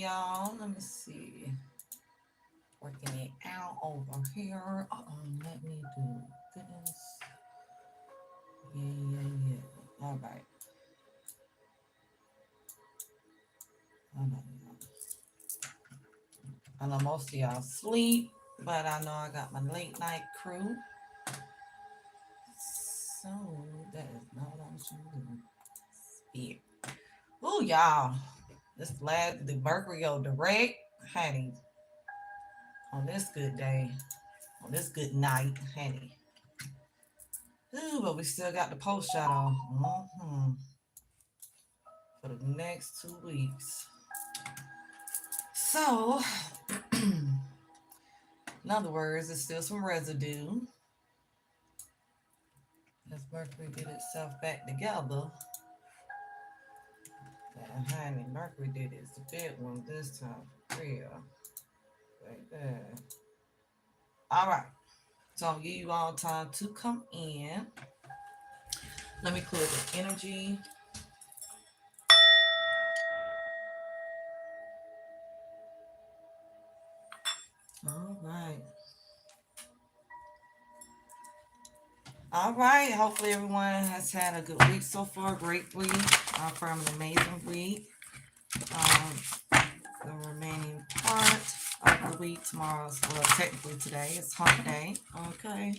y'all. Let me see. Working it out over here. Let me do this. Yeah. All right. Hold on, y'all. I know most of y'all sleep, but I know I got my late night crew. So that is not what I was trying to do. Yeah. Ooh, y'all. This lad, the Mercury go direct, honey, on this good day, on this good night, honey. Ooh, but we still got the post shadow for the next 2 weeks. So, in other words, there's still some residue as Mercury get itself back together. And honey, Mercury did its big one this time for real. Like that. All right. So I'll give you all time to come in. Let me clear the energy. All right. All right. Hopefully everyone has had a good week so far. Great week. For an amazing week. The remaining part of the week tomorrow's, well, technically today is hump day. Okay.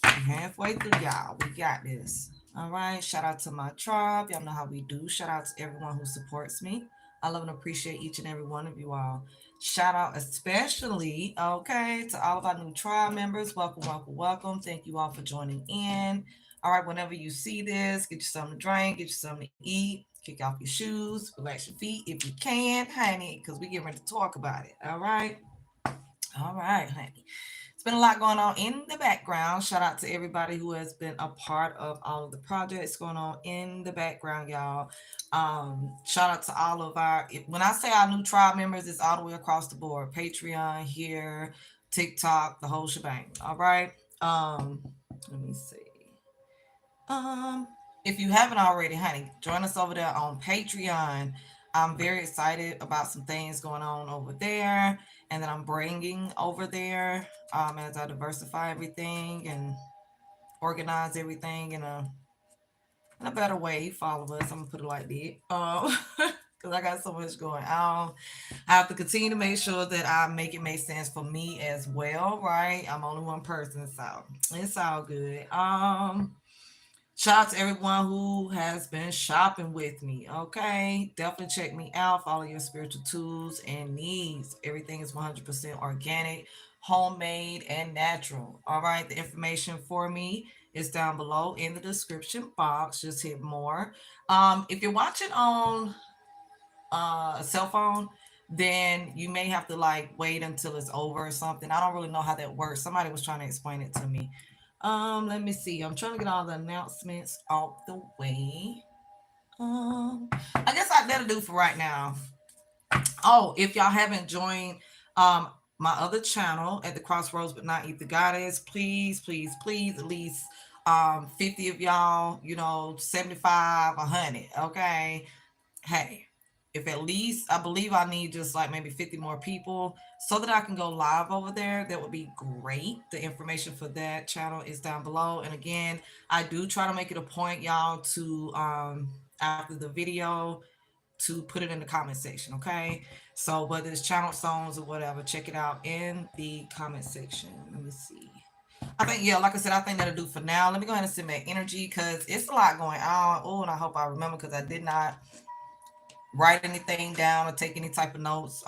Halfway through, y'all. We got this. All right. Shout out to my tribe. Y'all know how we do. Shout out to everyone who supports me. I love and appreciate each and every one of you all. Shout out especially, okay, to all of our new tribe members. Welcome. Thank you all for joining in. All right, whenever you see this, get you something to drink, get you something to eat, kick off your shoes, relax your feet if you can, honey, because we get ready to talk about it. All right. All right, honey. It's been a lot going on in the background. Shout out to everybody who has been a part of all of the projects going on in the background, y'all. Shout out to all of our, when I say our new tribe members, it's all the way across the board. Patreon here, TikTok, the whole shebang. All right. Let me see. Um, if you haven't already, honey, join us over there on Patreon. I'm very excited about some things going on over there and that I'm bringing over there as I diversify everything and organize everything in a better way. Follow us. I'm gonna put it like that. Because I got so much going on. I have to continue to make sure that I make it make sense for me as well, right? I'm only one person, so it's all good. Shout out to everyone who has been shopping with me. Okay. Definitely check me out. Follow your spiritual tools and needs. Everything is 100% organic, homemade, and natural. All right. The information for me is down below in the description box. Just hit more. If you're watching on a cell phone, then you may have to like wait until it's over or something. I don't really know how that works. Somebody was trying to explain it to me. Let me see. I'm trying to get all the announcements off the way. I guess I better do for right now. Oh, if y'all haven't joined my other channel at the Crossroads but not eat the goddess, please, at least 50 of y'all, 75, 100. Okay. Hey, if at least I believe I need just like maybe 50 more people so that I can go live over there, that would be great. The information for that channel is down below. And again, I do try to make it a point, y'all, to after the video to put it in the comment section, okay? So whether it's channel songs or whatever, check it out in the comment section. Let me see. I think, yeah, like I said, I think that'll do for now. Let me go ahead and send my energy because it's a lot going on. Oh, and I hope I remember because I did not write anything down or take any type of notes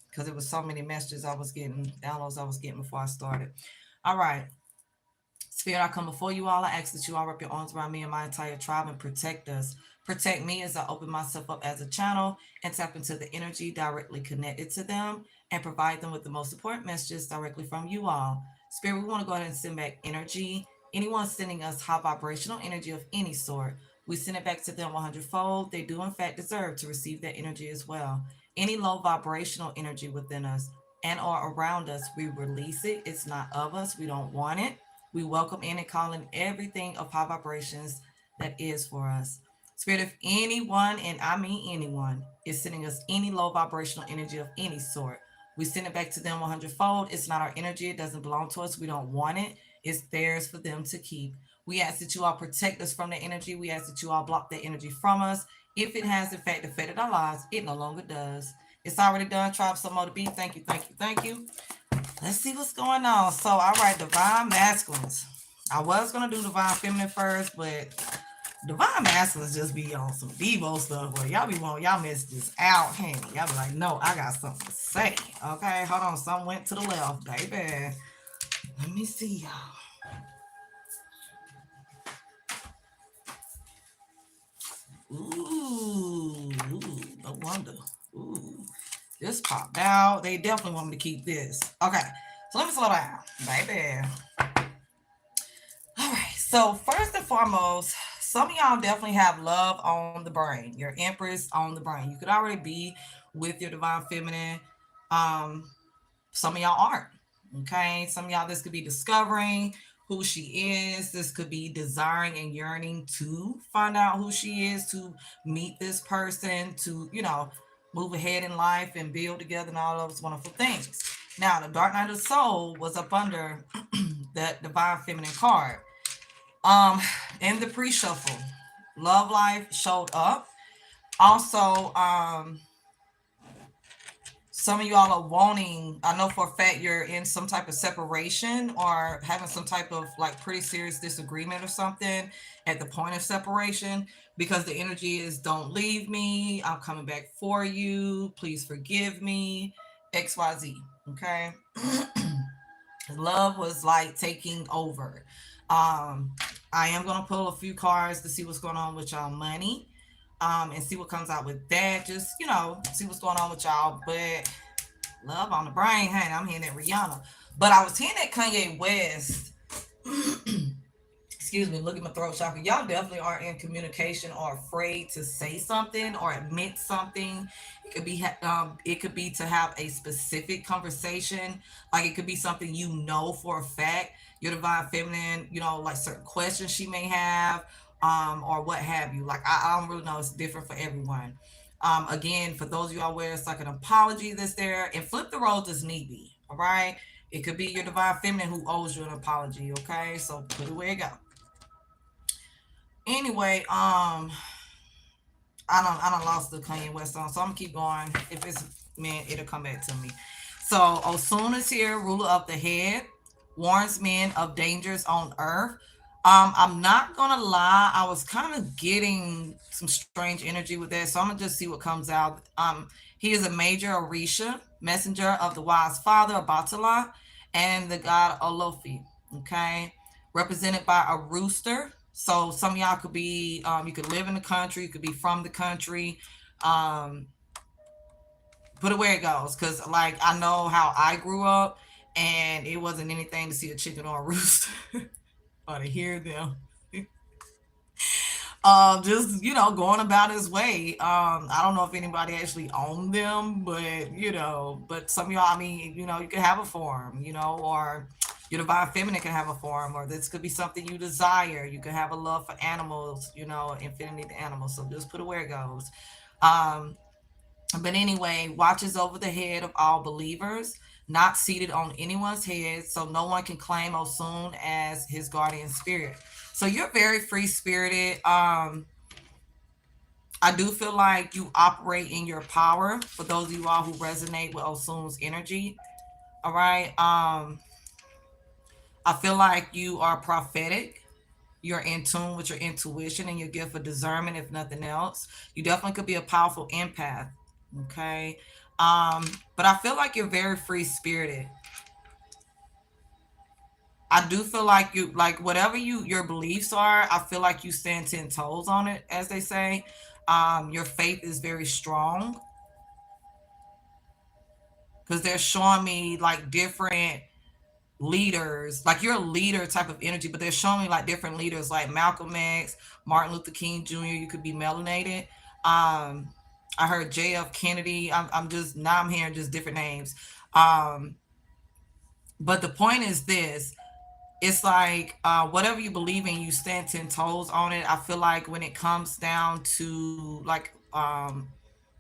because it was so many messages I was getting, downloads I was getting before I started. All right. Spirit, I come before you all. I ask that you all wrap your arms around me and my entire tribe and protect us. Protect me as I open myself up as a channel and tap into the energy directly connected to them and provide them with the most important messages directly from you all. Spirit, we want to go ahead and send back energy. Anyone sending us high vibrational energy of any sort, we send it back to them 100-fold. They do, in fact, deserve to receive that energy as well. Any low vibrational energy within us and or around us, we release it. It's not of us. We don't want it. We welcome in and call in everything of high vibrations that is for us. Spirit, if anyone, and I mean anyone, is sending us any low vibrational energy of any sort, we send it back to them 100-fold. It's not our energy. It doesn't belong to us. We don't want it. It's theirs for them to keep. We ask that you all protect us from the energy. We ask that you all block that energy from us. If it has, in fact, affected our lives, it no longer does. It's already done. Tribe some more to be. Thank you, thank you, thank you. Let's see what's going on. So, all right, divine masculines. I was gonna do divine feminine first, but divine masculines just be on some Devo stuff where y'all be wanting y'all messages out handy. Y'all be like, no, I got something to say. Okay, hold on. Some went to the left, baby. Let me see y'all. Ooh, no wonder. Ooh, this popped out. They definitely want me to keep this. Okay, so let me slow down, baby. All right. So first and foremost, some of y'all definitely have love on the brain. Your Empress on the brain. You could already be with your divine feminine. Um, some of y'all aren't. Okay. Some of y'all, this could be discovering who she is. This could be desiring and yearning to find out who she is, to meet this person, to, move ahead in life and build together and all those wonderful things. Now, the Dark Night of the Soul was up under that divine feminine card. Um, in the pre-shuffle, love life showed up. Also, some of y'all are wanting, I know for a fact you're in some type of separation or having some type of like pretty serious disagreement or something at the point of separation because the energy is don't leave me, I'm coming back for you, please forgive me, XYZ. Okay. Love was like taking over. Um, I am gonna pull a few cards to see what's going on with y'all money, and see what comes out with that. Just see what's going on with y'all. But love on the brain, hey, I'm hearing that Rihanna. But I was hearing that Kanye West. Excuse me, look at my throat chakra. Y'all definitely are in communication or afraid to say something or admit something. It could be to have a specific conversation. Like it could be something for a fact. Your divine feminine, like certain questions she may have, or what have you. Like I don't really know. It's different for everyone. Again, for those of you all where it's like an apology that's there, and flip the roles as need be. All right. It could be your divine feminine who owes you an apology. Okay, so put it where it go. Anyway, I don't lost the Kanye West song, so I'm gonna keep going. If it's meant, it'll come back to me. So Osuna is here, ruler of the head, warns men of dangers on earth. I'm not gonna lie, I was kind of getting some strange energy with that, so I'm gonna just see what comes out. He is a major Orisha, messenger of the wise father Abatala, and the god Olofi. Okay, represented by a rooster. So some of y'all could be, you could live in the country, you could be from the country. Um, Put it where it goes, because like I know how I grew up, and it wasn't anything to see a chicken or a rooster or to hear them. Just going about his way. I don't know if anybody actually owned them, but but some of y'all, I mean, you could have a form, or your divine feminine can have a form, or this could be something you desire. You could have a love for animals, infinity to animals. So just put it where it goes. Um, but anyway, watches over the head of all believers, not seated on anyone's head, so no one can claim Osun as his guardian spirit. So you're very free spirited. I do feel like you operate in your power. For those of you all who resonate with Osun's energy, all right. I feel like you are prophetic. You're in tune with your intuition and your gift of discernment, if nothing else. You definitely could be a powerful empath. Okay. But I feel like you're very free spirited. I do feel like you like whatever your beliefs are, I feel like you stand 10 toes on it, as they say. Your faith is very strong because they're showing me like different leaders, like you're a leader type of energy, but they're showing me like different leaders like Malcolm X, Martin Luther King Jr. You could be melanated. Um, I heard JF Kennedy. I'm just now I'm hearing just different names. Um, but the point is this: it's like whatever you believe in, you stand 10 toes on it. I feel like when it comes down to like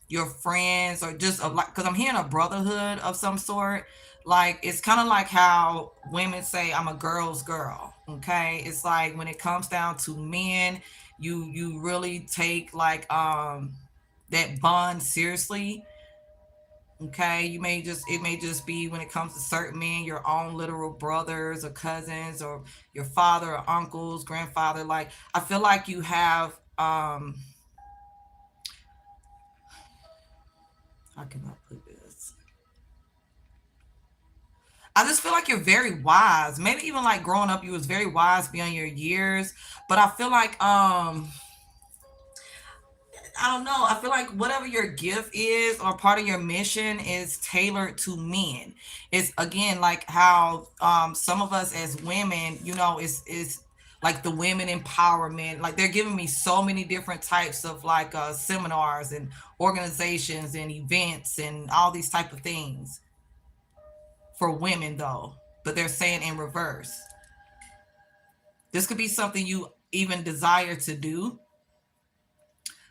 your friends or just like, because I'm hearing a brotherhood of some sort. Like it's kind of like how women say I'm a girl's girl. Okay, it's like when it comes down to men, you really take like that bond seriously. Okay, you may just it may just be when it comes to certain men, your own literal brothers or cousins or your father or uncles, grandfather. Like I feel like you have how can I put this? I just feel like you're very wise. Maybe even like growing up, you was very wise beyond your years. But I feel like I don't know. I feel like whatever your gift is or part of your mission is tailored to men. It's again like how some of us as women, is like the women empowerment. Like they're giving me so many different types of like seminars and organizations and events and all these type of things for women though. But they're saying in reverse. This could be something you even desire to do.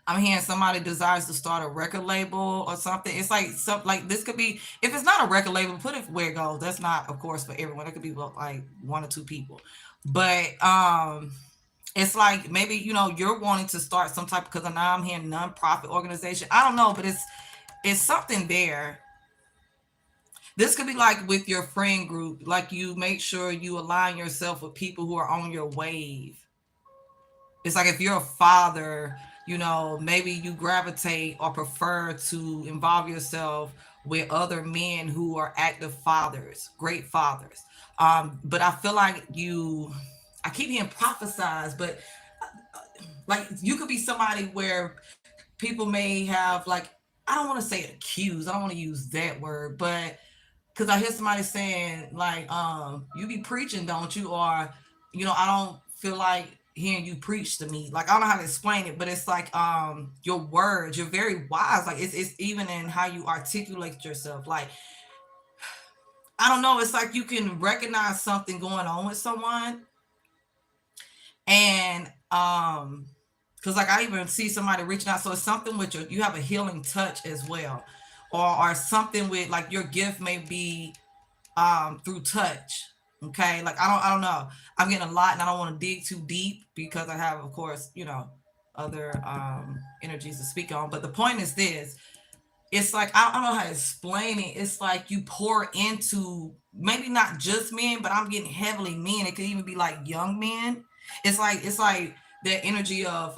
I'm hearing somebody desires to start a record label or something. It's like something like this could be, if it's not a record label, put it where it goes. That's not, of course, for everyone. It could be like one or two people. But it's like maybe you're wanting to start some type, because now I'm hearing nonprofit organization. I don't know, but it's something there. This could be like with your friend group, like you make sure you align yourself with people who are on your wave. It's like if you're a father, maybe you gravitate or prefer to involve yourself with other men who are active fathers, great fathers. But I feel like I keep hearing prophesize, but like you could be somebody where people may have like, I don't want to say accused, I don't want to use that word, but because I hear somebody saying like, you be preaching, don't you? Or, I don't feel like hearing you preach to me. Like I don't know how to explain it, but it's like your words, you're very wise. Like it's even in how you articulate yourself. Like I don't know, it's like you can recognize something going on with someone, and because like I even see somebody reaching out, so it's something with you have a healing touch as well, or something with like your gift may be through touch. Okay, like I don't know, I'm getting a lot and I don't want to dig too deep because I have, of course, other energies to speak on, but the point is this: it's like I don't know how to explain it. It's like you pour into maybe not just men, but I'm getting heavily men. It could even be like young men. It's like that energy of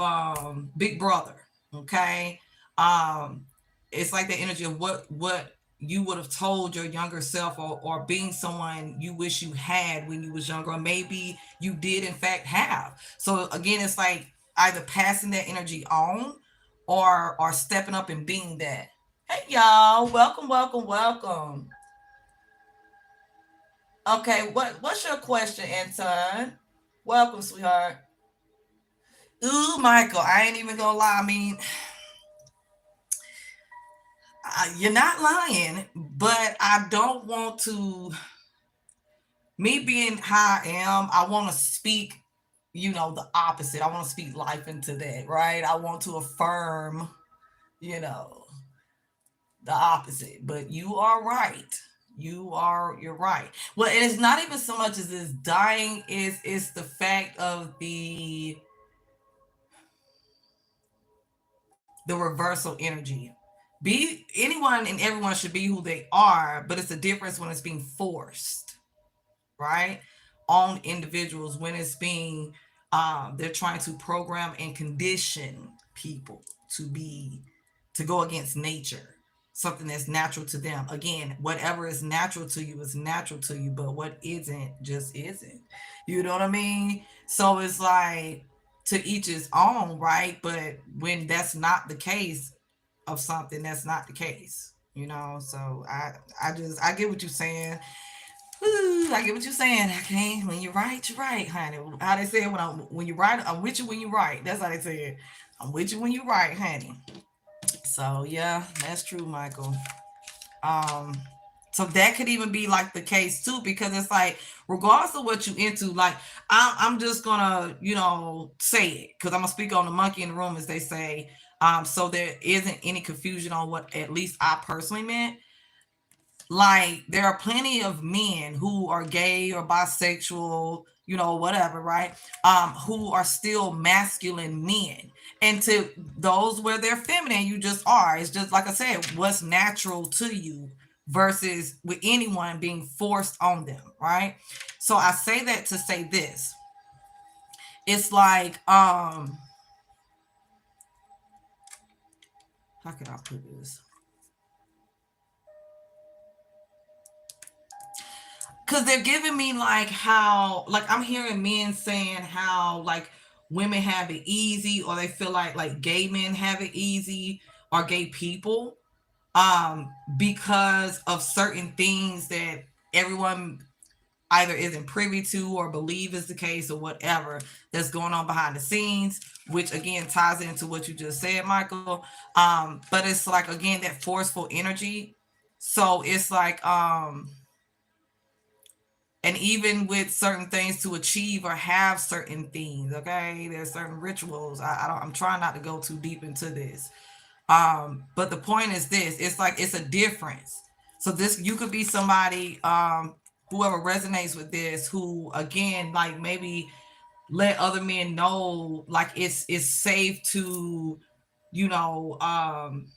Big Brother. Okay, um, it's like the energy of what you would have told your younger self, or being someone you wish you had when you was younger, or maybe you did in fact have. So again, it's like either passing that energy on, or stepping up and being that. Hey y'all, welcome, welcome, welcome. Okay, what's your question, Anton? Welcome, sweetheart. Ooh, Michael, I ain't even gonna lie. I mean, you're not lying, but I don't want to. Me being how I am, I want to speak, the opposite. I want to speak life into that, right? I want to affirm, you know, the opposite. But you are right. You're right. Well, it is not even so much as this dying, is the fact of the reversal energy. Be anyone and everyone should be who they are, but it's a difference when it's being forced, right? On individuals, when it's being they're trying to program and condition people to go against nature, something that's natural to them. Again, whatever is natural to you is natural to you, but what isn't just isn't. You know what I mean? So it's like to each his own, right? But when that's not the case of something, that's not the case. So I get what you're saying. Ooh, I get what you're saying. Okay, when you're right, you're right, honey. How they say it, when you're right, I'm with you when you're right. That's how they say it. I'm with you when you're right, honey. So yeah, that's true, Michael. Um, So that could even be like the case too, because it's like, regardless of what you into, like I'm just gonna, say it because I'm gonna speak on the monkey in the room, as they say. So there isn't any confusion on what at least I personally meant. Like there are plenty of men who are gay or bisexual, whatever, right? Who are still masculine men. And to those where they're feminine, you just are. It's just like I said, what's natural to you versus with anyone being forced on them, right? So I say that to say this. It's like, how can I put this? Because they're giving me like how, like I'm hearing men saying how like women have it easy, or they feel like gay men have it easy, or gay people, because of certain things that everyone either isn't privy to or believe is the case, or whatever that's going on behind the scenes, which again ties into what you just said, Michael. But it's like, again, that forceful energy. So it's like, and even with certain things to achieve or have certain things, okay, there's certain rituals. I'm trying not to go too deep into this. But the point is this: it's like it's a difference. So this, you could be somebody, whoever resonates with this, who again, like maybe let other men know, like it's safe to, you know, I'm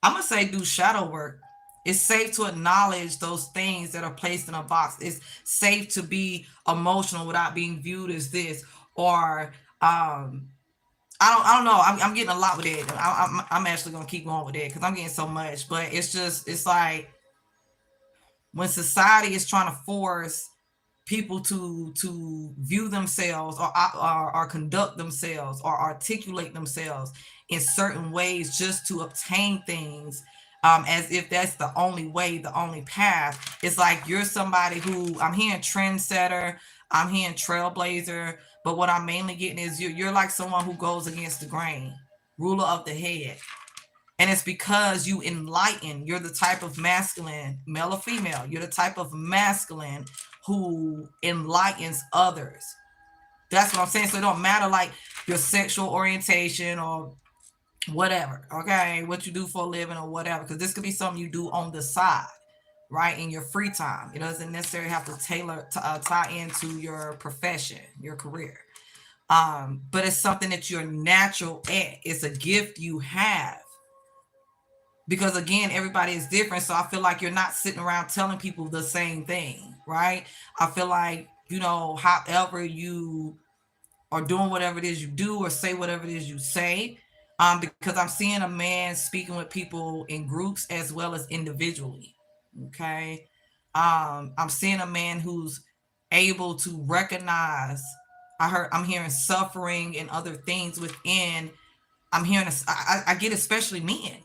gonna say do shadow work. It's safe to acknowledge those things that are placed in a box. It's safe to be emotional without being viewed as this, or I don't know. I'm getting a lot with it. I'm actually gonna keep going with it because I'm getting so much. But it's like when society is trying to force people to view themselves, or conduct themselves or articulate themselves in certain ways just to obtain things, as if that's the only way, the only path. It's like you're somebody who, I'm hearing trendsetter, I'm hearing trailblazer, but what I'm mainly getting is you're like someone who goes against the grain, ruler of the head. And it's because you enlighten. You're the type of masculine, male or female. You're the type of masculine who enlightens others. That's what I'm saying. So it don't matter like your sexual orientation or whatever, okay, what you do for a living or whatever, because this could be something you do on the side, right, in your free time. It doesn't necessarily have to tie into your profession, your career. But it's something that you're natural at. It's a gift you have, because again, everybody is different. So I feel like you're not sitting around telling people the same thing, right? I feel like, however you are doing whatever it is you do, or say whatever it is you say, because I'm seeing a man speaking with people in groups as well as individually. Okay. I'm seeing a man who's able to recognize, I'm hearing suffering and other things within. I'm hearing, I get especially men,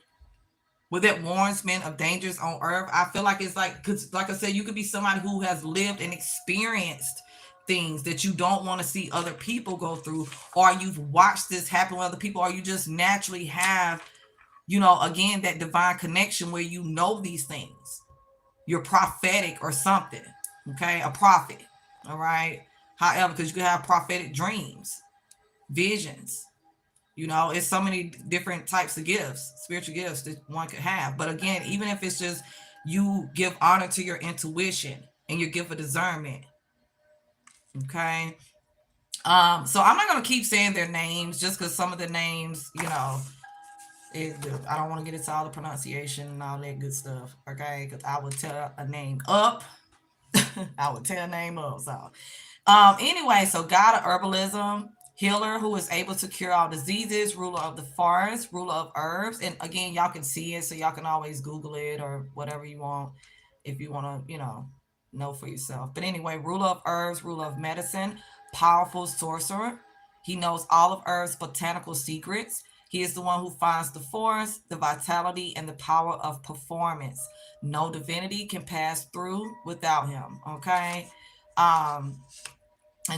with it warns men of dangers on earth. I feel like it's like, because like I said, you could be somebody who has lived and experienced things that you don't want to see other people go through, or you've watched this happen with other people, or you just naturally have, again, that divine connection where these things. You're prophetic or something, okay? A prophet, all right? However, because you could have prophetic dreams, visions, it's so many different types of gifts, spiritual gifts that one could have. But again, even if it's just you give honor to your intuition and your gift of discernment. Okay. So I'm not gonna keep saying their names just because some of the names, I don't want to get into all the pronunciation and all that good stuff. Okay, because I would tear a name up. I would tear a name up. So anyway, so God of herbalism, healer who is able to cure all diseases, ruler of the forest, ruler of herbs. And again, y'all can see it, so y'all can always Google it or whatever you want if you want to, know for yourself. But anyway, ruler of herbs, ruler of medicine, powerful sorcerer. He knows all of herbs' botanical secrets. He is the one who finds the force, the vitality, and the power of performance. No divinity can pass through without him. Okay. And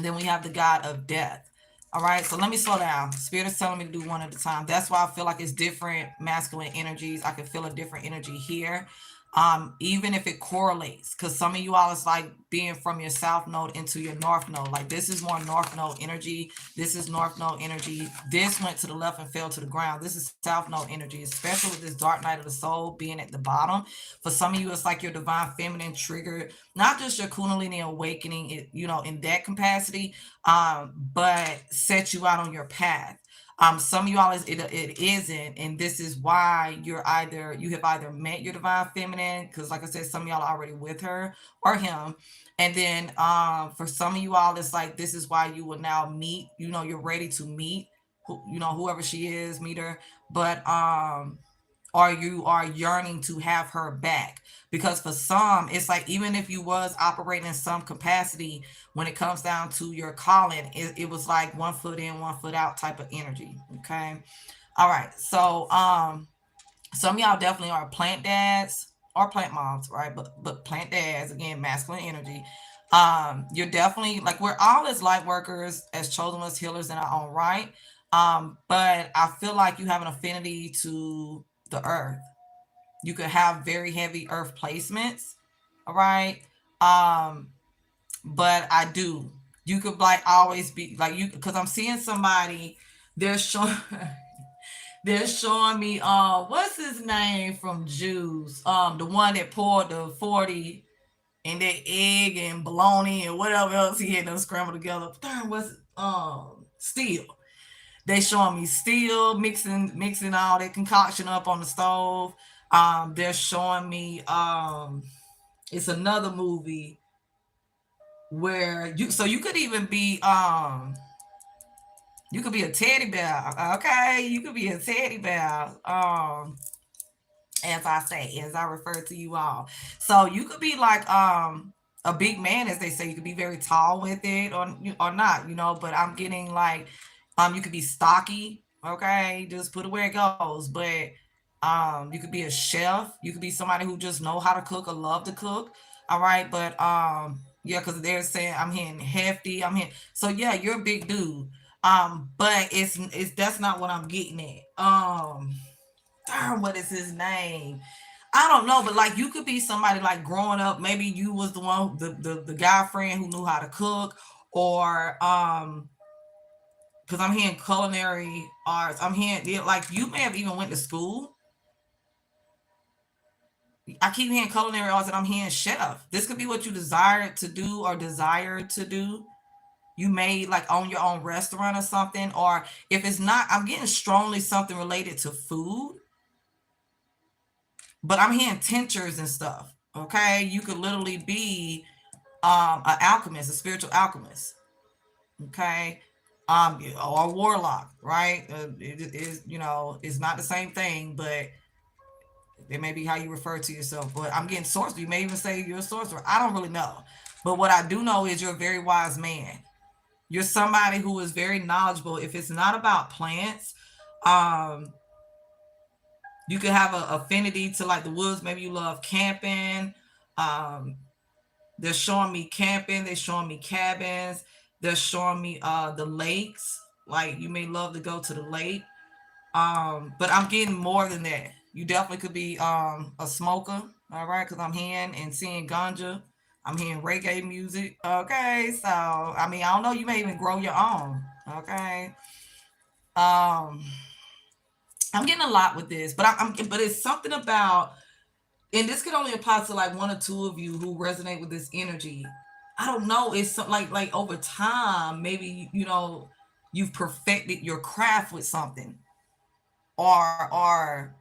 then we have the God of death. All right, so let me slow down. Spirit is telling me to do one at a time. That's why I feel like it's different masculine energies. I can feel a different energy here. Even if it correlates, because some of you all is like being from your south node into your north node. Like this is more north node energy. This is north node energy. This went to the left and fell to the ground. This is south node energy, especially with this dark night of the soul being at the bottom. For some of you, it's like your divine feminine triggered, not just your kundalini awakening, in that capacity, but set you out on your path. Some of you all it isn't, and this is why you have either met your divine feminine, because like I said, some of y'all are already with her or him, and then for some of you all, it's like this is why you will now meet. You're ready to meet whoever she is, meet her, but or you are yearning to have her back, because for some it's like even if you was operating in some capacity, when it comes down to your calling, it was like 1 foot in 1 foot out type of energy. Okay, all right, so some of y'all definitely are plant dads or plant moms, right? But plant dads, again, masculine energy. You're definitely like, we're all as light workers, as chosen as healers in our own right. But I feel like you have an affinity to the earth. You could have very heavy earth placements. All right. But I do. You could like always be like you, because I'm seeing somebody, they're showing they're showing me what's his name from Jews? The one that poured the 40 and that egg and bologna and whatever else he had them scrambled together. Darn, what's steel. They showing me steel mixing all that concoction up on the stove. They're showing me it's another movie where you could even be you could be a teddy bear. Okay, you could be a teddy bear. As I refer to you all. So you could be like a big man, as they say. You could be very tall with it, or not, but I'm getting like you could be stocky, okay? Just put it where it goes. But you could be a chef, you could be somebody who just know how to cook or love to cook. All right, but yeah, because they're saying I'm hearing hefty, I'm hearing, so yeah, you're a big dude. But it's that's not what I'm getting at. Darn, what is his name? I don't know, but like you could be somebody like growing up, maybe you was the one, the guy friend who knew how to cook, or because I'm hearing culinary arts. I'm hearing, yeah, like you may have even went to school. I keep hearing culinary arts, and I'm hearing chef. This could be what you desired to do or desired to do. You may like own your own restaurant or something, or if it's not, I'm getting strongly something related to food. But I'm hearing tinctures and stuff. Okay, you could literally be an alchemist, a spiritual alchemist. Okay, or a warlock, right? It is, it's not the same thing, but it may be how you refer to yourself. But I'm getting sorcerer. You may even say you're a sorcerer. I don't really know, but what I do know is you're a very wise man. You're somebody who is very knowledgeable. If it's not about plants, um, you could have an affinity to like the woods. Maybe you love camping. Um, they're showing me camping. They're showing me cabins. They're showing me the lakes. Like you may love to go to the lake. But I'm getting more than that. You definitely could be a smoker. All right, because I'm hearing and seeing ganja. I'm hearing reggae music. Okay, so I mean, I don't know. You may even grow your own. Okay. Um, I'm getting a lot with this, but but it's something about, and this could only apply to like one or two of you who resonate with this energy. I don't know. It's like over time, maybe you've perfected your craft with something, or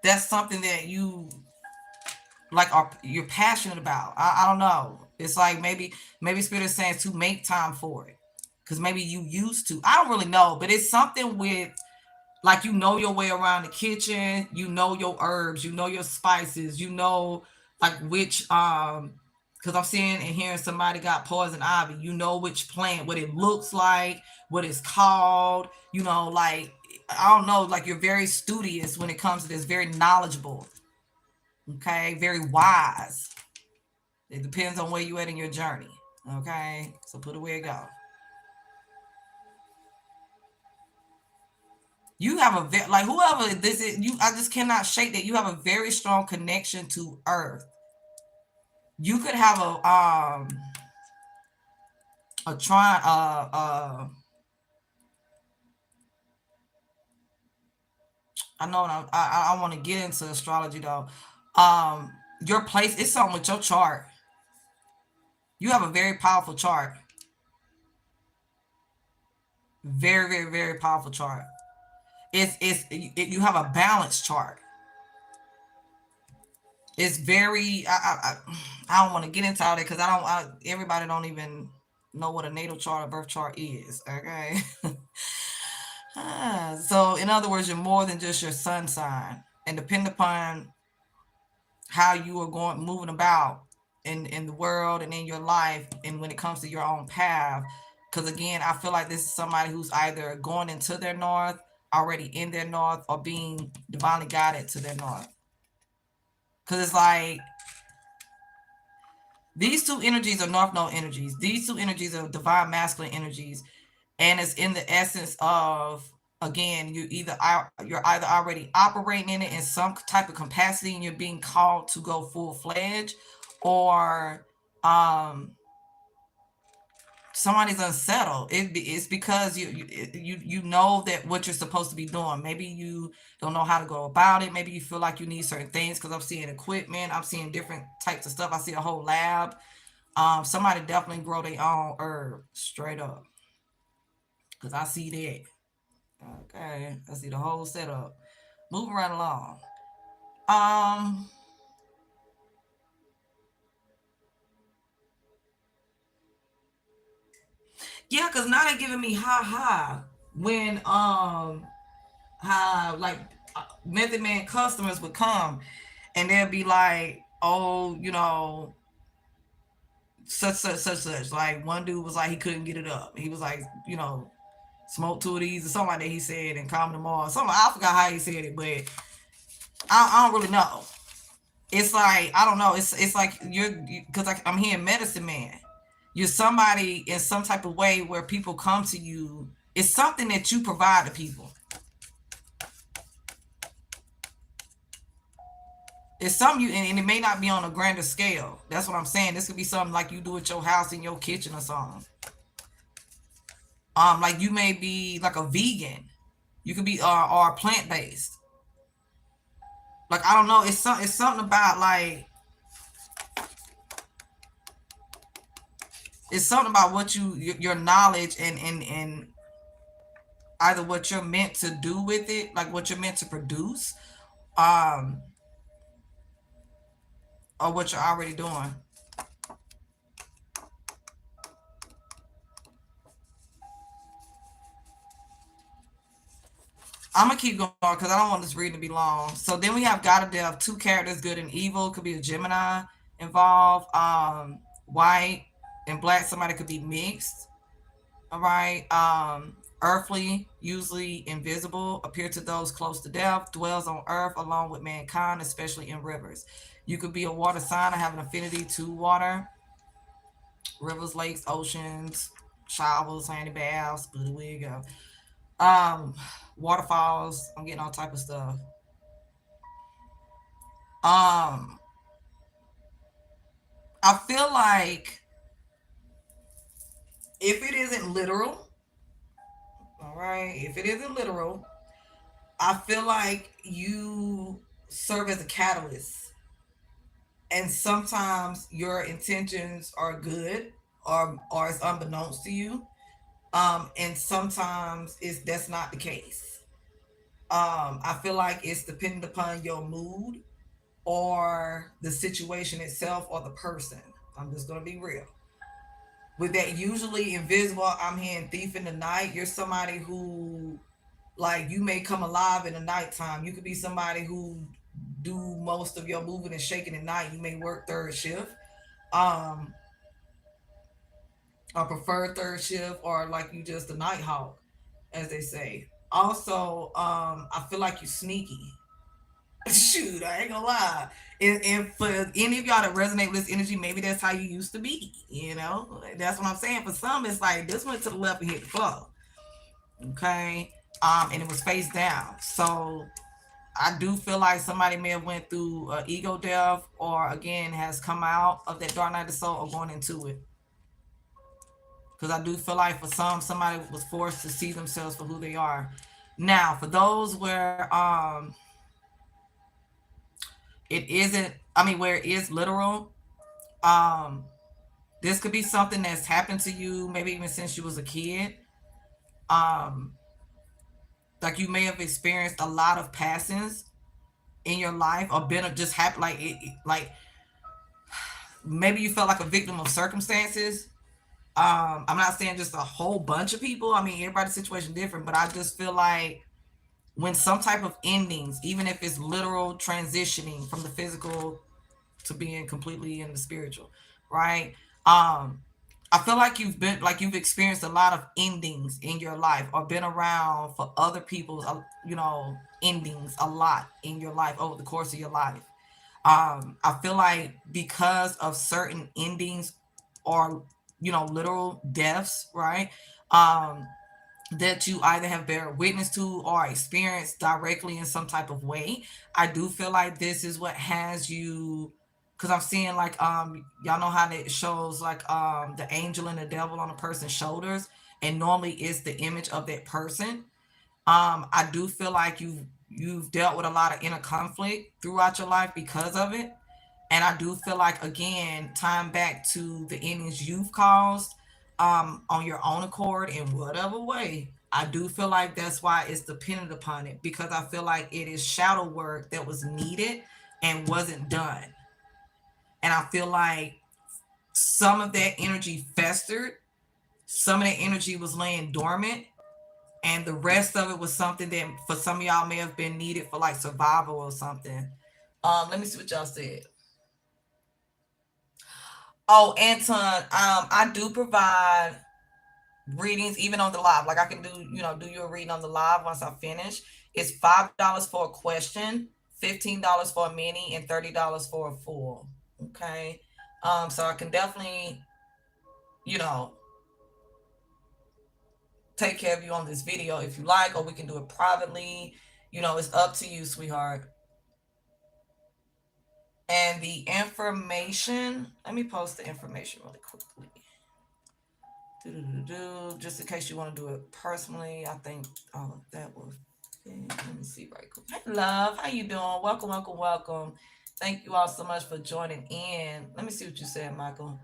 that's something that you like are you're passionate about. I don't know. It's like maybe spirit is saying to make time for it, because maybe you used to. I don't really know, but it's something with like your way around the kitchen, your herbs, your spices, like which because I'm seeing and hearing somebody got poison ivy, which plant, what it looks like, what it's called, like I don't know, like you're very studious when it comes to this, very knowledgeable, okay, very wise. It depends on where you at in your journey. Okay, so put it where it go. You have a like whoever this is, I just cannot shake that you have a very strong connection to Earth. You could have a try I know I want to get into astrology though. Your place is something with your chart. You have a very powerful chart. Very, very, very powerful chart. You have a balanced chart. It's very I don't want to get into all that because everybody don't even know what a natal chart or birth chart is. Okay. So in other words, you're more than just your sun sign, and depend upon how you are moving about in the world and in your life, and when it comes to your own path. Because again, I feel like this is somebody who's either going into their north, already in their north, or being divinely guided to their north. Because it's like these two energies are north node energies. These two energies are divine masculine energies, and it's in the essence of, again, you're either already operating in it in some type of capacity and you're being called to go full-fledged, or somebody's unsettled. It's because you know that what you're supposed to be doing. Maybe you don't know how to go about it. Maybe you feel like you need certain things, because I'm seeing equipment, I'm seeing different types of stuff. I see a whole lab. Somebody definitely grow their own herb, straight up, because I see that. Okay, I see the whole setup. Moving right along. Um, yeah, because now they're giving me when how like Method Man customers would come and they'll be like, oh, such. Like one dude was like he couldn't get it up. He was like, smoke two of these or something like that. He said and calm them all. Something I forgot how he said it, but I don't really know. It's like I don't know. It's like because I'm hearing medicine man. You're somebody in some type of way where people come to you. It's something that you provide to people. It's something and it may not be on a grander scale. That's what I'm saying. This could be something like you do at your house, in your kitchen or something. Like you may be like a vegan. You could be or plant based. Like I don't know. It's something about like it's something about what your knowledge and either what you're meant to do with it, like what you're meant to produce, um, or what you're already doing. I'm gonna keep going because I don't want this reading to be long. So then we have God of Death, two characters, good and evil. Could be a Gemini involved. White and black. Somebody could be mixed. All right. Earthly, usually invisible, appear to those close to death, dwells on earth along with mankind, especially in rivers. You could be a water sign or have an affinity to water, rivers, lakes, oceans, showers, handy baths, but where you go. Waterfalls. I'm getting all type of stuff. Um, I feel like if it isn't literal, all right, if it isn't literal, I feel like you serve as a catalyst, and sometimes your intentions are good, or it's unbeknownst to you, and sometimes that's not the case. I feel like it's dependent upon your mood or the situation itself or the person. I'm just gonna be real. With that usually invisible, I'm hearing thief in the night. You're somebody who, like, you may come alive in the nighttime. You could be somebody who do most of your moving and shaking at night. You may work third shift, um, or prefer third shift, or like you just a night hawk, as they say. Also, I feel like you're sneaky. Shoot, I ain't gonna lie. And for any of y'all that resonate with this energy, maybe that's how you used to be. That's what I'm saying. For some, it's like this went to the left and hit the floor. Okay. and it was face down. So I do feel like somebody may have went through ego death, or again has come out of that dark night of the soul or going into it. Because I do feel like for somebody was forced to see themselves for who they are. Now, for those where it isn't, I mean, where it is literal, um, this could be something that's happened to you, maybe even since you was a kid. Um, like you may have experienced a lot of passings in your life, or been just happen like like maybe you felt like a victim of circumstances. I'm not saying just a whole bunch of people. I mean, everybody's situation different, but I just feel like when some type of endings, even if it's literal transitioning from the physical to being completely in the spiritual, right? I feel like you've experienced a lot of endings in your life, or been around for other people's, endings a lot in your life over the course of your life. I feel like because of certain endings, or literal deaths, right? Um, that you either have bear witness to or experienced directly in some type of way. I do feel like this is what has you, because I'm seeing like y'all know how it shows like the angel and the devil on a person's shoulders, and normally it's the image of that person. I do feel like you've dealt with a lot of inner conflict throughout your life because of it. And I do feel like, again, time back to the endings you've caused on your own accord in whatever way. I do feel like that's why it's dependent upon it, because I feel like it is shadow work that was needed and wasn't done. And I feel like some of that energy festered, some of that energy was laying dormant, and the rest of it was something that for some of y'all may have been needed for like survival or something. Let me see what y'all said. Oh, Anton, I do provide readings even on the live. Like I can do your reading on the live once I finish. It's $5 for a question, $15 for a mini, and $30 for a full. Okay. So I can definitely, you know, take care of you on this video if you like, or we can do it privately. It's up to you, sweetheart. And the information, let me post the information really quickly. Just in case you want to do it personally. I think that was, let me see right quick. Hey love, how you doing? Welcome, welcome, welcome. Thank you all so much for joining in. Let me see what you said, Michael.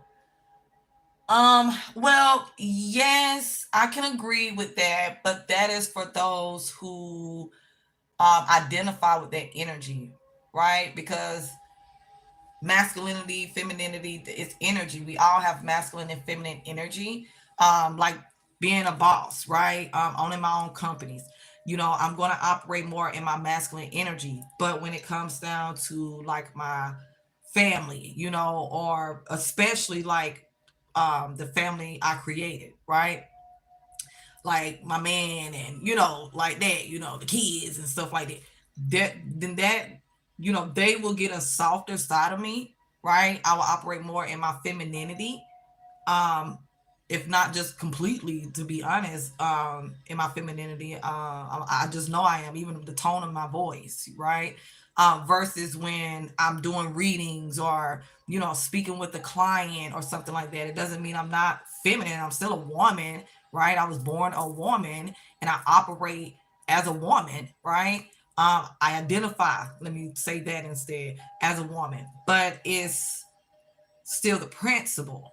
Well, yes, I can agree with that, but that is for those who identify with that energy, right? Because masculinity, femininity, it's energy. We all have masculine and feminine energy. Like being a boss, right? Owning my own companies. I'm going to operate more in my masculine energy. But when it comes down to like my family, or especially like the family I created, right? Like my man, and like that, the kids and stuff like that, they will get a softer side of me, right? I will operate more in my femininity, um if not just completely, to be honest, in my femininity. I just know I am, even the tone of my voice, right? Versus when I'm doing readings, or speaking with a client or something like that, it doesn't mean I'm not feminine. I'm still a woman, right? I was born a woman, and I operate as a woman, right? I identify, let me say that instead, as a woman, but it's still the principle.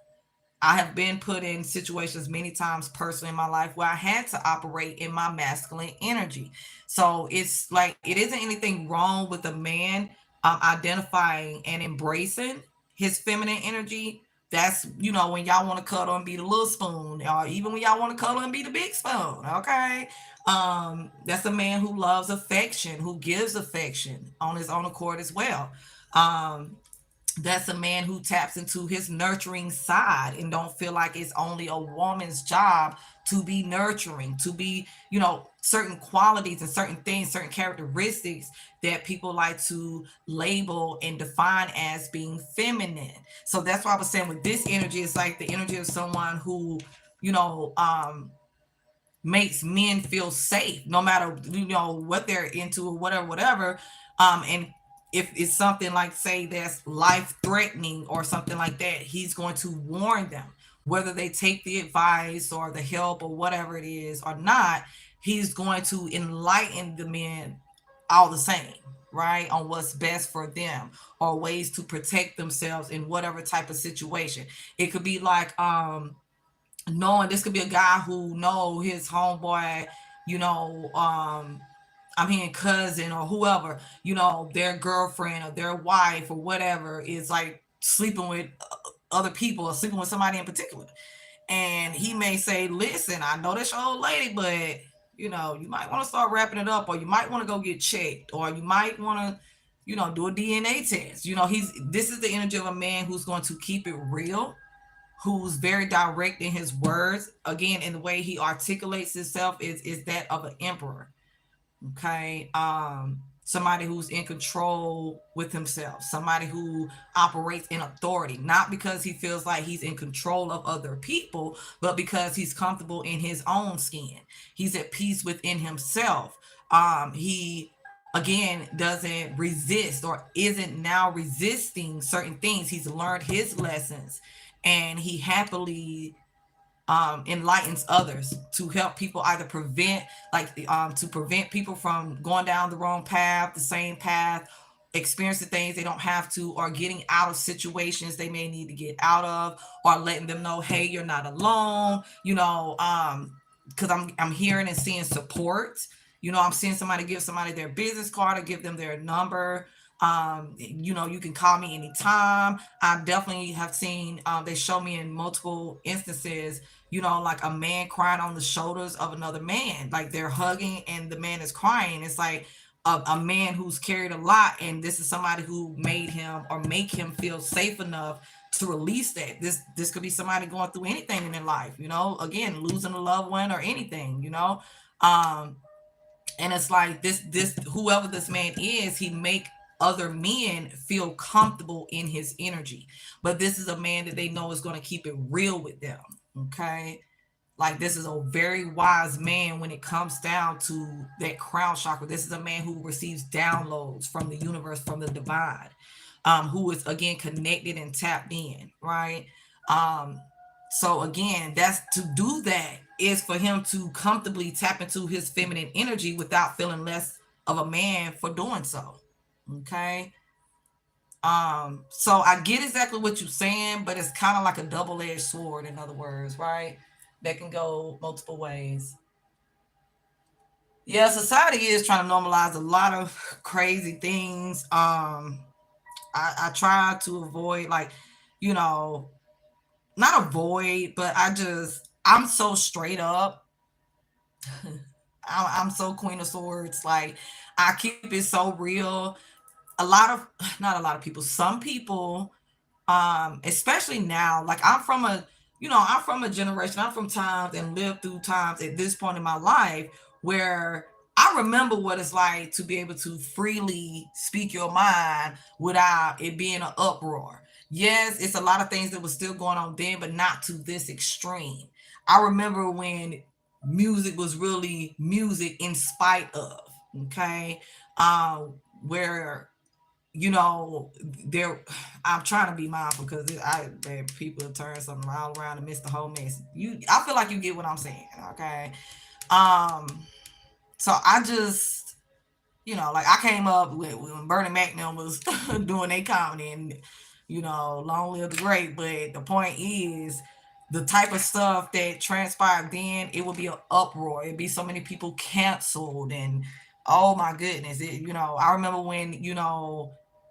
I have been put in situations many times personally in my life where I had to operate in my masculine energy. So it's like, it isn't anything wrong with a man identifying and embracing his feminine energy. That's, when y'all want to cuddle and be the little spoon, or even when y'all want to cuddle and be the big spoon. Okay. That's a man who loves affection, who gives affection on his own accord as well. That's a man who taps into his nurturing side and don't feel like it's only a woman's job to be nurturing, to be, certain qualities and certain things, certain characteristics that people like to label and define as being feminine. So that's why I was saying with this energy, it's like the energy of someone who, you know, um, makes men feel safe, no matter what they're into or whatever. And if it's something like, say, that's life threatening or something like that, he's going to warn them, whether they take the advice or the help or whatever it is or not. He's going to enlighten the men all the same, right, on what's best for them or ways to protect themselves in whatever type of situation. It could be like, knowing, this could be a guy who know his homeboy, you know, I mean cousin or whoever, their girlfriend or their wife or whatever is like sleeping with other people or sleeping with somebody in particular. And he may say, listen, I know that's your old lady, but you might want to start wrapping it up, or you might want to go get checked, or you might want to, do a DNA test. This is the energy of a man who's going to keep it real, who's very direct in his words. Again, in the way he articulates himself is that of an emperor. Okay. Somebody who's in control with himself, somebody who operates in authority, not because he feels like he's in control of other people, but because he's comfortable in his own skin. He's at peace within himself. He again doesn't resist or isn't now resisting certain things. He's learned his lessons, and he happily enlightens others to help people either prevent, to prevent people from going down the wrong path, the same path, experiencing things they don't have to, or getting out of situations they may need to get out of, or letting them know, hey, you're not alone. Because I'm hearing and seeing support. I'm seeing somebody give somebody their business card or give them their number. You can call me anytime. I definitely have seen, they show me in multiple instances, like a man crying on the shoulders of another man, like they're hugging and the man is crying. It's like a man who's carried a lot, and this is somebody who made him or make him feel safe enough to release that. This could be somebody going through anything in their life, again, losing a loved one or anything, um and it's like this whoever this man is, he make other men feel comfortable in his energy. But this is a man that they know is going to keep it real with them. Okay. Like, this is a very wise man when it comes down to that crown chakra. This is a man who receives downloads from the universe, from the divine, who is again connected and tapped in, right? Um, so again, that's to do that is for him to comfortably tap into his feminine energy without feeling less of a man for doing so. Okay. So I get exactly what you're saying, but it's kind of like a double-edged sword, in other words, right? That can go multiple ways. Yeah, society is trying to normalize a lot of crazy things. I try to avoid, like, you know, not avoid, but I'm so straight up. I'm so Queen of Swords. Like, I keep it so real. Not a lot of people, some people, especially now, like, I'm from a generation, I'm from times and lived through times at this point in my life where I remember what it's like to be able to freely speak your mind without it being an uproar. Yes, it's a lot of things that was still going on then, but not to this extreme. I remember when music was really music in spite of, okay, where there, I'm trying to be mindful because people turn something all around and miss the whole mess. I feel like you get what I'm saying, okay? Um, so I just, like, I came up with when Bernie Mac was doing their comedy, and long live the great. But the point is, the type of stuff that transpired then, it would be an uproar. It'd be so many people canceled, and oh my goodness, I remember when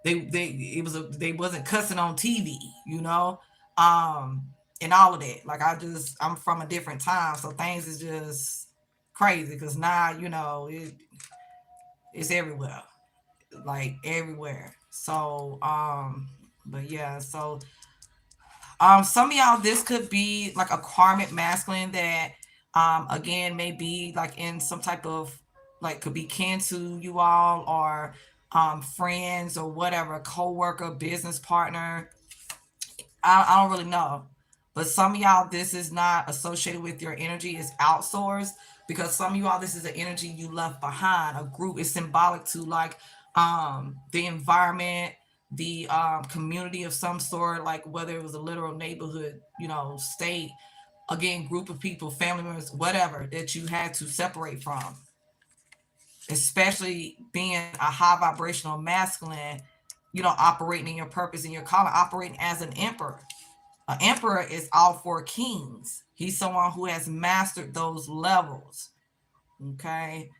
they wasn't cussing on TV, and all of that. Like, I'm from a different time, so things is just crazy because now it's everywhere, like everywhere. So but yeah, so some of y'all, this could be like a karmic masculine that again may be like in some type of, like, could be kin to you all, or friends or whatever, co-worker, business partner. I don't really know. But some of y'all, this is not associated with your energy, it's outsourced, because some of y'all, this is an energy you left behind. A group is symbolic to like the environment, the community of some sort, like whether it was a literal neighborhood, you know, state, again, group of people, family members, whatever, that you had to separate from. Especially being a high vibrational masculine, you know, operating in your purpose and your calling, operating as an emperor. An emperor is all four kings. He's someone who has mastered those levels. Okay.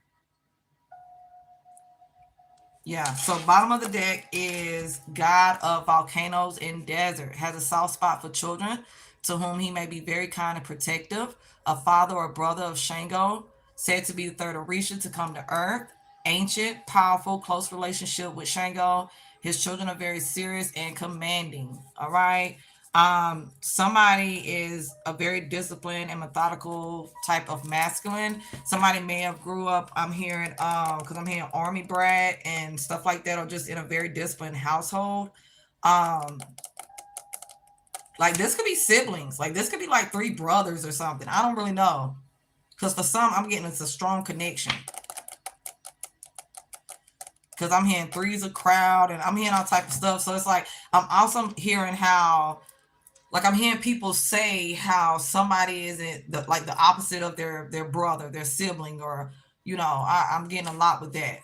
Yeah. So bottom of the deck is God of volcanoes and desert. Has a soft spot for children, to whom he may be very kind and protective. A father or brother of Shango, said to be the third Orisha to come to earth. Ancient, powerful, close relationship with Shango. His children are very serious and commanding. All right. Somebody is a very disciplined and methodical type of masculine. Somebody may have grew up, I'm hearing, because I'm hearing army brat and stuff like that, or just in a very disciplined household. um like this could be siblings, like this could be like three brothers or something. I don't really know, because for some I'm getting it's a strong connection, because I'm hearing three's a crowd and I'm hearing all type of stuff. So it's like I'm also hearing how, like I'm hearing people say how somebody isn't like the opposite of their brother, their sibling, or you know, I'm getting a lot with that.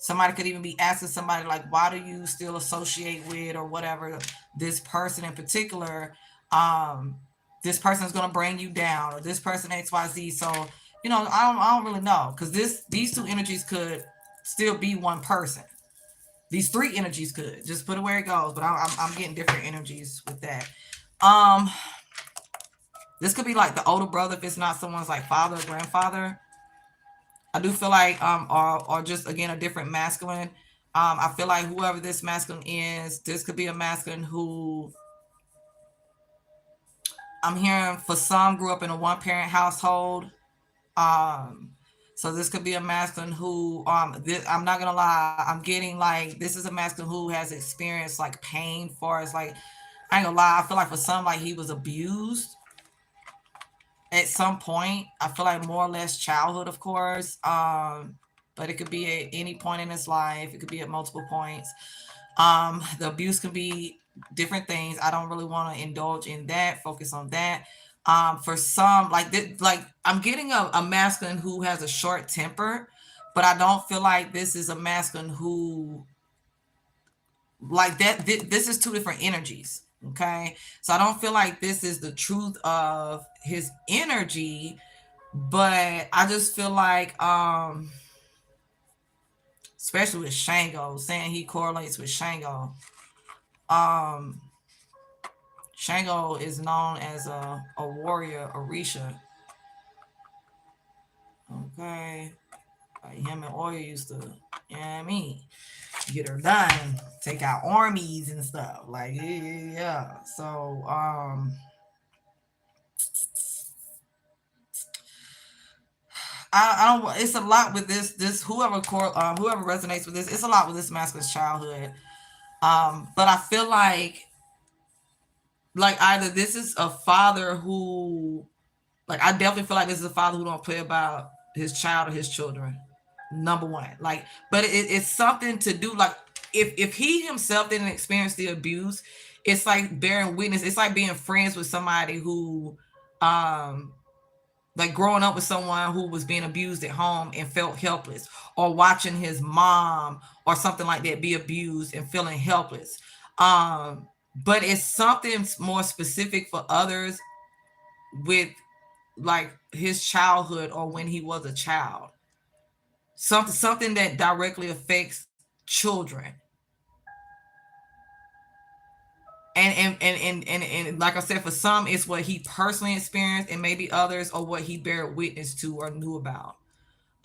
Somebody could even be asking somebody like, why do you still associate with or whatever this person in particular? Um, this person is gonna bring you down, or this person XYZ. So you know, I don't really know, because these two energies could still be one person. These three energies could just put it where it goes, but I'm getting different energies with that. Um, this could be like the older brother if it's not someone's like father or grandfather. I do feel like or just again a different masculine. I feel like whoever this masculine is, this could be a masculine who I'm hearing for some grew up in a one parent household. Um, so this could be a masculine who I'm not gonna lie, I'm getting like this is a masculine who has experienced like pain for us. Like I ain't gonna lie, I feel like for some like he was abused at some point. I feel like more or less childhood, of course. But it could be at any point in his life. It could be at multiple points. The abuse can be different things. I don't really want to indulge in that. Focus on that. For some, like I'm getting a masculine who has a short temper, but I don't feel like this is a masculine who like that. This is two different energies. Okay, so I don't feel like this is the truth of his energy, but I just feel like especially with Shango, saying he correlates with Shango. um Shango is known as a warrior, Orisha. Okay, like him and Oya used to, you know what I mean, get her done, take out armies and stuff, like yeah. So I don't. It's a lot with this. Whoever resonates with this, it's a lot with this masculine's childhood. But I feel like either this is a father who, like, I definitely feel like this is a father who don't play about his child or his children. Number one, like, but it's something to do. Like, if he himself didn't experience the abuse, it's like bearing witness. It's like being friends with somebody who, um, like growing up with someone who was being abused at home and felt helpless, or watching his mom or something like that be abused and feeling helpless. But it's something more specific for others with like his childhood or when he was a child. Something that directly affects children. And like I said, for some it's what he personally experienced, and maybe others or what he bear witness to or knew about.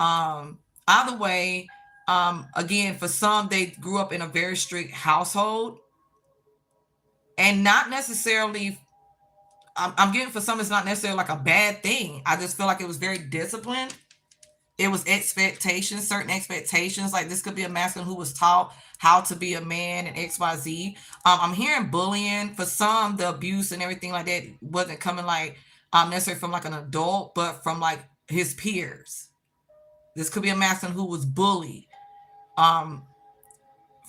Either way, again, for some they grew up in a very strict household, and not necessarily, I'm getting for some it's not necessarily like a bad thing. I just feel like it was very disciplined. it was expectations, certain expectations. Like this could be a masculine who was taught how to be a man and XYZ. I'm hearing bullying. For some, the abuse and everything like that wasn't coming like necessarily from like an adult, but from like his peers. This could be a masculine who was bullied um,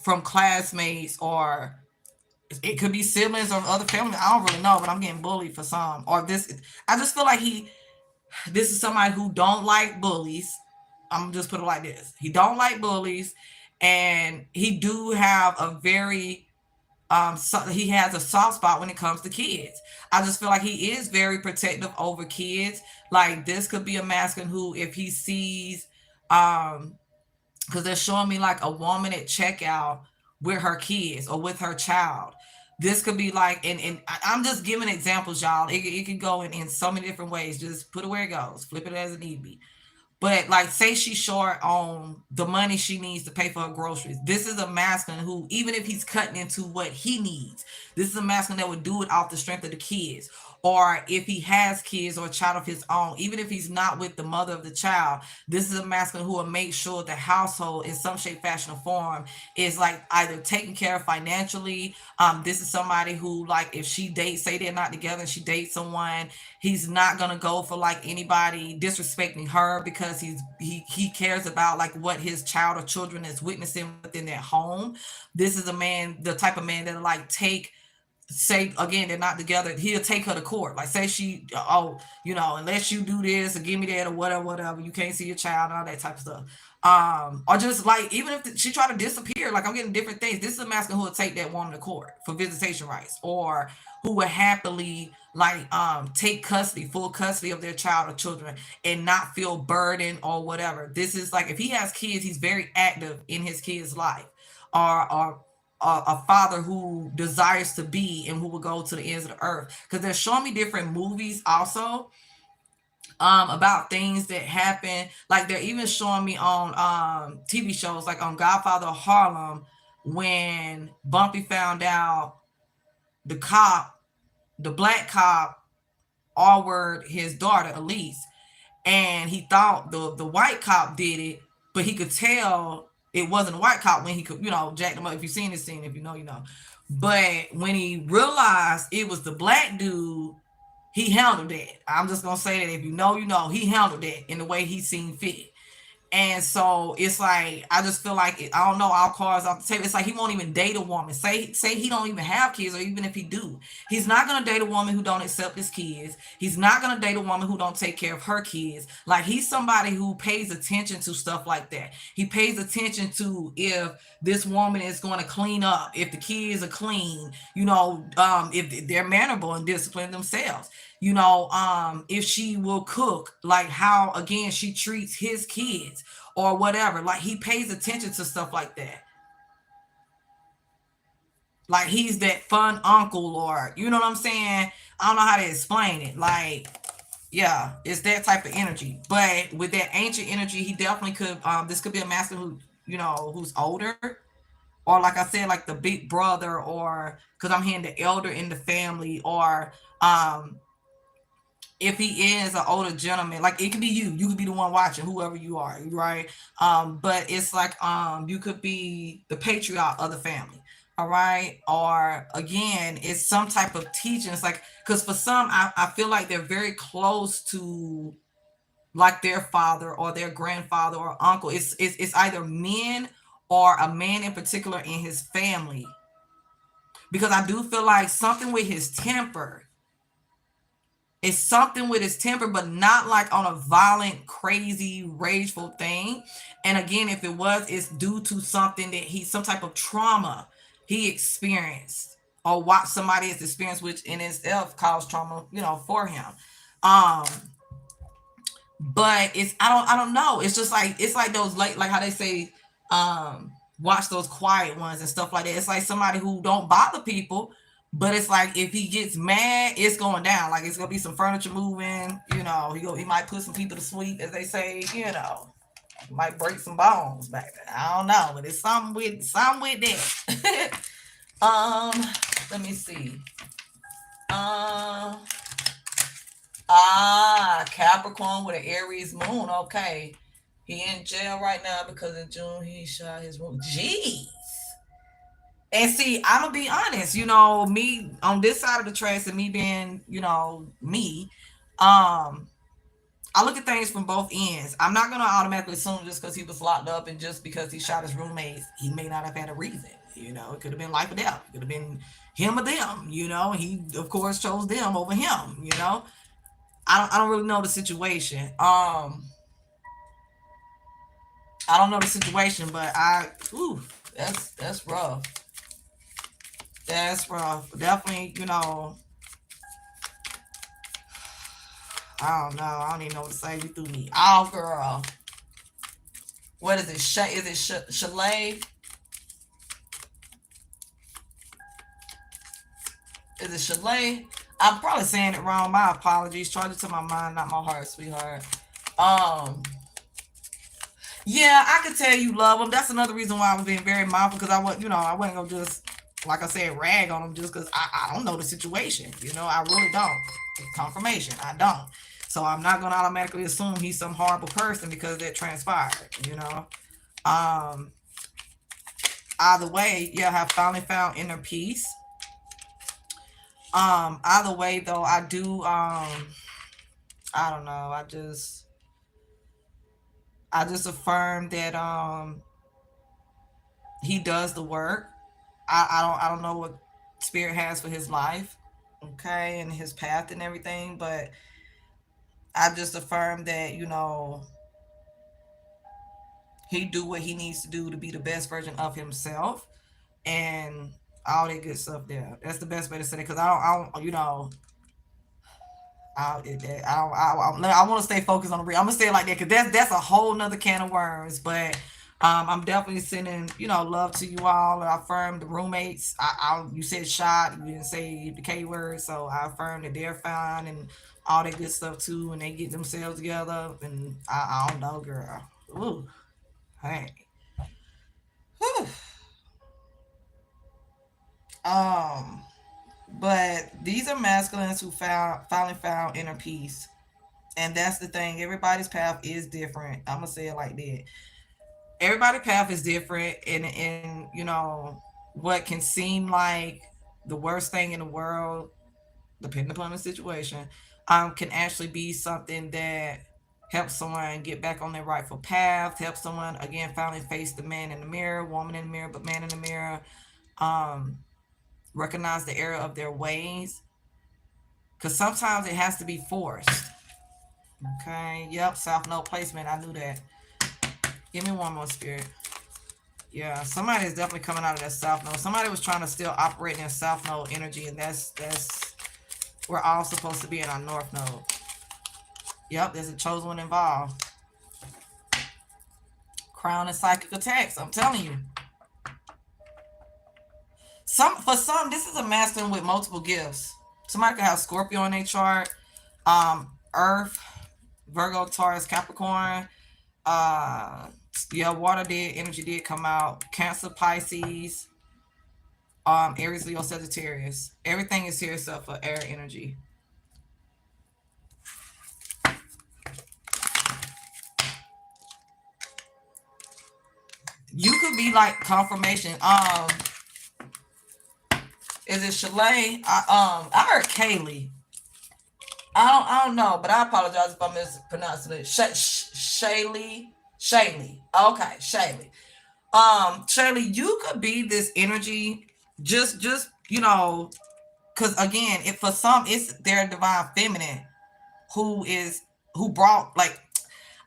from classmates, or it could be siblings or other family. I don't really know, but I'm getting bullied for some. Or this, I just feel like this is somebody who don't like bullies. I'm just put it like this. He don't like bullies, and he do have a very he has a soft spot when it comes to kids. I just feel like he is very protective over kids. Like this could be a masculine who, if he sees um because they're showing me like a woman at checkout with her kids or with her child. This could be like, and I'm just giving examples, y'all. It could go in so many different ways. Just put it where it goes, flip it as it need be. But like, say she's short on the money she needs to pay for her groceries. This is a masculine who, even if he's cutting into what he needs, this is a masculine that would do it off the strength of the kids. Or if he has kids or a child of his own, even if he's not with the mother of the child, this is a masculine who will make sure the household in some shape, fashion, or form is like either taken care of financially. This is somebody who, like, if she dates, say they're not together and she dates someone, he's not gonna go for like anybody disrespecting her, because he cares about like what his child or children is witnessing within their home. This is a man, the type of man that like take, say again they're not together, he'll take her to court. Like say she, oh, unless you do this or give me that or whatever, you can't see your child, all that type of stuff. Or just like, even if she try to disappear, like I'm getting different things. This is a masculine who will take that woman to court for visitation rights, or who would happily like take custody, full custody of their child or children, and not feel burdened or whatever. This is like, if he has kids, he's very active in his kids' life. Or a father who desires to be and who will go to the ends of the earth, because they're showing me different movies also about things that happen. Like they're even showing me on TV shows, like on Godfather of Harlem, when Bumpy found out the cop, the black cop, R-word his daughter Elise, and he thought the white cop did it, but he could tell it wasn't a white cop when he could, jack them up. If you've seen this scene, if you know, you know. But when he realized it was the black dude, he handled that. I'm just gonna say that, if you know, you know, he handled that in the way he seen fit. And so it's like, I just feel like, I don't know, all cards off the table. It's like he won't even date a woman. Say he don't even have kids, or even if he do, he's not gonna date a woman who don't accept his kids. He's not gonna date a woman who don't take care of her kids. Like, he's somebody who pays attention to stuff like that. He pays attention to if this woman is going to clean up, if the kids are clean, if they're mannerable and disciplined themselves. If she will cook, like how, again, she treats his kids or whatever. Like, he pays attention to stuff like that. Like, he's that fun uncle, or, you know what I'm saying? I don't know how to explain it. Like, yeah, it's that type of energy. But with that ancient energy, he definitely could, this could be a master who, who's older, or like I said, like the big brother, or, because I'm hearing the elder in the family, or, if he is an older gentleman, like it could be you could be the one watching, whoever you are, right? But it's like, you could be the patriarch of the family, all right? Or again, it's some type of teaching. It's like, because for some, I feel like they're very close to like their father or their grandfather or uncle. It's either men, or a man in particular in his family, because I do feel like something with his temper. It's something with his temper, but not like on a violent, crazy, rageful thing. And again, if it was, it's due to something that some type of trauma he experienced, or watched somebody else experience, which in itself caused trauma, for him. But I don't know. It's just like, it's like those late, like how they say, watch those quiet ones and stuff like that. It's like somebody who don't bother people, but it's like, if he gets mad, it's going down. Like, it's gonna be some furniture moving. He might put some people to sleep, as they say. Might break some bones back there. I don't know, but it's something with that. Let me see. Capricorn with an Aries moon. Okay. He in jail right now because in June he shot his room. Jeez. And see, I'm gonna be honest, me on this side of the tracks and me being, me, I look at things from both ends. I'm not gonna automatically assume just because he was locked up and just because he shot his roommates, he may not have had a reason. It could have been life or death. It could have been him or them. He of course chose them over him. I don't really know the situation. I don't know the situation, but that's rough. That's rough. Definitely, I don't know. I don't even know what to say. You threw me off, girl. What is it? Is it Chalet? Is it Chalet? I'm probably saying it wrong. My apologies. Charge it to my mind, not my heart, sweetheart. Yeah, I could tell you love them. That's another reason why I was being very mindful because I wasn't gonna just, like I said, rag on them just because I don't know the situation. I really don't. Confirmation, I don't. So I'm not gonna automatically assume he's some horrible person because that transpired. Either way, yeah, I have finally found inner peace. Either way though, I do I don't know, I just affirm that he does the work. I don't know what spirit has for his life, okay, and his path and everything, but I just affirm that, he do what he needs to do to be the best version of himself and all that good stuff there. That's the best way to say it because I want to stay focused on the real. I'm gonna say it like that because that's a whole nother can of worms. But I'm definitely sending love to you all. I affirm the roommates. You said shot. You didn't say the K word, so I affirm that they're fine and all that good stuff too. And they get themselves together. And I don't know, girl. Ooh, hey. Whew. Um, but these are masculines who finally found inner peace. And that's the thing. Everybody's path is different. I'm gonna say it like that. Everybody's path is different, and what can seem like the worst thing in the world, depending upon the situation, can actually be something that helps someone get back on their rightful path. Helps someone again finally face the man in the mirror, woman in the mirror, but man in the mirror. Um, Recognize the error of their ways, because sometimes it has to be forced. Okay. Yep. South node placement. I knew that. Give me one more, spirit. Yeah, somebody is definitely coming out of that south node. Somebody was trying to still operate in south node energy, and that's we're all supposed to be in our north node. Yep, there's a chosen one involved. Crown and psychic attacks. I'm telling you. For some, this is a masculine with multiple gifts. Somebody could have Scorpio on their chart, Earth, Virgo, Taurus, Capricorn. Yeah, water did, energy did come out. Cancer, Pisces, Aries, Leo, Sagittarius. Everything is here except for air energy. You could be like confirmation. Is it Chalet? I heard Kaylee. I don't know, but I apologize if I'm mispronouncing it. Shaylee. Okay, Shaylee. Shaylee, you could be this energy. Just because again, if for some it's their divine feminine who brought, like,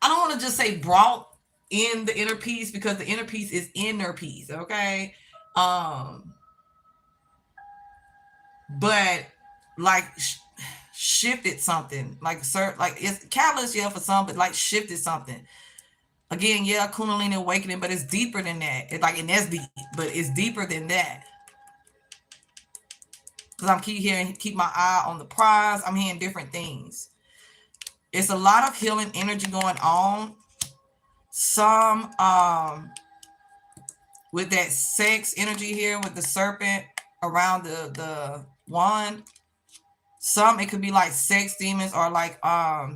I don't want to just say brought in the inner peace because the inner peace is inner peace, okay? But like shifted something, like it's catalyst, yeah, for some, but like shifted something. Again, yeah, Kundalini awakening, but it's deeper than that. It's like, and that's deep, but it's deeper than that. Because I'm keep my eye on the prize. I'm hearing different things. It's a lot of healing energy going on. Some with that sex energy here with the serpent around the wand. Some it could be like sex demons or like I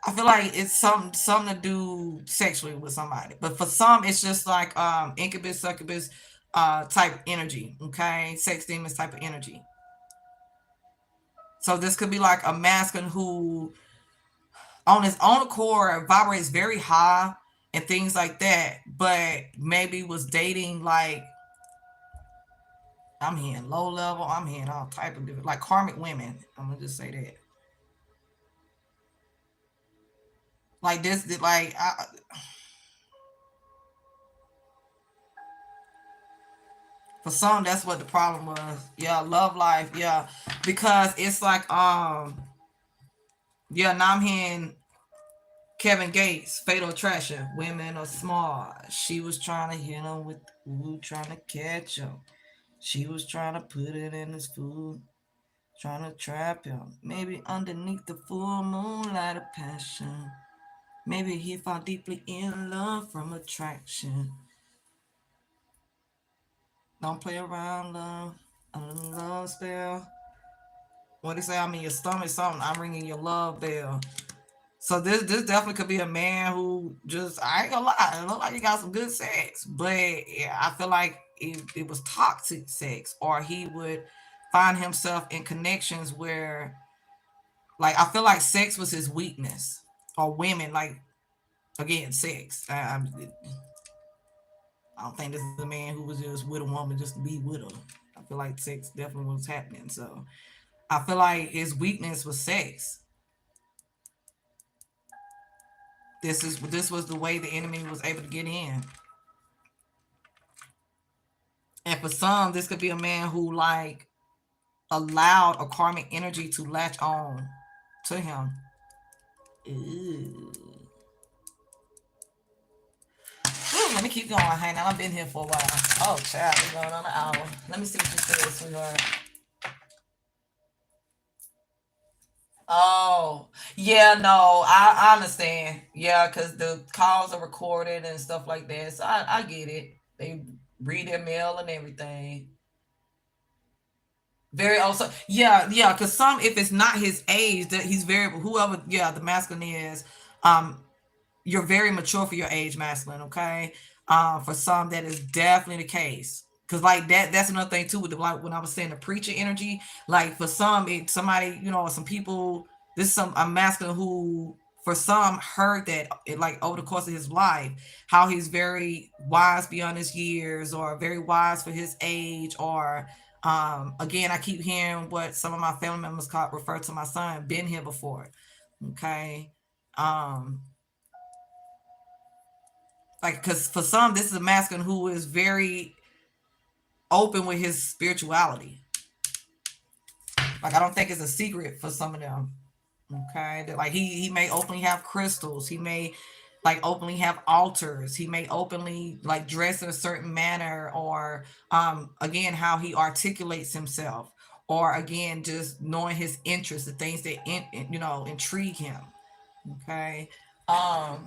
I feel like it's something to do sexually with somebody. But for some, it's just like incubus, succubus type energy. Okay. Sex demons type of energy. So this could be like a masculine who on his own accord vibrates very high and things like that, but maybe was dating like I'm hearing low level, I'm hearing all type of different like karmic women. I'm gonna just say that. Like this, like for some, that's what the problem was. Yeah, love life. Yeah, because it's like yeah. Now I'm hearing Kevin Gates, Fatal Attraction. Women are smart. She was trying to hit him with food, trying to catch him. She was trying to put it in his food, trying to trap him. Maybe underneath the full moonlight of passion. Maybe he fell deeply in love from attraction. Don't play around, love. A love spell. What they say? I'm in your stomach, something. I'm ringing your love bell. So this definitely could be a man who just I ain't gonna lie, it look like he got some good sex, but yeah, I feel like it was toxic sex, or he would find himself in connections where like I feel like sex was his weakness, or women like again sex. I don't think this is a man who was just with a woman just to be with her. I feel like sex definitely was happening. So I feel like his weakness was sex. This was the way the enemy was able to get in. And for some, this could be a man who like allowed a karmic energy to latch on to him. Ooh. Ooh, let me keep going. Hang on, I've been here for a while. Oh, child, we're going on an hour. Let me see what you said, sweetheart. Oh, yeah, no, I understand. Yeah, because the calls are recorded and stuff like that. So I get it. They read their mail and everything. Very also, yeah, yeah. Because some, if it's not his age, that he's very whoever, yeah, the masculine is. Um, you're very mature for your age, masculine. Okay. For some, that is definitely the case. Cause like that's another thing too with the like when I was saying the preacher energy. Like for some, somebody some people. This is some a masculine who for some heard that it like over the course of his life, how he's very wise beyond his years, or very wise for his age, or again I keep hearing what some of my family members call refer to my son, been here before. Okay. Um, like because for some this is a masculine who is very open with his spirituality. Like I don't think it's a secret for some of them. Okay, that like he may openly have crystals, he may like openly have altars, he may openly like dress in a certain manner, or again how he articulates himself, or again just knowing his interests, the things that intrigue him. Okay. um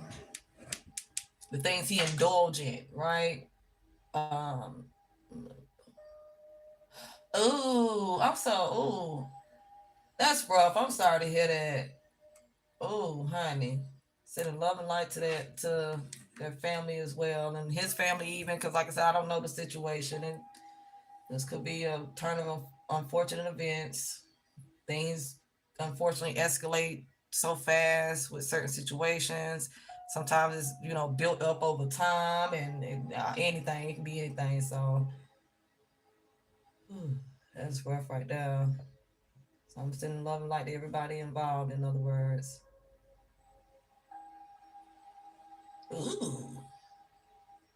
the things he indulge in, right? um Ooh, I'm so ooh. That's rough. I'm sorry to hear that. Ooh, honey. Sending love and light to their family as well, and his family even, because like I said, I don't know the situation, and this could be a turn of unfortunate events. Things unfortunately escalate so fast with certain situations. Sometimes it's built up over time, and anything it can be anything. So, ooh, that's rough right there. So I'm sending love and light to everybody involved, in other words. Ooh.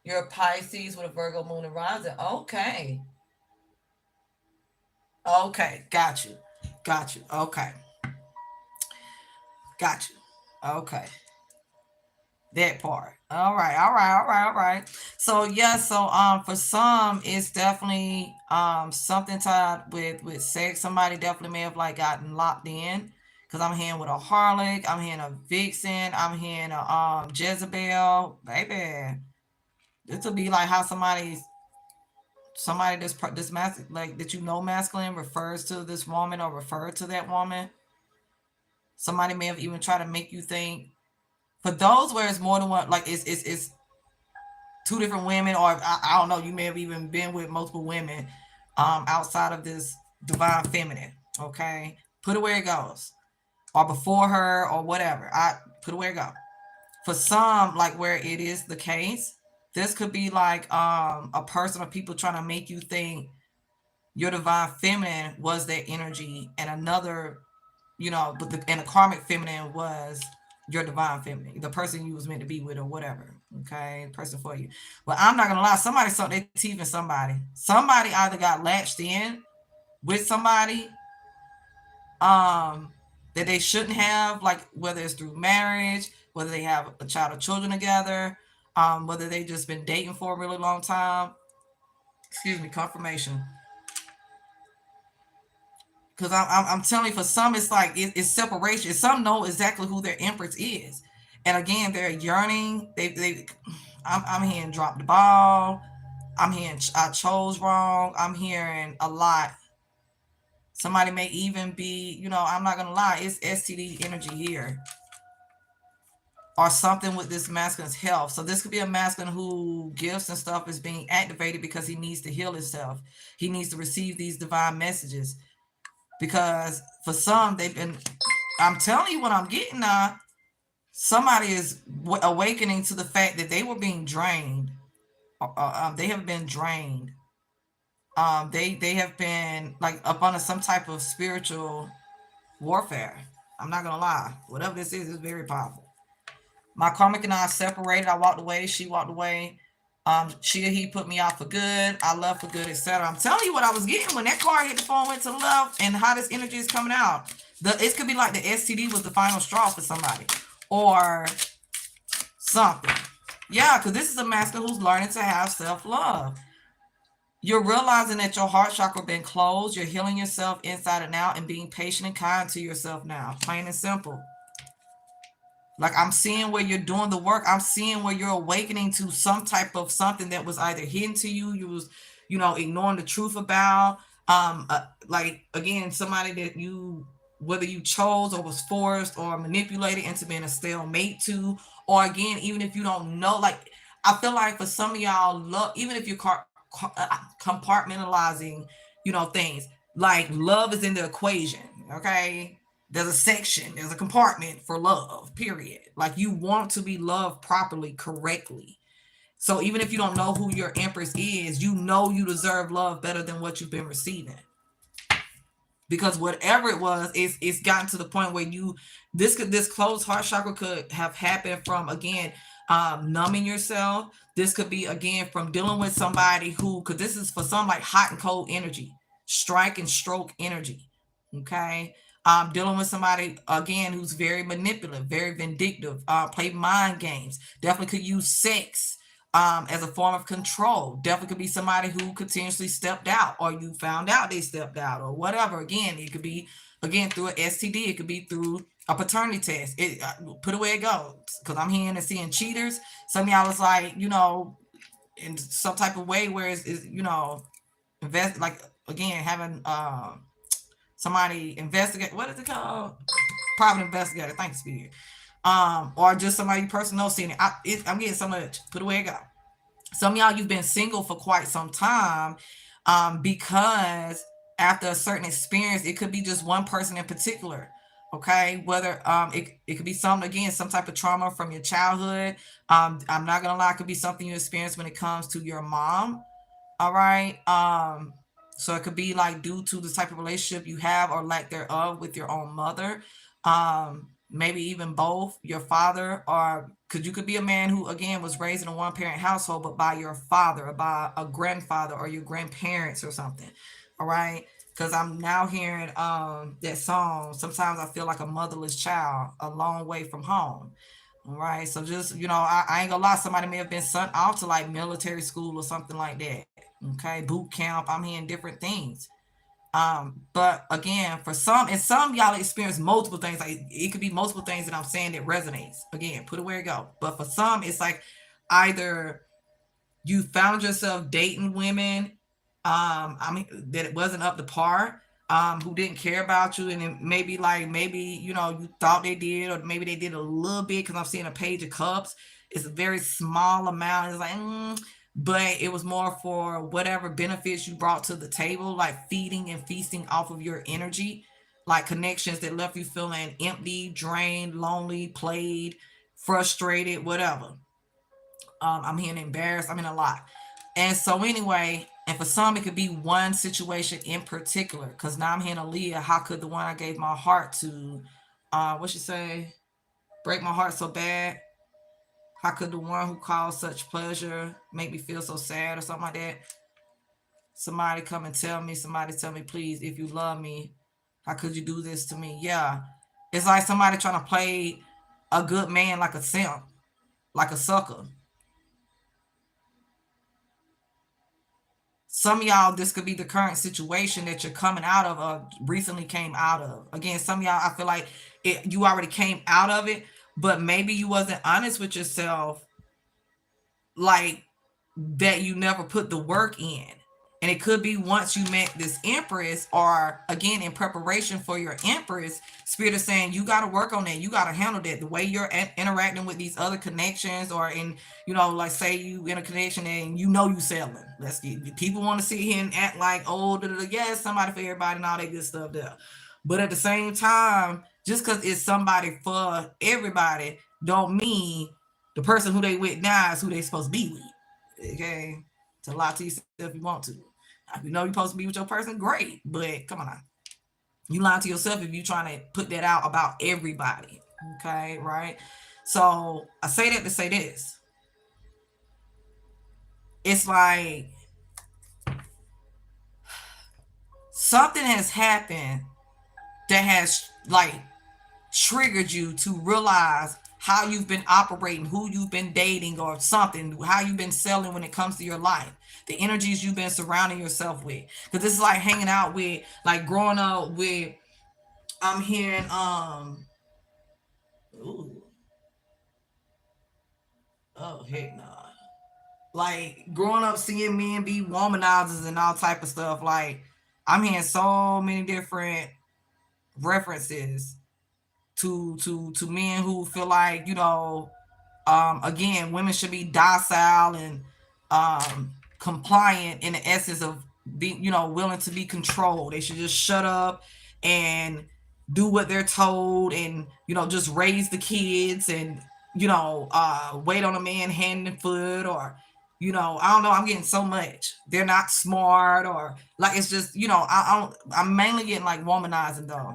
You're a Pisces with a Virgo moon and rising. Okay. Okay. Got you. Got you. Okay. Got you. Okay. That part. All right. All right. All right. All right. So yeah, so for some it's definitely something tied with sex. Somebody definitely may have like gotten locked in. Cause I'm hearing with a harlot, I'm hearing a vixen, I'm hearing a Jezebel, baby. This will be like how somebody this like that masculine refers to this woman or referred to that woman. Somebody may have even tried to make you think. For those where it's more than one, like it's two different women, or I don't know, you may have even been with multiple women outside of this divine feminine. Okay, put it where it goes, or before her, or whatever. I put it where it goes. For some, like where it is the case, this could be like a person or people trying to make you think your divine feminine was their energy, and another, but and the karmic feminine was your divine feminine, the person you was meant to be with, or whatever. Okay, the person for you. But I'm not gonna lie, somebody sucked their teeth in somebody. Somebody either got latched in with somebody that they shouldn't have, like whether it's through marriage, whether they have a child or children together, whether they just been dating for a really long time. Excuse me, confirmation. Because I'm telling you, for some, it's like it's separation. Some know exactly who their empress is, and again, they're yearning. I'm hearing drop the ball. I'm hearing I chose wrong. I'm hearing a lot. Somebody may even be, I'm not gonna lie, it's STD energy here, or something with this masculine's health. So this could be a masculine who gifts and stuff is being activated because he needs to heal himself. He needs to receive these divine messages. Because for some, they've been, I'm telling you what I'm getting now, somebody is awakening to the fact that they were being drained. They have been drained. They have been like up under some type of spiritual warfare. I'm not gonna lie. Whatever this is very powerful. My karmic and I separated. I walked away. She walked away. She or he put me out for good. I left for good, etc. I'm telling you what I was getting when that car hit the phone, went to the left, and how this energy is coming out. It could be like the STD was the final straw for somebody, or something. Yeah, because this is a masculine who's learning to have self-love. You're realizing that your heart chakra been closed. You're healing yourself inside and out, and being patient and kind to yourself now. Plain and simple. Like I'm seeing where you're doing the work. I'm seeing where you're awakening to some type of something that was either hidden to you. You was, ignoring the truth about. Like again, somebody that you, whether you chose or was forced or manipulated into being a stalemate to, or again, even if you don't know, like I feel like for some of y'all, love, even if you're compartmentalizing, things, like love is in the equation. Okay, there's a section, there's a compartment for love, period. Like you want to be loved properly, correctly. So even if you don't know who your empress is, you deserve love better than what you've been receiving. Because whatever it was, it's gotten to the point where this closed heart chakra could have happened from, again, numbing yourself. This could be, again, from dealing with somebody who, because this is for some like hot and cold energy, strike and stroke energy. Okay. Dealing with somebody, again, who's very manipulative, very vindictive, play mind games, definitely could use sex as a form of control. Definitely could be somebody who continuously stepped out, or you found out they stepped out, or whatever. Again, it could be, again, through an STD. It could be through a paternity test. It put away it goes. Because I'm hearing and seeing cheaters. Some of y'all is like, in some type of way where it's invest, like, again, having somebody investigate, what is it called? Private investigator. Thanks, Spirit. Or just somebody you personally seeing it. I'm getting so much. Put away it go. Some of y'all, you've been single for quite some time, because after a certain experience, it could be just one person in particular. Okay, whether it could be something, again, some type of trauma from your childhood. I'm not gonna lie, it could be something you experienced when it comes to your mom. All right. So it could be like due to the type of relationship you have or lack thereof with your own mother. Maybe even both, your father, or because you could be a man who, again, was raised in a one-parent household, but by your father or by a grandfather or your grandparents or something. All right. Because I'm now hearing that song, sometimes I feel like a motherless child, a long way from home. All right. So just, I ain't gonna lie, somebody may have been sent out to like military school or something like that. Okay. Boot camp. I'm hearing different things. But again, for some, and some y'all experience multiple things. Like it could be multiple things that I'm saying that resonates. Again, put it where it go. But for some, it's like either you found yourself dating women, that it wasn't up to par, who didn't care about you, and it maybe like maybe you thought they did, or maybe they did a little bit, because I'm seeing a page of cups. It's a very small amount. It's like but it was more for whatever benefits you brought to the table, like feeding and feasting off of your energy, like connections that left you feeling empty, drained, lonely, played, frustrated, whatever. I'm hearing embarrassed. I'm in a lot. And so anyway, and for some it could be one situation in particular. Cause now I'm hearing Aaliyah, how could the one I gave my heart to, what she say? Break my heart so bad. How could the one who caused such pleasure make me feel so sad, or something like that? Somebody come and tell me, somebody tell me, please, if you love me, how could you do this to me? Yeah. It's like somebody trying to play a good man like a simp, like a sucker. Some of y'all, this could be the current situation that you're coming out of, or recently came out of. Again, some of y'all, I feel like you already came out of it, but maybe you wasn't honest with yourself, like that you never put the work in. And it could be once you met this empress, or again in preparation for your empress, spirit is saying you got to work on that. You got to handle that. The way you're interacting with these other connections, or in, like say you in a connection and you selling. Let's get people want to sit here and act like, oh, yes, somebody for everybody and all that good stuff there. But at the same time, just because it's somebody for everybody, don't mean the person who they with now is who they supposed to be with. Okay, to lie to yourself if you want to. If you know you're supposed to be with your person, great. But come on, you lying to yourself if you trying to put that out about everybody. Okay, right? So I say that to say this. It's like something has happened that has like triggered you to realize how you've been operating, who you've been dating, or something, how you've been selling when it comes to your life, the energies you've been surrounding yourself with. Because this is like hanging out with, like growing up with, I'm hearing, ooh, oh, heck no. Like growing up seeing men be womanizers and all type of stuff. Like I'm hearing so many different references to men who feel like, again, women should be docile and compliant in the essence of being, willing to be controlled. They should just shut up and do what they're told, and just raise the kids, and wait on a man hand and foot, or I don't know. I'm getting so much. They're not smart, or like it's just I'm mainly getting like womanizing though.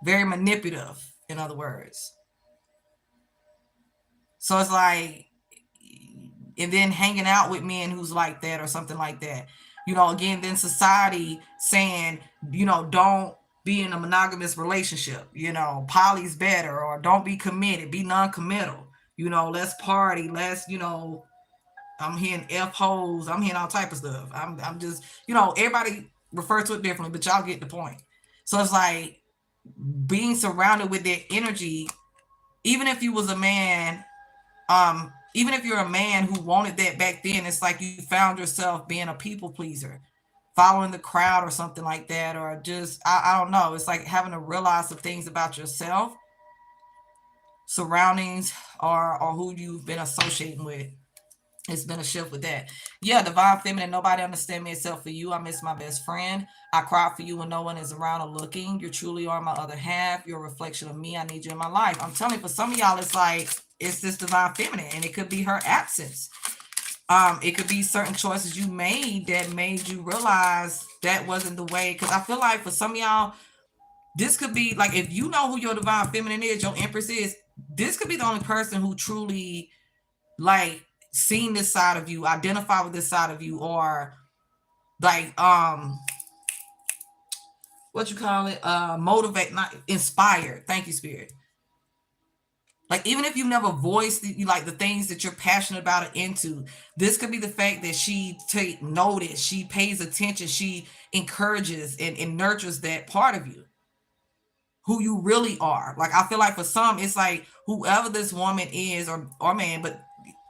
Very manipulative, in other words. So it's like, and then hanging out with men who's like that or something like that. Again, then society saying, don't be in a monogamous relationship. Poly's better, or don't be committed, be non-committal. Let's party, let's, I'm hearing F hoes, I'm hearing all type of stuff. I'm just, everybody refer to it differently, but y'all get the point. So it's like being surrounded with that energy, even if you was a man, even if you're a man who wanted that back then, it's like you found yourself being a people pleaser, following the crowd or something like that, or just, I don't know. It's like having to realize some things about yourself, surroundings, or who you've been associating with. It's been a shift with that. Yeah, divine feminine, nobody understand me except for you. I miss my best friend. I cry for you when no one is around or looking. You truly are my other half. You're a reflection of me. I need you in my life. I'm telling you, for some of y'all, it's like, it's this divine feminine, and it could be her absence. It could be certain choices you made that made you realize that wasn't the way. Because I feel like for some of y'all, this could be like, if you know who your divine feminine is, your empress is, this could be the only person who truly like seen this side of you, identify with this side of you, or like what you call it, motivate, not inspired. Thank you, spirit. Like, even if you never voiced the things that you're passionate about or into, this could be the fact that she take notice, she pays attention, she encourages and nurtures that part of you, who you really are. Like, I feel like for some, it's like whoever this woman is, or man, but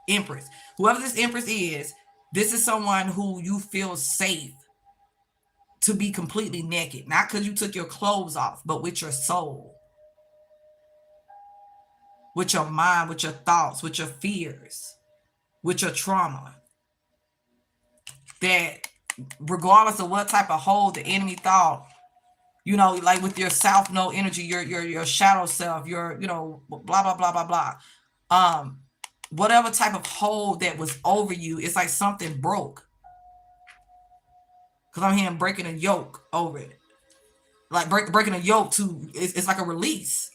empress, whoever this empress is, this is someone who you feel safe to be completely naked, not because you took your clothes off, but with your soul, with your mind, with your thoughts, with your fears, with your trauma. That regardless of what type of hold the enemy thought, you know, like with your self no energy, your shadow self, your, you know, blah blah blah blah blah. Whatever type of hold that was over you, it's like something broke. Because I'm hearing breaking a yoke over it. Like breaking a yoke to, it's like a release.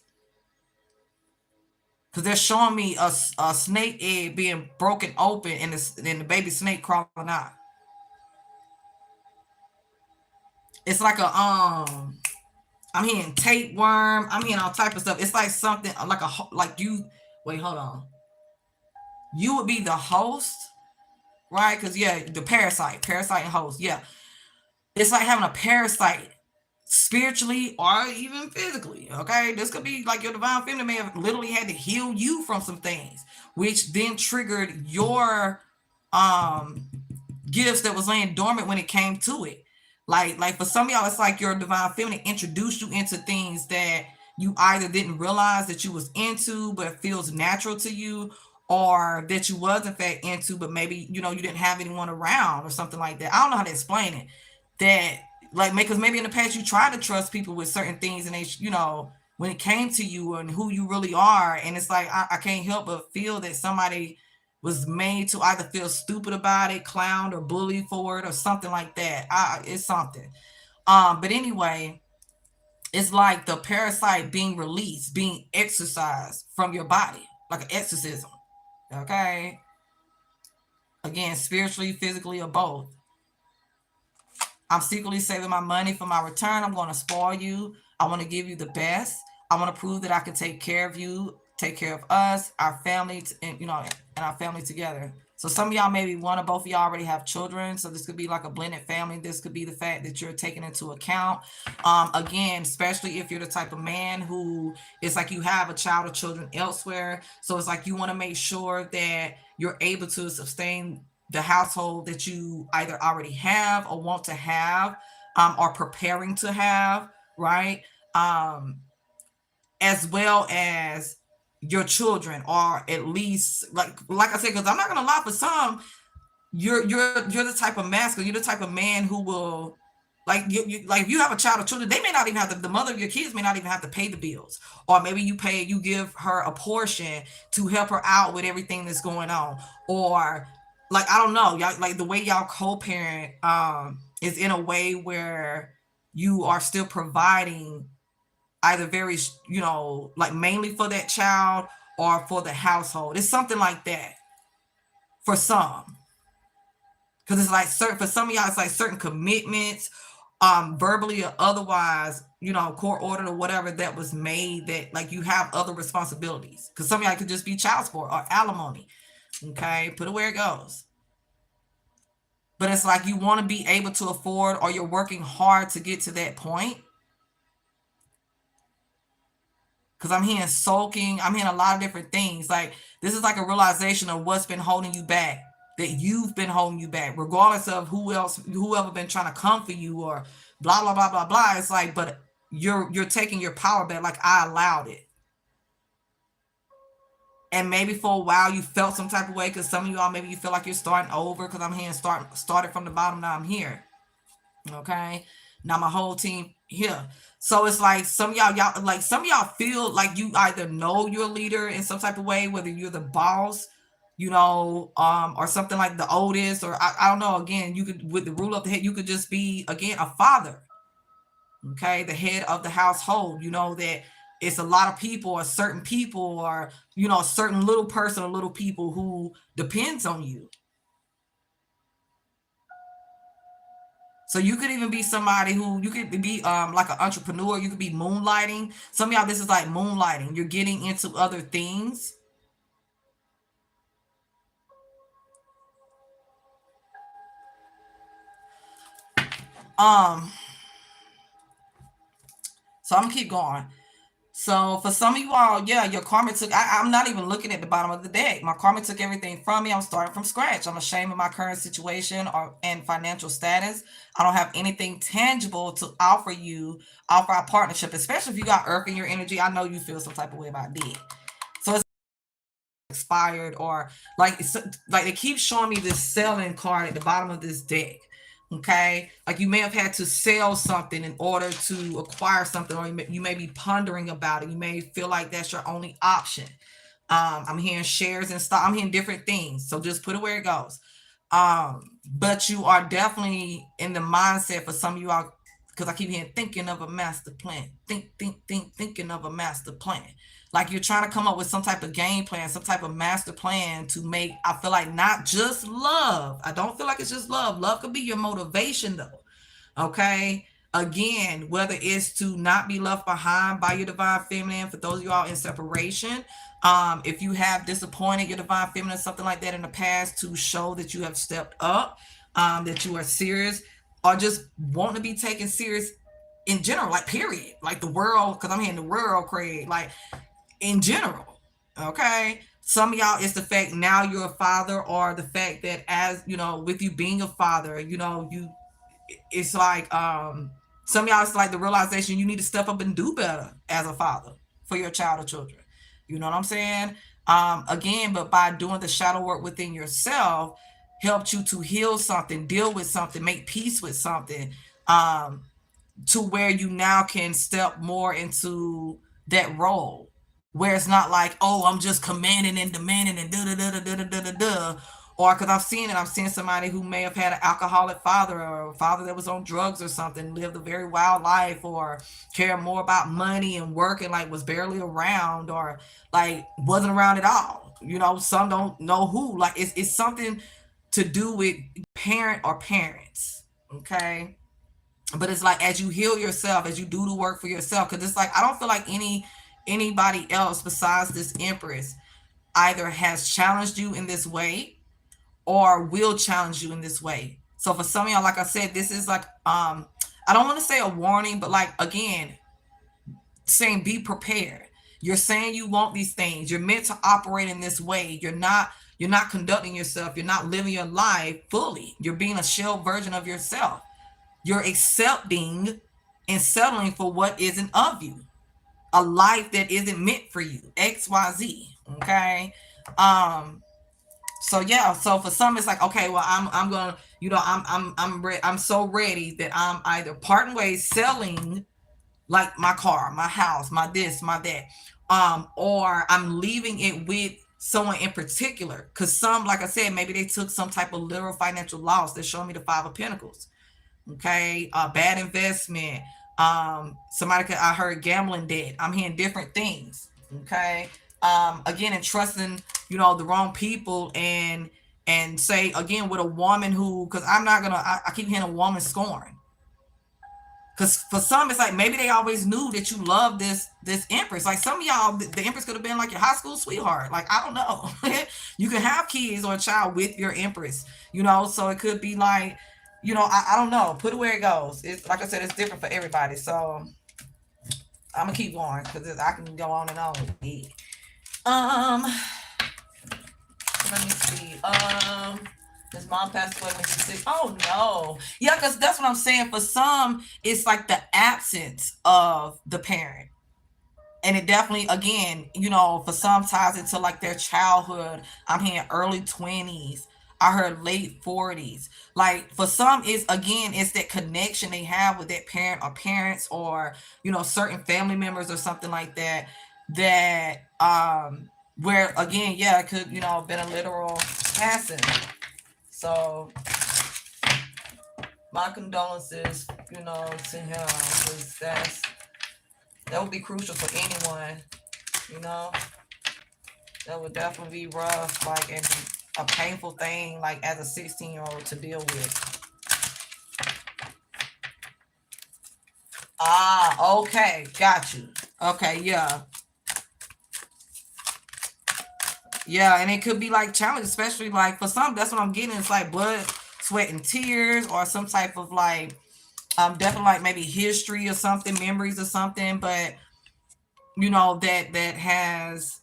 Because they're showing me a snake egg being broken open and the baby snake crawling out. It's like a, I'm hearing tapeworm. I'm hearing all type of stuff. It's like something like like you, wait, hold on. You would be the host, right? Because, yeah, the parasite and host. Yeah. It's like having a parasite spiritually or even physically. Okay. This could be like your divine feminine may have literally had to heal you from some things, which then triggered your gifts that was laying dormant when it came to it. Like for some of y'all, it's like your divine feminine introduced you into things that you either didn't realize that you was into, but it feels natural to you, or that you was in fact into, but maybe, you know, you didn't have anyone around or something like that. I don't know how to explain it. That, like, because maybe in the past you tried to trust people with certain things, and they, you know, when it came to you and who you really are, and it's like, I can't help but feel that somebody was made to either feel stupid about it, clowned or bullied for it, or something like that. It's something. But anyway, it's like the parasite being released, being exorcised from your body, like an exorcism. Okay. Again, spiritually, physically, or both. I'm secretly saving my money for my return. I'm going to spoil you. I want to give you the best. I want to prove that I can take care of you, take care of us, our family, and, you know, and our family together. So some of y'all, maybe one or both of y'all already have children. So this could be like a blended family. This could be the fact that you're taking into account. Again, especially if you're the type of man who, it's like you have a child or children elsewhere. So it's like you want to make sure that you're able to sustain the household that you either already have or want to have, or preparing to have, right? As well as your children, or at least like I said, because I'm not gonna lie, for some, you're the type of masculine, you're the type of man who will, like, you like, if you have a child or children, they may not even have to, the mother of your kids may not even have to pay the bills, or maybe you give her a portion to help her out with everything that's going on, or like, I don't know, y'all, like the way y'all co-parent is in a way where you are still providing either very, you know, like mainly for that child or for the household. It's something like that for some. Because it's like certain, for some of y'all, it's like certain commitments, verbally or otherwise, you know, court ordered or whatever, that was made, that like you have other responsibilities. Because some of y'all could just be child support or alimony. Okay, put it where it goes. But it's like you want to be able to afford, or you're working hard to get to that point. Because I'm hearing sulking, I'm hearing a lot of different things. Like, this is like a realization of what's been holding you back, that you've been holding you back, regardless of whoever been trying to come for you, or blah blah blah blah blah. It's like, but you're taking your power back. Like, I allowed it. And maybe for a while you felt some type of way, because some of y'all, maybe you feel like you're starting over, because I'm hearing started from the bottom, now I'm here. Okay, now my whole team here. So it's like some of y'all like, some of y'all feel like you either know you're a leader in some type of way, whether you're the boss, you know, or something like the oldest, or I don't know. Again, you could, with the rule of the head, you could just be, again, a father. Okay, the head of the household. You know that it's a lot of people, or certain people, or, you know, a certain little person or little people who depends on you. So you could even be somebody who, you could be like an entrepreneur. You could be moonlighting. Some of y'all, this is like moonlighting. You're getting into other things. So I'm gonna keep going. So for some of you all, yeah, your karma took. I'm not even looking at the bottom of the deck. My karma took everything from me. I'm starting from scratch. I'm ashamed of my current situation or and financial status. I don't have anything tangible to offer you, offer our partnership, especially if you got earth in your energy. I know you feel some type of way about it. So it's expired or like like they keep showing me this selling card at the bottom of this deck. Okay, like you may have had to sell something in order to acquire something, or you may be pondering about it. You may feel like that's your only option. I'm hearing shares and stock. I'm hearing different things, so just put it where it goes. But you are definitely in the mindset for some of you all, because I keep hearing thinking of a master plan. Thinking of a master plan. Like you're trying to come up with some type of game plan, some type of master plan to make, I feel like, not just love. I don't feel like it's just love. Love could be your motivation though. Okay. Again, whether it's to not be left behind by your divine feminine, for those of you all in separation, if you have disappointed your divine feminine, something like that in the past, to show that you have stepped up, that you are serious, or just want to be taken serious in general, like period, like the world, because I'm hearing the world, Craig, like in general. Okay. Some of y'all, it's the fact now you're a father, or the fact that, as you know, with you being a father, you know, it's like some of y'all, it's like the realization you need to step up and do better as a father for your child or children. You know what I'm saying? Again, but by doing the shadow work within yourself, helped you to heal something, deal with something, make peace with something, to where you now can step more into that role, where it's not like, oh, I'm just commanding and demanding and da da da da da da da da. Or because I've seen somebody who may have had an alcoholic father, or a father that was on drugs or something, lived a very wild life, or cared more about money and work, and like was barely around, or like wasn't around at all. You know, some don't know who. Like it's something to do with parent or parents. Okay. But it's like, as you heal yourself, as you do the work for yourself, because it's like I don't feel like anybody else besides this Empress either has challenged you in this way or will challenge you in this way. So for some of y'all, like I said, this is like I don't want to say a warning, but like again, saying be prepared. You're saying you want these things. You're meant to operate in this way. You're not conducting yourself. You're not living your life fully. You're being a shell version of yourself. You're accepting and settling for what isn't of you, a life that isn't meant for you, XYZ. Okay. So yeah, so for some it's like, okay, well, I'm gonna, you know, I'm so ready that I'm either parting ways, selling like my car, my house, my this, my that, or I'm leaving it with someone in particular, because some, like I said, maybe they took some type of literal financial loss. They're showing me the Five of Pentacles. Okay, bad investment. Somebody could, I heard gambling debt. I'm hearing different things. Okay. Again, and trusting, you know, the wrong people, and say again with a woman who, because I'm not gonna, I keep hearing a woman scorn. Because for some, it's like maybe they always knew that you love this Empress. Like some of y'all, the Empress could have been like your high school sweetheart. Like, I don't know. You can have kids or a child with your Empress, you know, so it could be like, you know, I don't know. Put it where it goes. It's like I said, it's different for everybody. So I'm gonna keep going because I can go on and on with it. Let me see. His mom passed away when he was 6. Oh no. Yeah, because that's what I'm saying. For some, it's like the absence of the parent. And it definitely, again, you know, for some ties into like their childhood. I'm hearing early 20s. I heard late 40s. Like for some, it's again, it's that connection they have with that parent or parents, or, you know, certain family members or something like that. That where again, yeah, it could, you know, been a literal passing. So my condolences, you know, to him, because that would be crucial for anyone, you know. That would definitely be rough, like, and a painful thing, like as a 16-year-old to deal with. Ah, okay, got you. Okay, yeah. Yeah, and it could be like challenge, especially like for some, that's what I'm getting. It's like blood, sweat, and tears, or some type of like definitely like maybe history or something, memories or something. But that has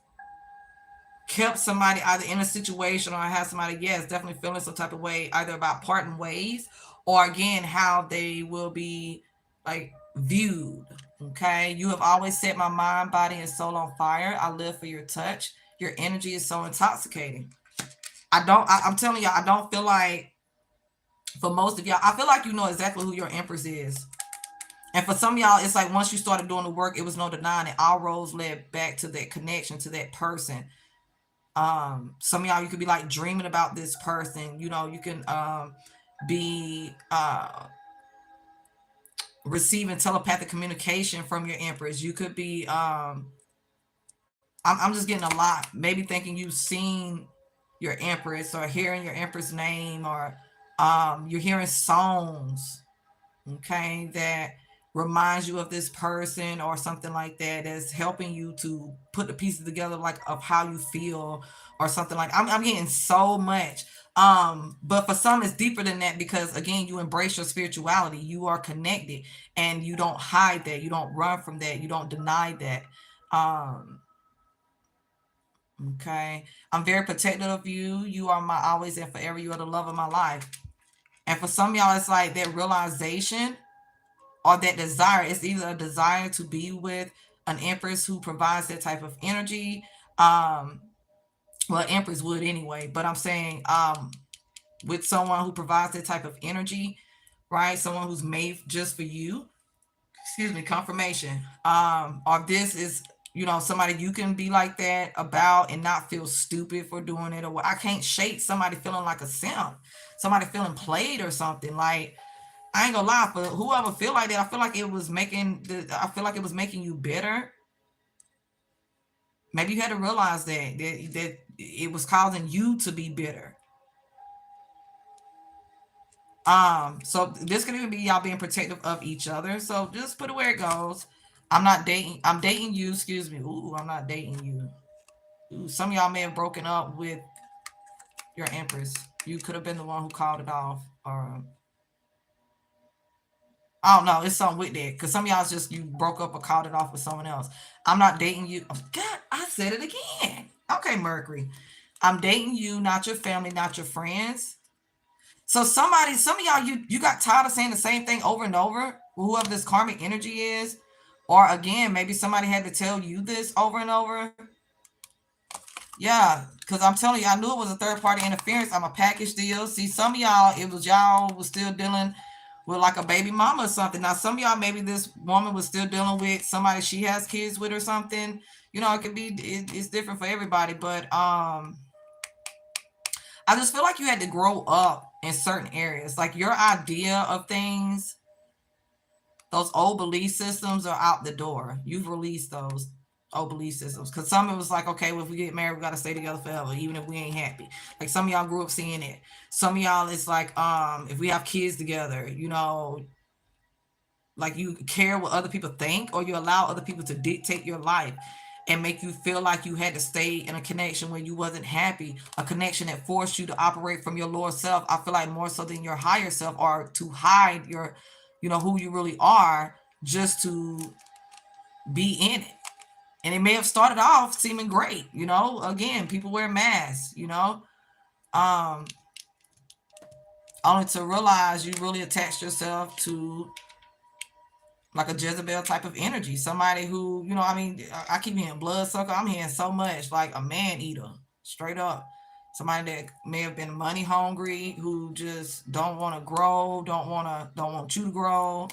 kept somebody either in a situation or has somebody, yes, definitely feeling some type of way, either about parting ways or again how they will be like viewed. Okay, you have always set my mind, body, and soul on fire. I live for your touch. Your energy is so intoxicating. I'm telling y'all, I don't feel like, for most of y'all, I feel like you know exactly who your empress is. And for some of y'all, it's like once you started doing the work, it was no denying it. All roads led back to that connection, to that person. Some of y'all, you could be like dreaming about this person. You can be receiving telepathic communication from your empress. You could be I'm just getting a lot, maybe thinking you've seen your empress or hearing your empress name, or you're hearing songs, okay, that reminds you of this person or something like that, that's helping you to put the pieces together, like of how you feel or something. Like I'm getting so much. But for some it's deeper than that, because again, you embrace your spirituality, you are connected, and you don't hide that, you don't run from that, you don't deny that. um okay, I'm very protective of you. You are my always and forever. You are the love of my life. And for some of y'all, it's like that realization or that desire. It's either a desire to be with an empress who provides that type of energy. Um, well, empress would anyway, but I'm saying with someone who provides that type of energy, right? Someone who's made just for you. Excuse me, confirmation. Or this is, somebody you can be like that about and not feel stupid for doing it. Or I can't shake somebody feeling like a simp, somebody feeling played or something. Like, I ain't gonna lie, for whoever feel like that, I feel like it was making you bitter. Maybe you had to realize that it was causing you to be bitter. So this could even be y'all being protective of each other. So just put it where it goes. I'm dating you, excuse me. Ooh, I'm not dating you. Ooh, some of y'all may have broken up with your empress. You could have been the one who called it off. Or I don't know. It's something with that. Because some of y'all just, you broke up or called it off with someone else. I'm not dating you. Oh, God, I said it again. Okay, Mercury. I'm dating you, not your family, not your friends. So some of y'all, you got tired of saying the same thing over and over. Whoever this karmic energy is, or again, maybe somebody had to tell you this over and over. Yeah, because I'm telling you, I knew it was a third party interference. I'm a package deal. See, some of y'all, it was y'all was still dealing with like a baby mama or something. Now, some of y'all, maybe this woman was still dealing with somebody she has kids with or something. It could be, it's different for everybody. But I just feel like you had to grow up in certain areas. Like your idea of things, those old belief systems are out the door. You've released those old belief systems. Because some of it was like, okay, well, if we get married, we got to stay together forever, even if we ain't happy. Like some of y'all grew up seeing it. Some of y'all, it's like, if we have kids together, like you care what other people think, or you allow other people to dictate your life and make you feel like you had to stay in a connection when you wasn't happy, a connection that forced you to operate from your lower self. I feel like more so than your higher self, or to hide your, who you really are, just to be in it. And it may have started off seeming great, again, people wear masks, um only to realize you really attached yourself to like a Jezebel type of energy. Somebody who, I mean, I keep hearing bloodsucker. I'm hearing so much like a man eater, straight up. Somebody that may have been money hungry, who just don't want to grow, don't want you to grow.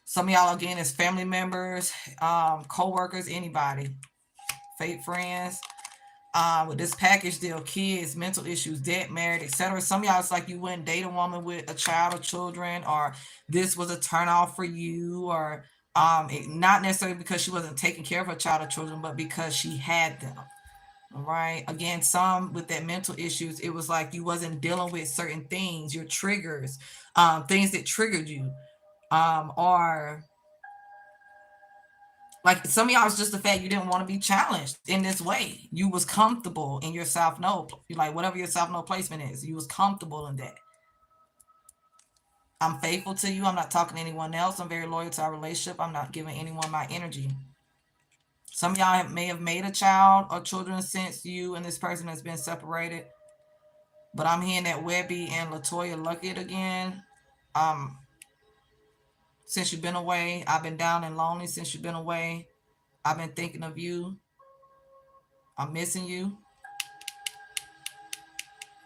Some of y'all again is family members, co-workers, anybody, fake friends. With this package deal, kids, mental issues, debt, married, etc. Some of y'all, it's like you wouldn't date a woman with a child or children, or this was a turn off for you, or not necessarily because she wasn't taking care of her child or children, but because she had them. All right. Again, some with that mental issues, it was like you wasn't dealing with certain things, your triggers, things that triggered you, or like some of y'all, it's just the fact you didn't want to be challenged in this way. You was comfortable in your South Node, like whatever your South Node placement is. You was comfortable in that. I'm faithful to you. I'm not talking to anyone else. I'm very loyal to our relationship. I'm not giving anyone my energy. Some of y'all may have made a child or children since you and this person has been separated. But I'm hearing that Webby and Latoya Luckett again. Since you've been away, I've been down and lonely since you've been away. I've been thinking of you. I'm missing you.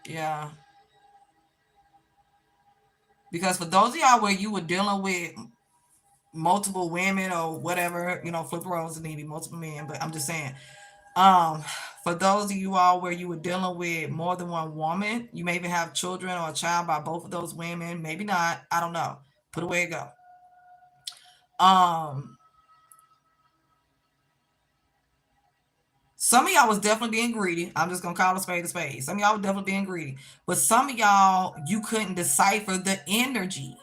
Yeah. Because for those of y'all where you were dealing with multiple women or whatever, flip roles and maybe multiple men, but I'm just saying, for those of you all where you were dealing with more than one woman, you may even have children or a child by both of those women, maybe not, I don't know. Put away it go. Some of y'all was definitely being greedy. I'm just gonna call a spade a spade. Some of y'all was definitely being greedy, but some of y'all, you couldn't decipher the energy.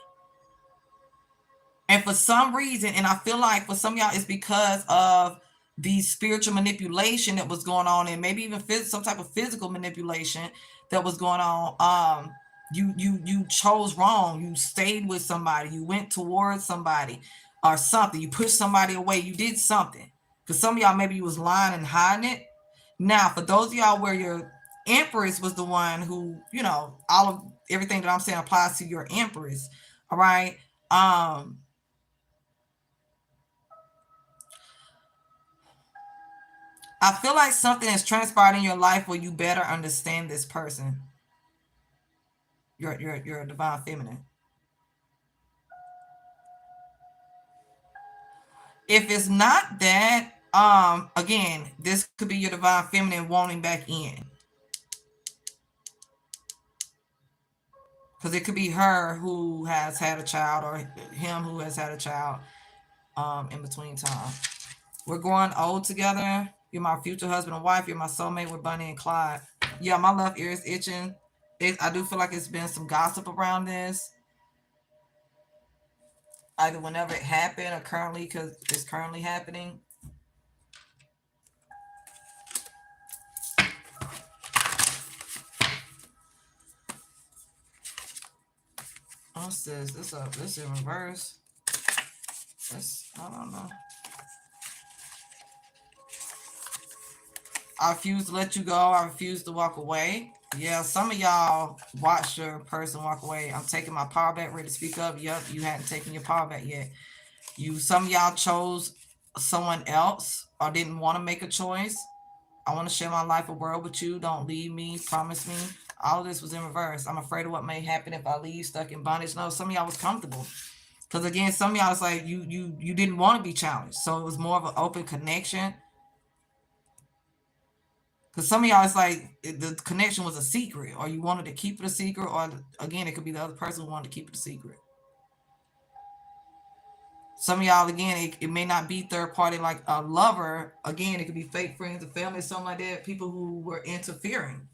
And for some reason, and I feel like for some of y'all, it's because of the spiritual manipulation that was going on, and maybe even some type of physical manipulation that was going on. You chose wrong. You stayed with somebody. You went towards somebody or something. You pushed somebody away. You did something. Because some of y'all, maybe you was lying and hiding it. Now, for those of y'all where your Empress was the one who, all of everything that I'm saying applies to your Empress. All right. I feel like something has transpired in your life where you better understand this person. You're a divine feminine. If it's not that, again, this could be your divine feminine wanting back in. Because it could be her who has had a child or him who has had a child in between time. We're growing old together. You're my future husband and wife. You're my soulmate with Bunny and Clyde. Yeah, my left ear is itching. I do feel like it's been some gossip around this. Either whenever it happened or currently, because it's currently happening. What's this? This in reverse. I don't know. I refuse to let you go. I refuse to walk away. Yeah, some of y'all watched your person walk away. I'm taking my power back, ready to speak up. Yep, you hadn't taken your power back yet. Some of y'all chose someone else or didn't want to make a choice. I want to share my life, a world with you. Don't leave me. Promise me. All of this was in reverse. I'm afraid of what may happen if I leave stuck in bondage. No, some of y'all was comfortable. Because again, some of y'all was like, you didn't want to be challenged. So it was more of an open connection. Because some of y'all, it's like the connection was a secret, or you wanted to keep it a secret, or again, it could be the other person who wanted to keep it a secret. Some of y'all, again, it may not be third party like a lover. Again, it could be fake friends or family, something like that. People who were interfering.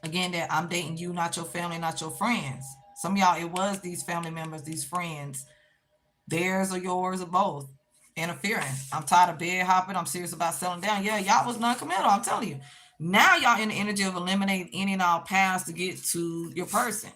Again, that I'm dating you, not your family, not your friends. Some of y'all, it was these family members, these friends, theirs or yours or both, interfering. I'm tired of bed hopping. I'm serious about settling down. Yeah, y'all was non-committal. I'm telling you. Now y'all in the energy of eliminating any and all paths to get to your person.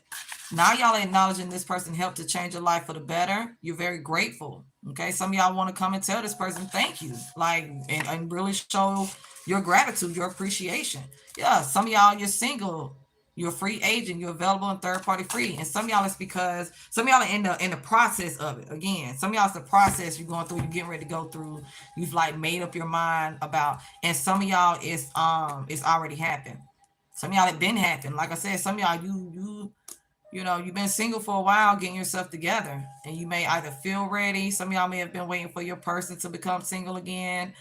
Now y'all acknowledging this person helped to change your life for the better. You're very grateful. Okay. Some of y'all want to come and tell this person thank you. Like, and really show your gratitude, your appreciation. Yeah. Some of y'all, you're single. You're a free agent. You're available and third party free. And some of y'all, it's because some of y'all are in the process of it. Again, some of y'all, it's the process you're going through. You're getting ready to go through. You've like made up your mind about. And some of y'all, it's already happened. Some of y'all, it been happened. Like I said, some of y'all, you've been single for a while, getting yourself together, and you may either feel ready. Some of y'all may have been waiting for your person to become single again,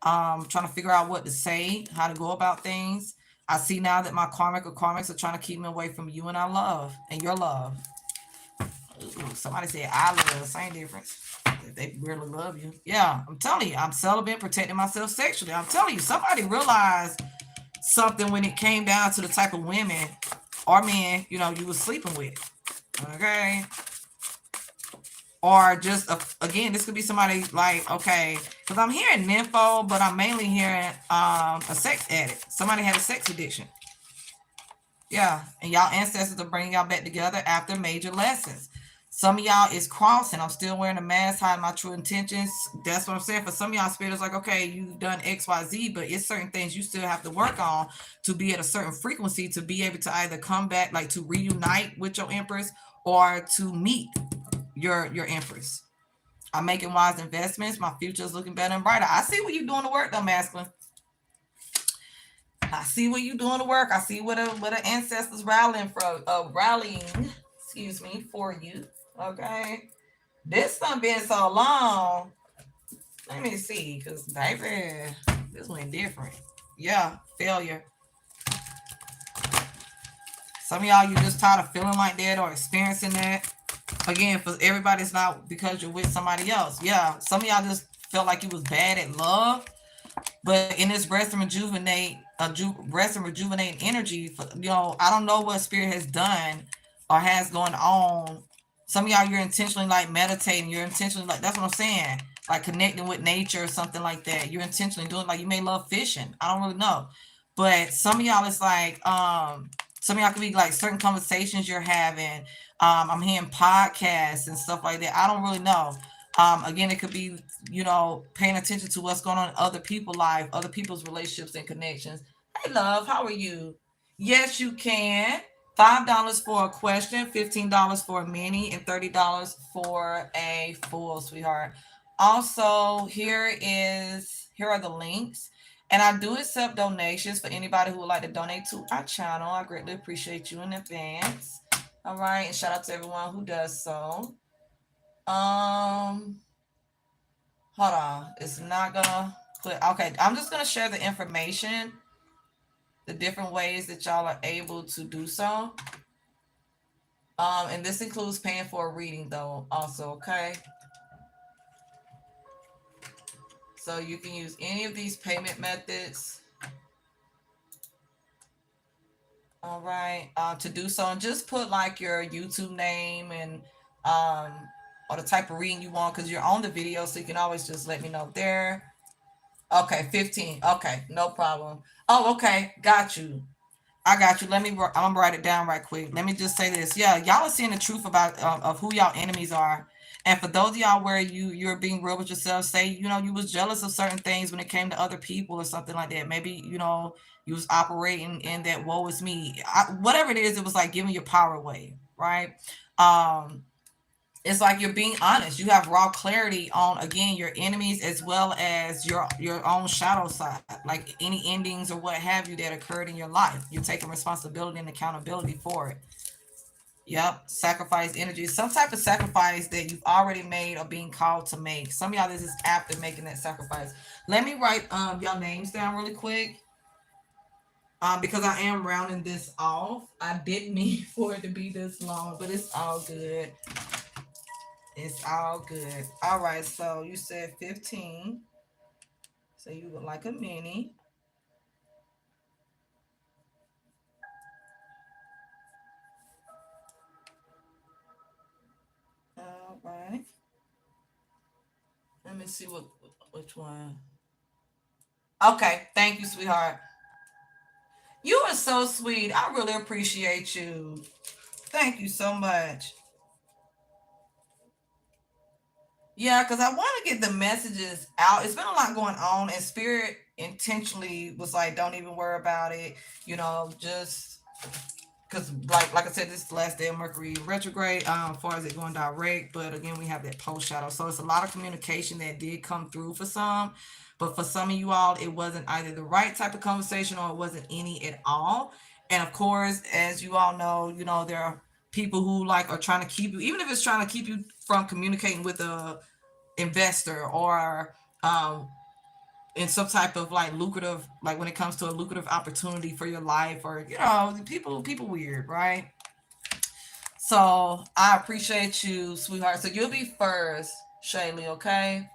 trying to figure out what to say, how to go about things. I see now that my karmic or karmics are trying to keep me away from you and our love and your love. Ooh, somebody said I love, same difference. If they really love you. Yeah, I'm telling you, I'm celibate, protecting myself sexually. I'm telling you, somebody realized something when it came down to the type of women or men, you were sleeping with. Okay. Or just, again, this could be somebody like, okay, because I'm hearing nympho, but I'm mainly hearing a sex addict. Somebody had a sex addiction. Yeah. And y'all ancestors are bringing y'all back together after major lessons. Some of y'all is crossing. I'm still wearing a mask, hiding my true intentions. That's what I'm saying. For some of y'all, spirit is like, okay, you've done X, Y, Z, but it's certain things you still have to work on to be at a certain frequency to be able to either come back, like to reunite with your empress or to meet your empress. I'm making wise investments. My future is looking better and brighter. I see what you're doing the work, though, masculine. I see what you're doing the work. I see what the ancestors rallying, excuse me, for you. Okay. This done been so long. Let me see, because baby, this went different. Yeah, failure. Some of y'all, you just tired of feeling like that or experiencing that. Again, for everybody, it's not because you're with somebody else. Yeah, some of y'all just felt like you was bad at love. But in this rest and rejuvenate energy, I don't know what spirit has done or has going on. Some of y'all, you're intentionally like meditating. You're intentionally like, that's what I'm saying, like connecting with nature or something like that. You're intentionally doing, like, you may love fishing. I don't really know, but some of y'all, it's like, some of y'all could be like certain conversations you're having. I'm hearing podcasts and stuff like that. I don't really know. Again, it could be, paying attention to what's going on in other people's life, other people's relationships and connections. Hey, love, how are you? Yes, you can. $5 for a question, $15 for a mini, and $30 for a full, sweetheart. Also, here are the links. And I do accept donations for anybody who would like to donate to our channel. I greatly appreciate you in advance. All right, and shout out to everyone who does so. Hold on. It's not gonna put, okay, I'm just gonna share the information, the different ways that y'all are able to do so. And this includes paying for a reading though, also, okay? So you can use any of these payment methods. All right, to do so, and just put like your YouTube name and or the type of reading you want, because you're on the video, so you can always just let me know there. Okay, 15. Okay, no problem. Oh, okay, got you. I got you. I'm gonna write it down right quick. Let me just say this. Yeah, y'all are seeing the truth about of who y'all enemies are. And for those of y'all where you're being real with yourself, say, you was jealous of certain things when it came to other people or something like that. Maybe, you was operating in that woe is me. Whatever it is, it was like giving your power away, right? It's like you're being honest. You have raw clarity on, again, your enemies as well as your own shadow side, like any endings or what have you that occurred in your life. You're taking responsibility and accountability for it. Yep. Sacrifice energy. Some type of sacrifice that you've already made or being called to make. Some of y'all, this is after making that sacrifice. Let me write y'all names down really quick. Because I am rounding this off. I didn't mean for it to be this long, but it's all good. It's all good. All right, so you said 15. So you would like a mini. All right. Let me see which one. Okay, thank you, sweetheart. You are so sweet. I really appreciate you. Thank you so much. Yeah, because I want to get the messages out. It's been a lot going on, and Spirit intentionally was like, don't even worry about it. Just because, like I said, this is the last day of Mercury retrograde, as far as it going direct. But again, we have that post shadow. So it's a lot of communication that did come through for some. But for some of you all, it wasn't either the right type of conversation or it wasn't any at all. And of course, as you all know, there are people who are trying to keep you, even if it's trying to keep you from communicating with a investor or in some type of like lucrative, like when it comes to a lucrative opportunity for your life, or people weird, right? So I appreciate you, sweetheart. So you'll be first, Shaylee, okay?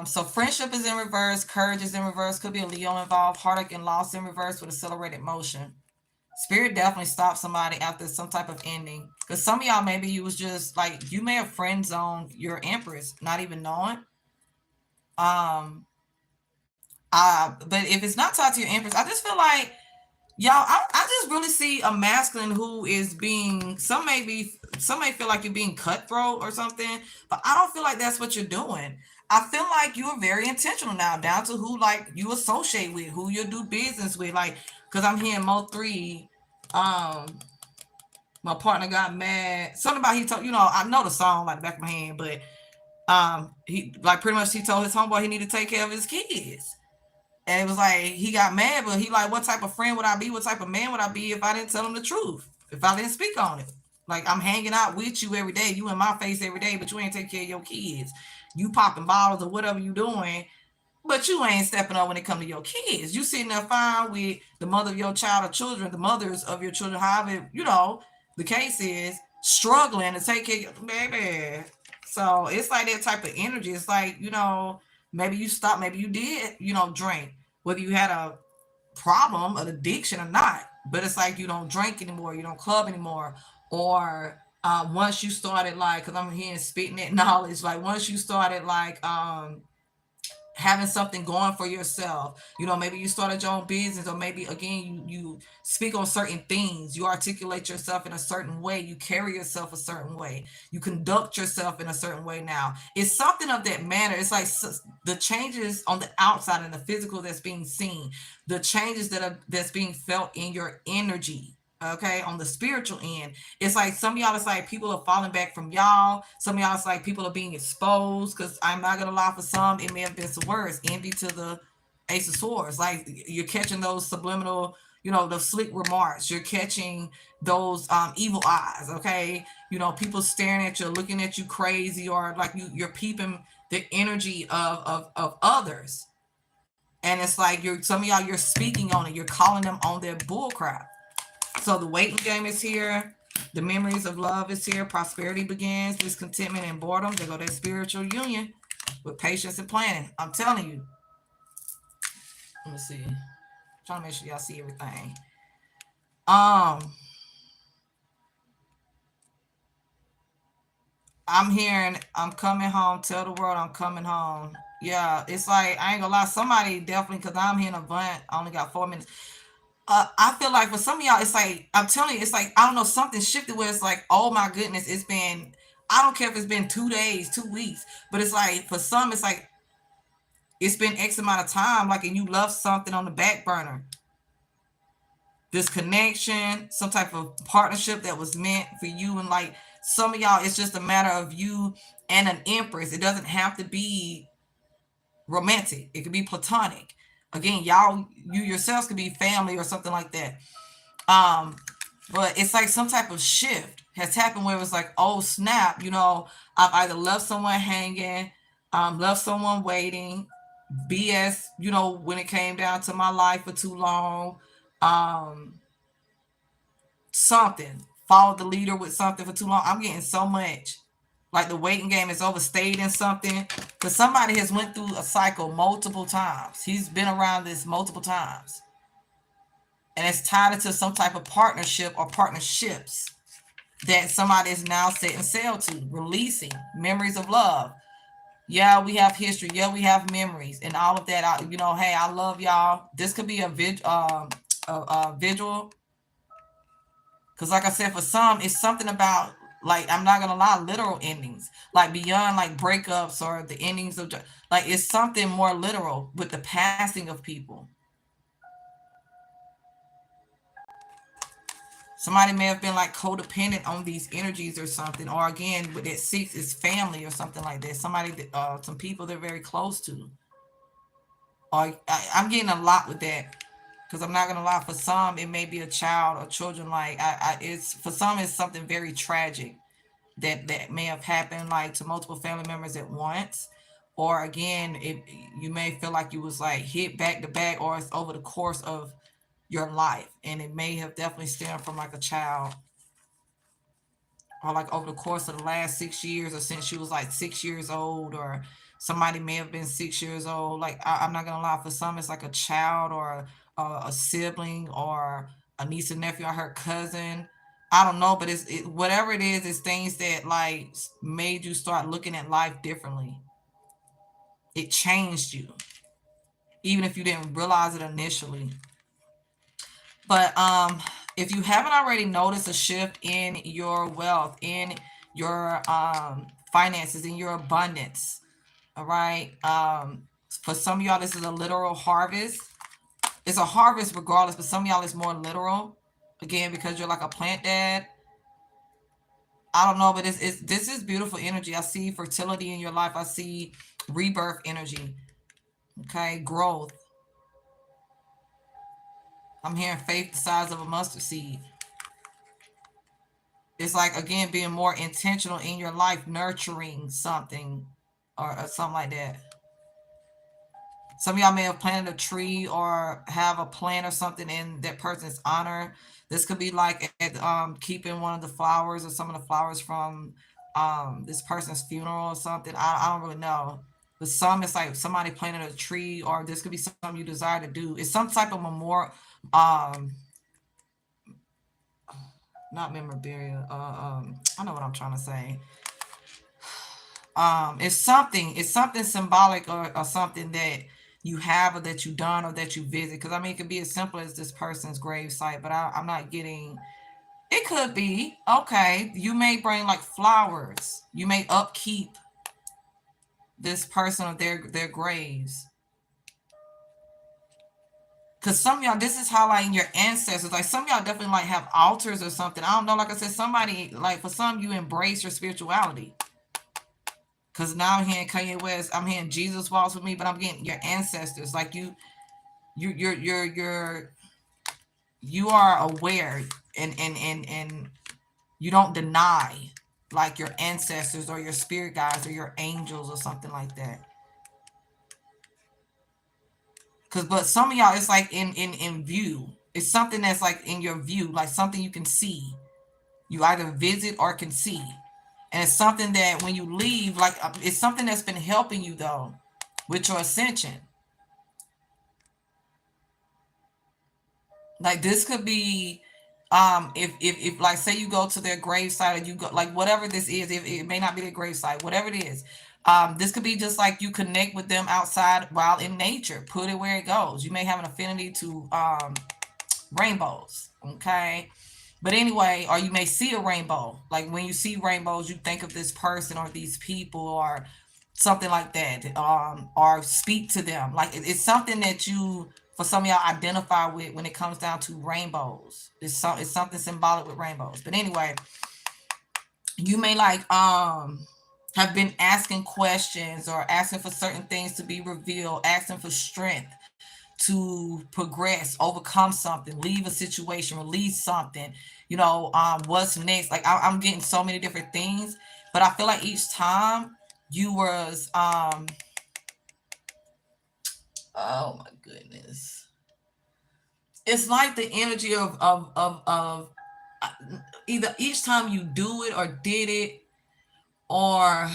So friendship is in reverse, courage is in reverse, could be a Leo involved, heartache and loss in reverse with accelerated motion. Spirit definitely stopped somebody after some type of ending. Because some of y'all, maybe you was just like, you may have friend zoned your empress, not even knowing. But if it's not taught to your empress, I just feel like Y'all, I just really see a masculine who is being, some may feel like you're being cutthroat or something, but I don't feel like that's what you're doing. I feel like you're very intentional now, down to who like you associate with, who you do business with. Like, cause I'm hearing Mo three, um, my partner got mad. Something about he told, I know the song like the back of my hand, but he like pretty much he told his homeboy he needed to take care of his kids. And it was like he got mad, but he like, what type of friend would I be? What type of man would I be if I didn't tell him the truth? If I didn't speak on it? Like I'm hanging out with you every day, you in my face every day, but you ain't taking care of your kids. You popping bottles or whatever you doing, but you ain't stepping up when it come to your kids. You sitting there fine with the mother of your child or children, the mothers of your children, however, the case is, struggling to take care of your baby. So it's like that type of energy. It's like, maybe you stopped, maybe you did, drink, whether you had a problem, an addiction or not. But it's like you don't drink anymore, you don't club anymore. Or once you started like, because I'm hearing spitting that knowledge, like once you started like having something going for yourself, maybe you started your own business, or maybe again you speak on certain things, you articulate yourself in a certain way, you carry yourself a certain way, you conduct yourself in a certain way. Now it's something of that manner. It's like the changes on the outside and the physical that's being seen, the changes that's being felt in your energy. Okay, on the spiritual end, it's like some of y'all, it's like people are falling back from y'all. Some of y'all, it's like people are being exposed. Because I'm not gonna lie, for some it may have been some words, envy to the Ace of Swords. Like you're catching those subliminal, those slick remarks. You're catching those evil eyes. Okay, people staring at you, looking at you crazy, or like you're peeping the energy of others. And it's like some of y'all, you're speaking on it, you're calling them on their bull crap. So the waiting game is here. The memories of love is here. Prosperity begins. Discontentment and boredom. They go that spiritual union with patience and planning. I'm telling you. Let me see. I'm trying to make sure y'all see everything. I'm hearing, I'm coming home. Tell the world I'm coming home. Yeah, it's like, I ain't gonna lie. Somebody definitely, because I'm hearing a bunch. I only got 4 minutes. I feel like for some of y'all, it's like, I'm telling you, it's like, I don't know, something shifted where it's like, oh my goodness, it's been, I don't care if it's been 2 days, 2 weeks, but it's like, for some, it's like, it's been X amount of time, like, and you love something on the back burner. This connection, some type of partnership that was meant for you. And like, some of y'all, it's just a matter of you and an empress. It doesn't have to be romantic. It could be platonic. Again, y'all, you yourselves could be family or something like that. But it's like some type of shift has happened where it was like, oh snap, I've either left someone hanging, left someone waiting, BS, when it came down to my life for too long, something, followed the leader with something for too long. I'm getting so much. Like the waiting game is overstayed in something. But somebody has went through a cycle multiple times. He's been around this multiple times. And it's tied into some type of partnership or partnerships that somebody is now setting sail to, releasing memories of love. Yeah, we have history. Yeah, we have memories and all of that. Hey, I love y'all. This could be a visual. Because like I said, for some, it's something about, like, I'm not going to lie, literal endings. Like beyond like breakups or the endings of, like, it's something more literal with the passing of people. Somebody may have been like codependent on these energies or something, or again, with that 6 is family or something like that. Somebody that, some people they're very close to. Or I'm getting a lot with that, because I'm not gonna lie. For some, it may be a child or children. Like it's for some, it's something very tragic that may have happened like to multiple family members at once. Or again, you may feel like you was like hit back to back, or it's over the course of your life, and it may have definitely stemmed from like a child, or like over the course of the last 6 years, or since she was like 6 years old, or somebody may have been 6 years old. Like I'm not gonna lie, for some it's like a child, or a sibling, or a niece and nephew, or her cousin. I don't know, but whatever it is, it's things that like made you start looking at life differently. It changed you, even if you didn't realize it initially. But if you haven't already noticed a shift in your wealth, in your finances, in your abundance, all right. For some of y'all, this is a literal harvest. It's a harvest regardless, but some of y'all is more literal. Again, because you're like a plant dad. I don't know, but it's this is beautiful energy. I see fertility in your life. I see rebirth energy. Okay, growth. I'm hearing faith the size of a mustard seed. It's like, again, being more intentional in your life, nurturing something or something like that. Some of y'all may have planted a tree or have a plant or something in that person's honor. This could be like keeping one of the flowers or some of the flowers from this person's funeral or something. I don't really know. But some, it's like somebody planted a tree, or this could be something you desire to do. It's some type of memorial, um, not memorabilia. I know what I'm trying to say. It's something symbolic, or something that you have or that you done or that you visit, because I mean it could be as simple as this person's grave site, but I'm not getting. It could be, okay, you may bring like flowers, you may upkeep this person or their graves, because some of y'all, this is highlighting your ancestors. Like some of y'all definitely like have altars or something. I don't know, like I said, somebody, like for some, you embrace your spirituality. Cause now I'm hearing Kanye West, I'm hearing Jesus walks with me, but I'm getting your ancestors. Like you are aware, and you don't deny like your ancestors or your spirit guides or your angels or something like that. Cause but some of y'all, it's like in view. It's something that's like in your view, like something you can see. You either visit or can see. And it's something that when you leave, like it's something that's been helping you though with your ascension. Like this could be if like say you go to their gravesite, or you go like whatever this is, if it may not be their gravesite, whatever it is. This could be just like you connect with them outside while in nature, put it where it goes. You may have an affinity to rainbows, okay? But anyway, or you may see a rainbow. Like when you see rainbows, you think of this person or these people or something like that, or speak to them. Like it's something that you, for some of y'all, identify with when it comes down to rainbows. It's something symbolic with rainbows. But anyway, you may like have been asking questions or asking for certain things to be revealed, asking for strength to progress, overcome something, leave a situation, release something, what's next. Like I'm getting so many different things, but I feel like each time you was oh my goodness, it's like the energy of either each time you do it or did it, or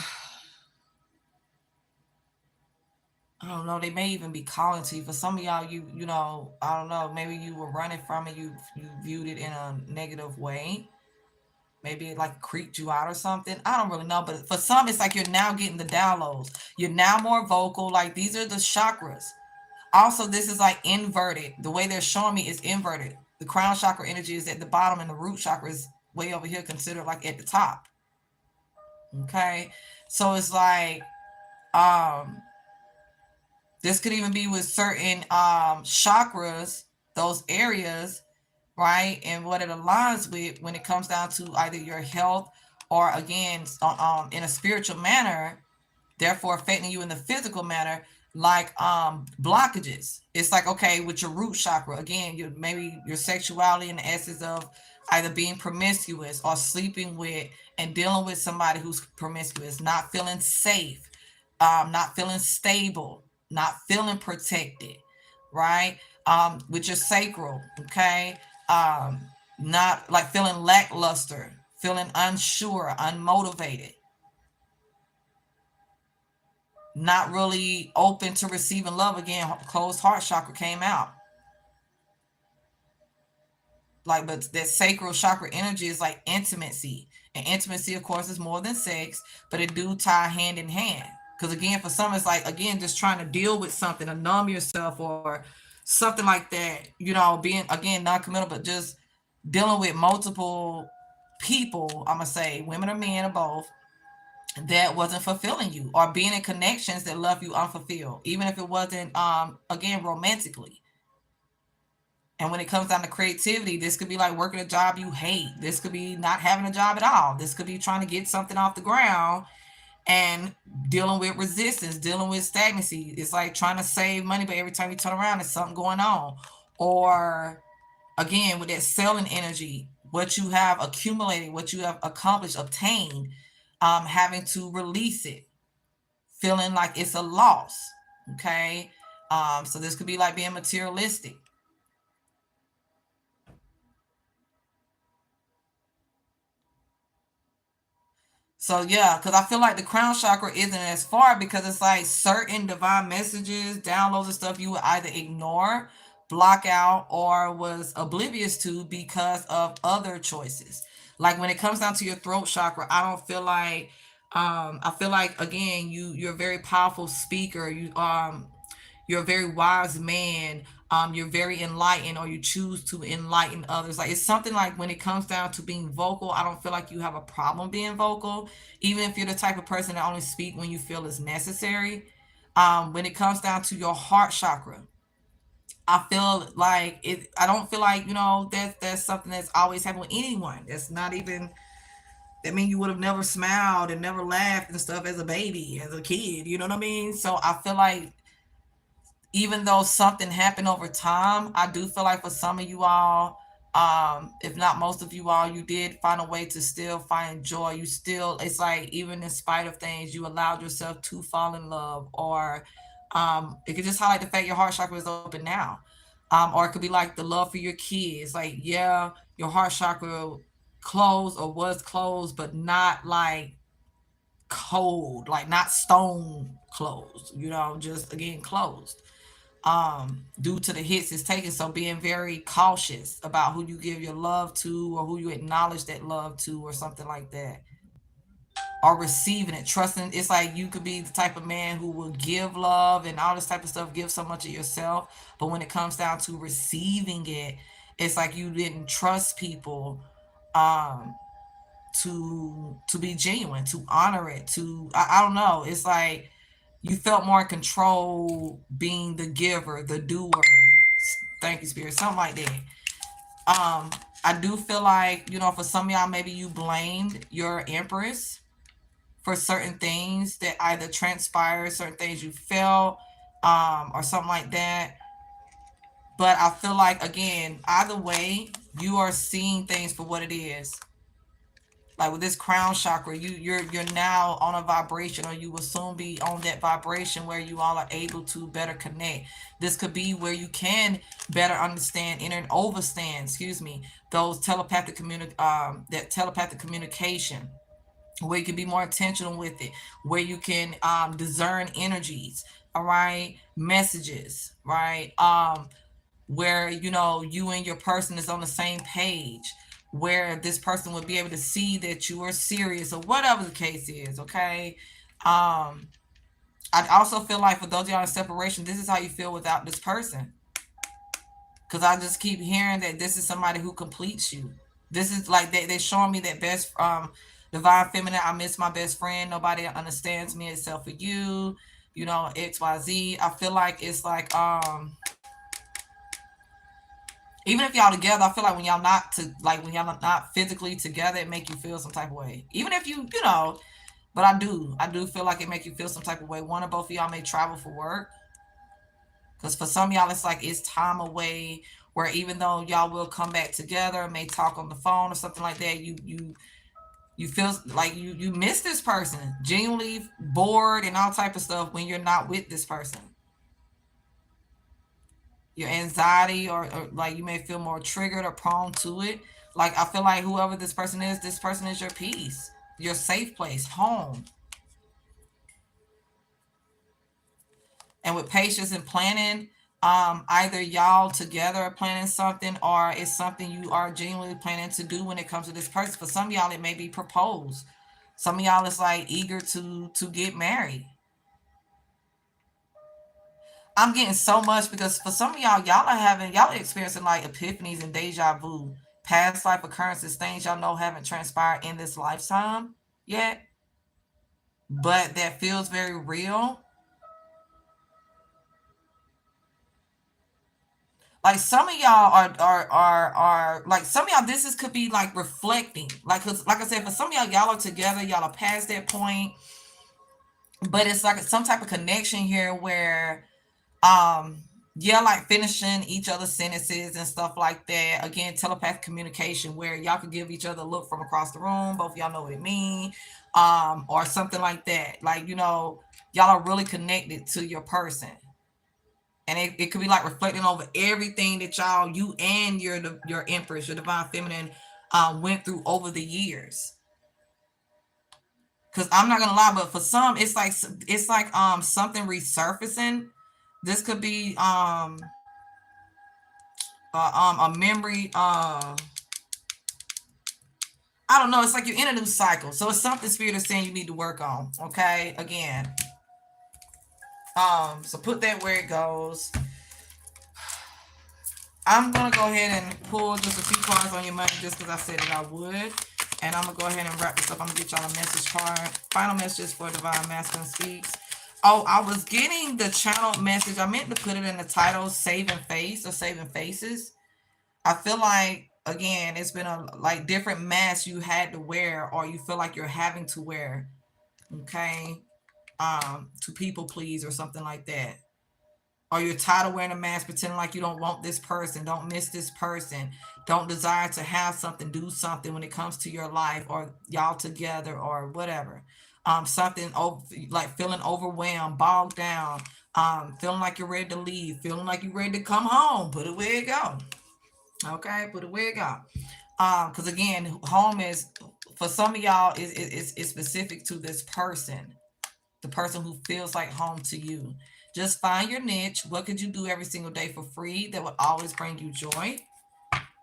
I don't know, they may even be calling to you. For some of y'all, I don't know, maybe you were running from it, you viewed it in a negative way. Maybe it like creeped you out or something. I don't really know. But for some, it's like you're now getting the downloads. You're now more vocal. Like these are the chakras. Also, this is like inverted. The way they're showing me is inverted. The crown chakra energy is at the bottom, and the root chakra is way over here, considered like at the top. Okay. So it's like this could even be with certain chakras, those areas, right? And what it aligns with when it comes down to either your health or, again, in a spiritual manner, therefore affecting you in the physical manner, like blockages. It's like, okay, with your root chakra, again, maybe your sexuality in the essence of either being promiscuous or sleeping with and dealing with somebody who's promiscuous, not feeling safe, not feeling stable, not feeling protected, right? With your sacral, okay? Not like feeling lackluster, feeling unsure, unmotivated, not really open to receiving love. Again, closed heart chakra came out. Like, but that sacral chakra energy is like intimacy. And intimacy, of course, is more than sex, but it do tie hand in hand. Because again, for some, it's like, again, just trying to deal with something, to numb yourself, or something like that, being again non-committal, but just dealing with multiple people, I'm gonna say women or men or both, that wasn't fulfilling you, or being in connections that left you unfulfilled, even if it wasn't again romantically. And when it comes down to creativity, this could be like working a job you hate. This could be not having a job at all. This could be trying to get something off the ground and dealing with resistance, dealing with stagnancy. It's like trying to save money, but every time you turn around, there's something going on. Or again, with that selling energy, what you have accumulated, what you have accomplished, obtained, having to release it, feeling like it's a loss. Okay. So this could be like being materialistic. So yeah, because I feel like the crown chakra isn't as far, because it's like certain divine messages, downloads and stuff you would either ignore, block out, or was oblivious to because of other choices. Like when it comes down to your throat chakra, I don't feel like I feel like again you're a very powerful speaker. You're a very wise man. You're very enlightened, or you choose to enlighten others. Like it's something like when it comes down to being vocal, I don't feel like you have a problem being vocal, even if you're the type of person that only speak when you feel it's necessary. When it comes down to your heart chakra, I feel like it. I don't feel like that's something that's always happened with anyone. That's not even. That mean you would have never smiled and never laughed and stuff as a baby, as a kid. You know what I mean? So I feel like even though something happened over time, I do feel like for some of you all, if not most of you all, you did find a way to still find joy. You still, it's like even in spite of things, you allowed yourself to fall in love, or it could just highlight the fact your heart chakra is open now. Or it could be like the love for your kids. Like, yeah, your heart chakra closed or was closed, but not like cold, like not stone closed, just again closed due to the hits it's taken. So being very cautious about who you give your love to, or who you acknowledge that love to, or something like that, or receiving it, trusting. It's like you could be the type of man who will give love and all this type of stuff, give so much of yourself, but when it comes down to receiving it, it's like you didn't trust people um to be genuine, to honor it, to I don't know, it's like you felt more in control being the giver, the doer. Thank you, Spirit. Something like that. Um, I do feel like, for some of y'all, maybe you blamed your Empress for certain things that either transpired, certain things you felt, or something like that. But I feel like, again, either way, you are seeing things for what it is. Like with this crown chakra, you're now on a vibration, or you will soon be on that vibration where you all are able to better connect. This could be where you can better understand and overstand, excuse me, those that telepathic communication, where you can be more intentional with it, where you can discern energies, all right, messages, right, where you and your person is on the same page, where this person would be able to see that you are serious, or whatever the case is. Okay. I also feel like for those of y'all in separation, this is how you feel without this person, because I just keep hearing that this is somebody who completes you. This is like they're showing me that best divine feminine. I miss my best friend. Nobody understands me except for you, XYZ. I feel like it's like even if y'all together, I feel like when y'all when y'all not physically together, it make you feel some type of way. Even if but I do feel like it make you feel some type of way. One or both of y'all may travel for work, because for some of y'all, it's like it's time away. Where even though y'all will come back together, may talk on the phone or something like that, you feel like you miss this person, genuinely bored and all type of stuff when you're not with this person. Your anxiety, or like you may feel more triggered or prone to it. Like I feel like whoever this person is your peace, your safe place, home. And with patience and planning, either y'all together are planning something, or it's something you are genuinely planning to do when it comes to this person. For some of y'all, it may be propose. Some of y'all is like eager to get married. I'm getting so much because for some of y'all are experiencing like epiphanies and deja vu, past life occurrences, things y'all know haven't transpired in this lifetime yet, but that feels very real. Like some of y'all are like some of y'all this is could be like reflecting. Like cause like I said, for some of y'all are together, y'all are past that point, but it's like some type of connection here where um yeah, like finishing each other's sentences and stuff like that. Again, telepathic communication where y'all could give each other a look from across the room, both of y'all know what it means, or something like that. Like, y'all are really connected to your person. And it could be like reflecting over everything that you and your empress, your divine feminine, went through over the years. Because I'm not gonna lie, but for some, it's like something resurfacing. This could be a memory. I don't know. It's like you're in a new cycle, so it's something spirit is saying you need to work on. Okay, again. So put that where it goes. I'm gonna go ahead and pull just a few cards on your money just because I said that I would. And I'm gonna go ahead and wrap this up. I'm gonna get y'all a message card. Final messages for Divine Masculine Speaks. Oh, I was getting the channel message. I meant to put it in the title, Saving Face or Saving Faces. I feel like again, it's been a like different masks you had to wear or you feel like you're having to wear. Okay. To people please or something like that. Or you're tired of wearing a mask, pretending like you don't want this person, don't miss this person, don't desire to have something, do something when it comes to your life, or y'all together, or whatever. Something like feeling overwhelmed, bogged down, feeling like you're ready to leave, feeling like you're ready to come home. Put it where it go. Okay, put it where it go. Because again, home is for some of y'all is specific to this person, the person who feels like home to you. Just find your niche. What could you do every single day for free that would always bring you joy?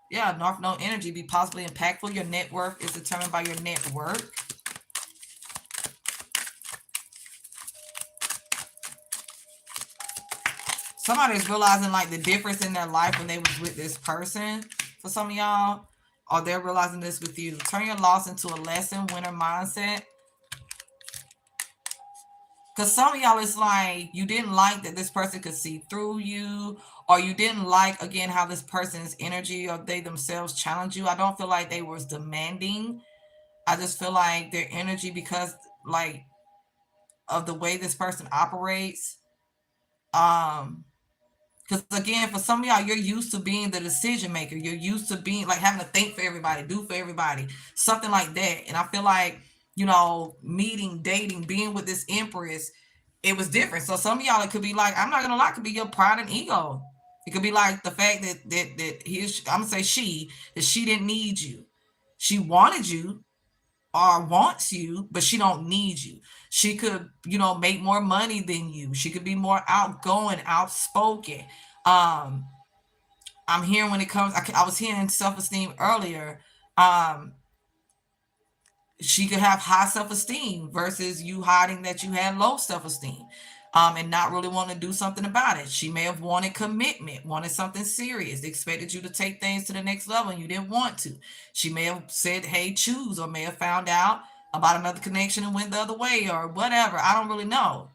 Yeah, North Node energy. Be positively impactful. Your net worth is determined by your network. Somebody's realizing like the difference in their life when they was with this person. For some of y'all, or they're realizing this with you. Turn your loss into a lesson. Winner mindset. Because some of y'all, it's like you didn't like that this person could see through you, or you didn't like, again, how this person's energy or they themselves challenge you. I don't feel like they was demanding. I just feel like their energy, because like of the way this person operates. Because again, for some of y'all, you're used to being the decision maker. You're used to being like having to think for everybody, do for everybody, something like that. And I feel like, meeting, dating, being with this empress, it was different. So some of y'all, it could be like, I'm not gonna lie, it could be your pride and ego. It could be like the fact that I'm gonna say that she didn't need you. She wanted you or wants you, but she don't need you. She could, make more money than you. She could be more outgoing, outspoken. Um, I'm hearing when it comes, I was hearing self-esteem earlier. Um, she could have high self-esteem versus you hiding that you had low self-esteem, and not really want to do something about it. She may have wanted commitment, wanted something serious, expected you to take things to the next level and you didn't want to. She may have said, hey, choose, or may have found out about another connection and went the other way or whatever. I don't really know.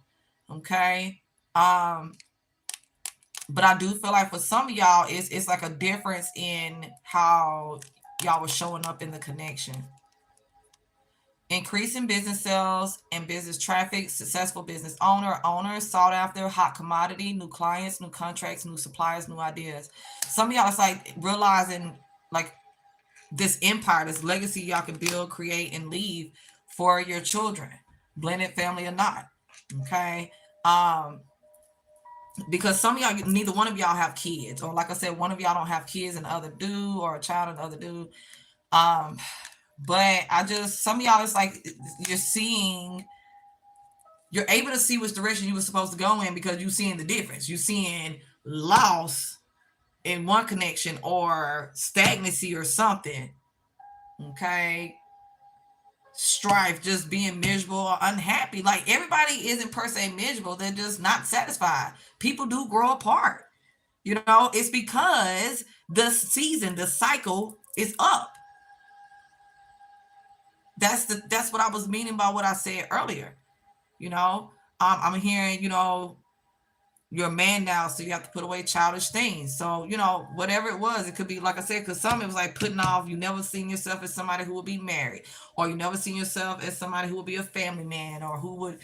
Okay. But I do feel like for some of y'all, it's like a difference in how y'all were showing up in the connection. Increasing business sales and business traffic, successful business owners, sought after, hot commodity, new clients, new contracts, new suppliers, new ideas. Some of y'all is like realizing like this empire, this legacy y'all can build, create, and leave for your children, blended family or not. Okay. Because some of y'all, neither one of y'all have kids, or like I said, one of y'all don't have kids and the other do, or a child and the other do. But some of y'all, it's like you're able to see which direction you were supposed to go in because you're seeing the difference. You're seeing loss in one connection or stagnancy or something. Okay. strife, just being miserable or unhappy. Like everybody isn't per se miserable, they're just not satisfied. People do grow apart. You know, it's because the season, the cycle is up. That's what I was meaning by what I said earlier. You know, I'm hearing, you know, you're a man now, so you have to put away childish things. So, you know, whatever it was, it could be, like I said, because some it was like putting off, you never seen yourself as somebody who would be married, or you never seen yourself as somebody who would be a family man, or who would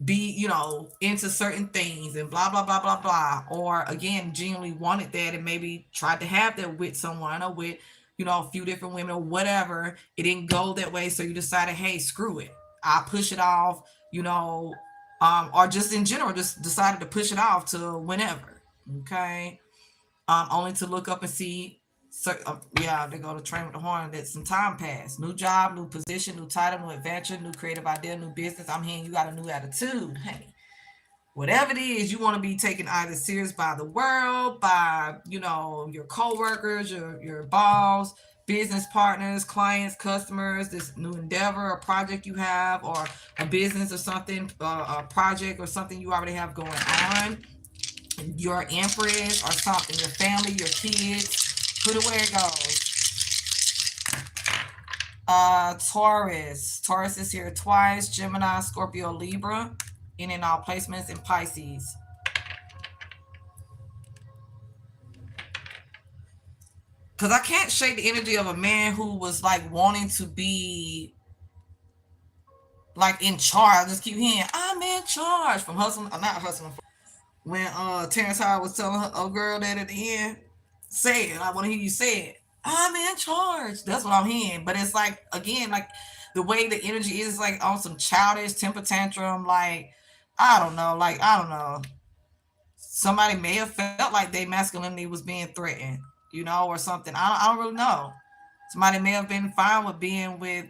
be, you know, into certain things and blah, blah, blah, blah, blah. Or again, genuinely wanted that and maybe tried to have that with someone or with, you know, a few different women or whatever. It didn't go that way. So you decided, hey, screw it. I'll push it off, you know, or just in general, just decided to push it off to whenever. Okay. Only to look up and see, yeah, they go to train with the horn, that some time passed. New job, new position, new title, new adventure, new creative idea, new business. I'm hearing you got a new attitude, honey. Whatever it is, you want to be taken either serious by the world, by, you know, your coworkers, your boss, business partners, clients, customers, this new endeavor or project you have, or a business or something, a project or something you already have going on, your empress or something, your family, your kids, put it where it goes. Taurus is here twice. Gemini, Scorpio, Libra, in all placements, in Pisces. Because I can't shake the energy of a man who was like wanting to be like in charge. I just keep hearing, I'm in charge, from Hustling, not Hustling. When Terrence Howard was telling a girl that at the end, say it, I want to hear you say it. I'm in charge. That's what I'm hearing. But it's like, again, like the way the energy is like on some childish temper tantrum, like, I don't know. Somebody may have felt like their masculinity was being threatened, you know, or something. I don't really know. Somebody may have been fine with being with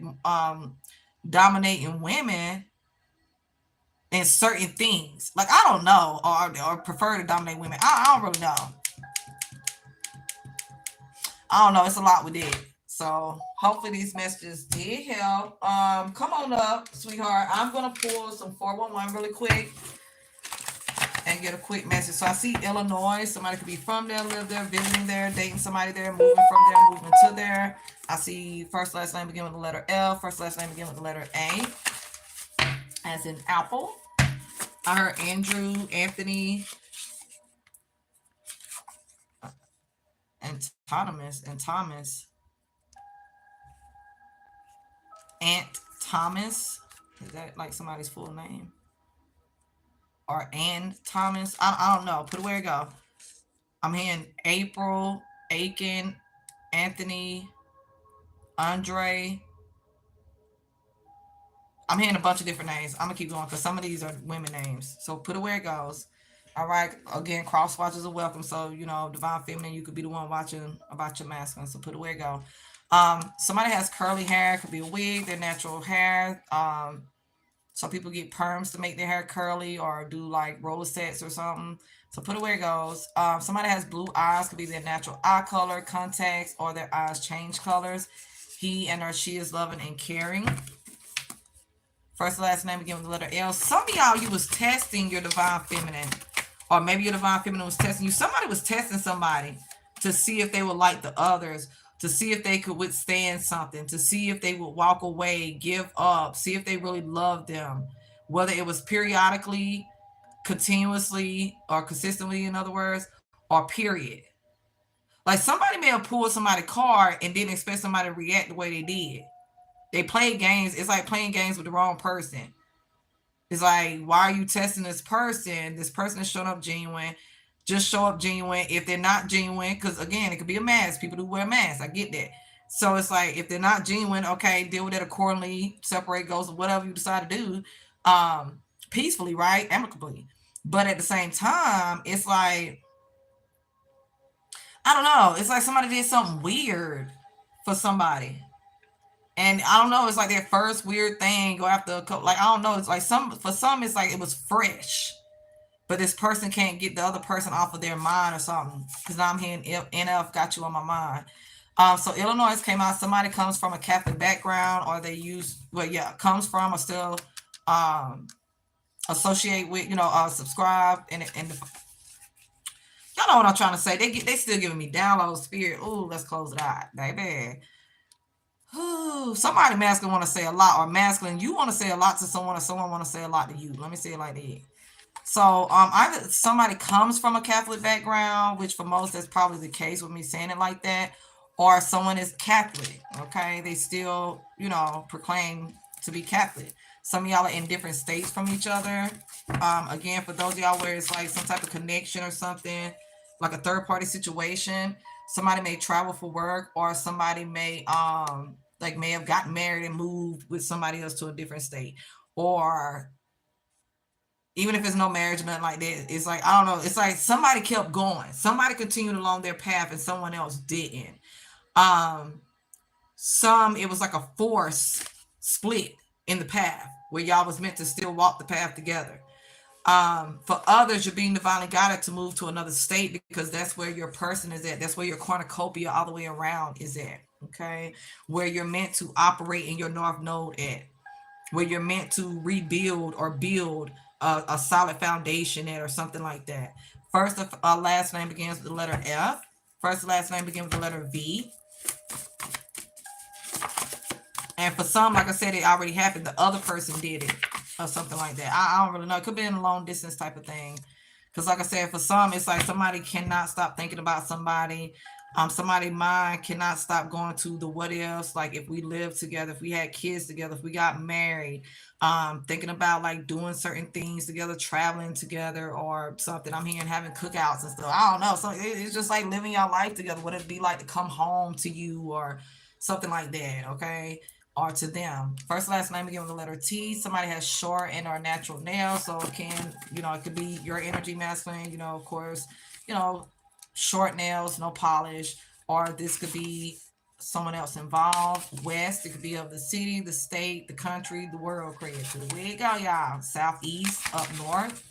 dominating women in certain things. Like, I don't know, or prefer to dominate women. I don't really know. I don't know. It's a lot with it. So hopefully these messages did help. Come on up, sweetheart. I'm gonna pull some 411 really quick and get a quick message. So I see Illinois. Somebody could be from there, live there, visiting there, dating somebody there, moving from there, moving to there. I see first last name begin with the letter L. First last name begin with the letter A, as in apple. I heard Andrew, Anthony, and Thomas, Aunt Thomas. Is that like somebody's full name? Or Ann Thomas? I don't know. Put it where it go. I'm hearing April, Aiken, Anthony, Andre. I'm hearing a bunch of different names. I'm gonna keep going because some of these are women names. So put it where it goes. All right. Again, cross watchers are welcome. So, you know, divine feminine, you could be the one watching about your masculine. So put it where it go. Somebody has curly hair. It could be a wig, their natural hair. Some people get perms to make their hair curly or do like roller sets or something. So put it where it goes. Somebody has blue eyes. Could be their natural eye color, contacts, or their eyes change colors. He and or she is loving and caring. First and last name begin with the letter L. Some of y'all, you was testing your divine feminine. Or maybe your divine feminine was testing you. Somebody was testing somebody to see if they would like the others, to see if they could withstand something, to see if they would walk away, give up, see if they really loved them. Whether it was periodically, continuously, or consistently, in other words, or period. Like somebody may have pulled somebody's card and didn't expect somebody to react the way they did. They played games. It's like playing games with the wrong person. It's like, why are you testing this person? This person is showing up genuine. Just show up genuine. If they're not genuine, because again, it could be a mask. People do wear masks. I get that. So it's like, if they're not genuine, okay, deal with it accordingly. Separate goals, whatever you decide to do, peacefully, right? Amicably. But at the same time, it's like, I don't know. It's like somebody did something weird for somebody. And I don't know, it's like their first weird thing go after a couple, like, I don't know, it's like for some, it's like it was fresh, but this person can't get the other person off of their mind or something. Because now I'm hearing NF got you on my mind. So Illinois came out. Somebody comes from a Catholic background, or they use, well, yeah, comes from or still um, associate with, subscribe and y'all know what I'm trying to say. They still giving me download spirit. Ooh, let's close it out, baby. Ooh, somebody masculine want to say a lot, or masculine, you want to say a lot to someone, or someone want to say a lot to you. Let me say it like that. So either somebody comes from a Catholic background, which for most that's probably the case with me saying it like that, or someone is Catholic. Okay, they still proclaim to be Catholic. Some of y'all are in different states from each other. Again, for those of y'all where it's like some type of connection or something, like a third party situation, somebody may travel for work, or somebody may may have gotten married and moved with somebody else to a different state, or even if it's no marriage or nothing like that, it's like, I don't know, it's like somebody kept going. Somebody continued along their path and someone else didn't. Some, it was like a force split in the path where y'all was meant to still walk the path together. For others, you're being divinely guided to move to another state because that's where your person is at. That's where your cornucopia all the way around is at. Okay. Where you're meant to operate in your North Node at. Where you're meant to rebuild or build a solid foundation at, or something like that. First, last name begins with the letter F. First, last name begins with the letter V. And for some, like I said, it already happened. The other person did it, or something like that. I don't really know. It could be in a long distance type of thing. Because like I said, for some, it's like somebody cannot stop thinking about somebody. Somebody's mind cannot stop going to the what ifs. Like if we lived together, if we had kids together, if we got married, thinking about like doing certain things together, traveling together or something. I'm hearing having cookouts and stuff. I don't know. So it's just like living your life together. What it'd be like to come home to you or something like that. Okay. Or to them. First last name begin with the letter T. Somebody has short and or natural nails, so it can, it could be your energy masculine, of course, short nails, no polish, or this could be someone else involved. West, it could be of the city, the state, the country, the world created. Where you go, y'all? Southeast, up north.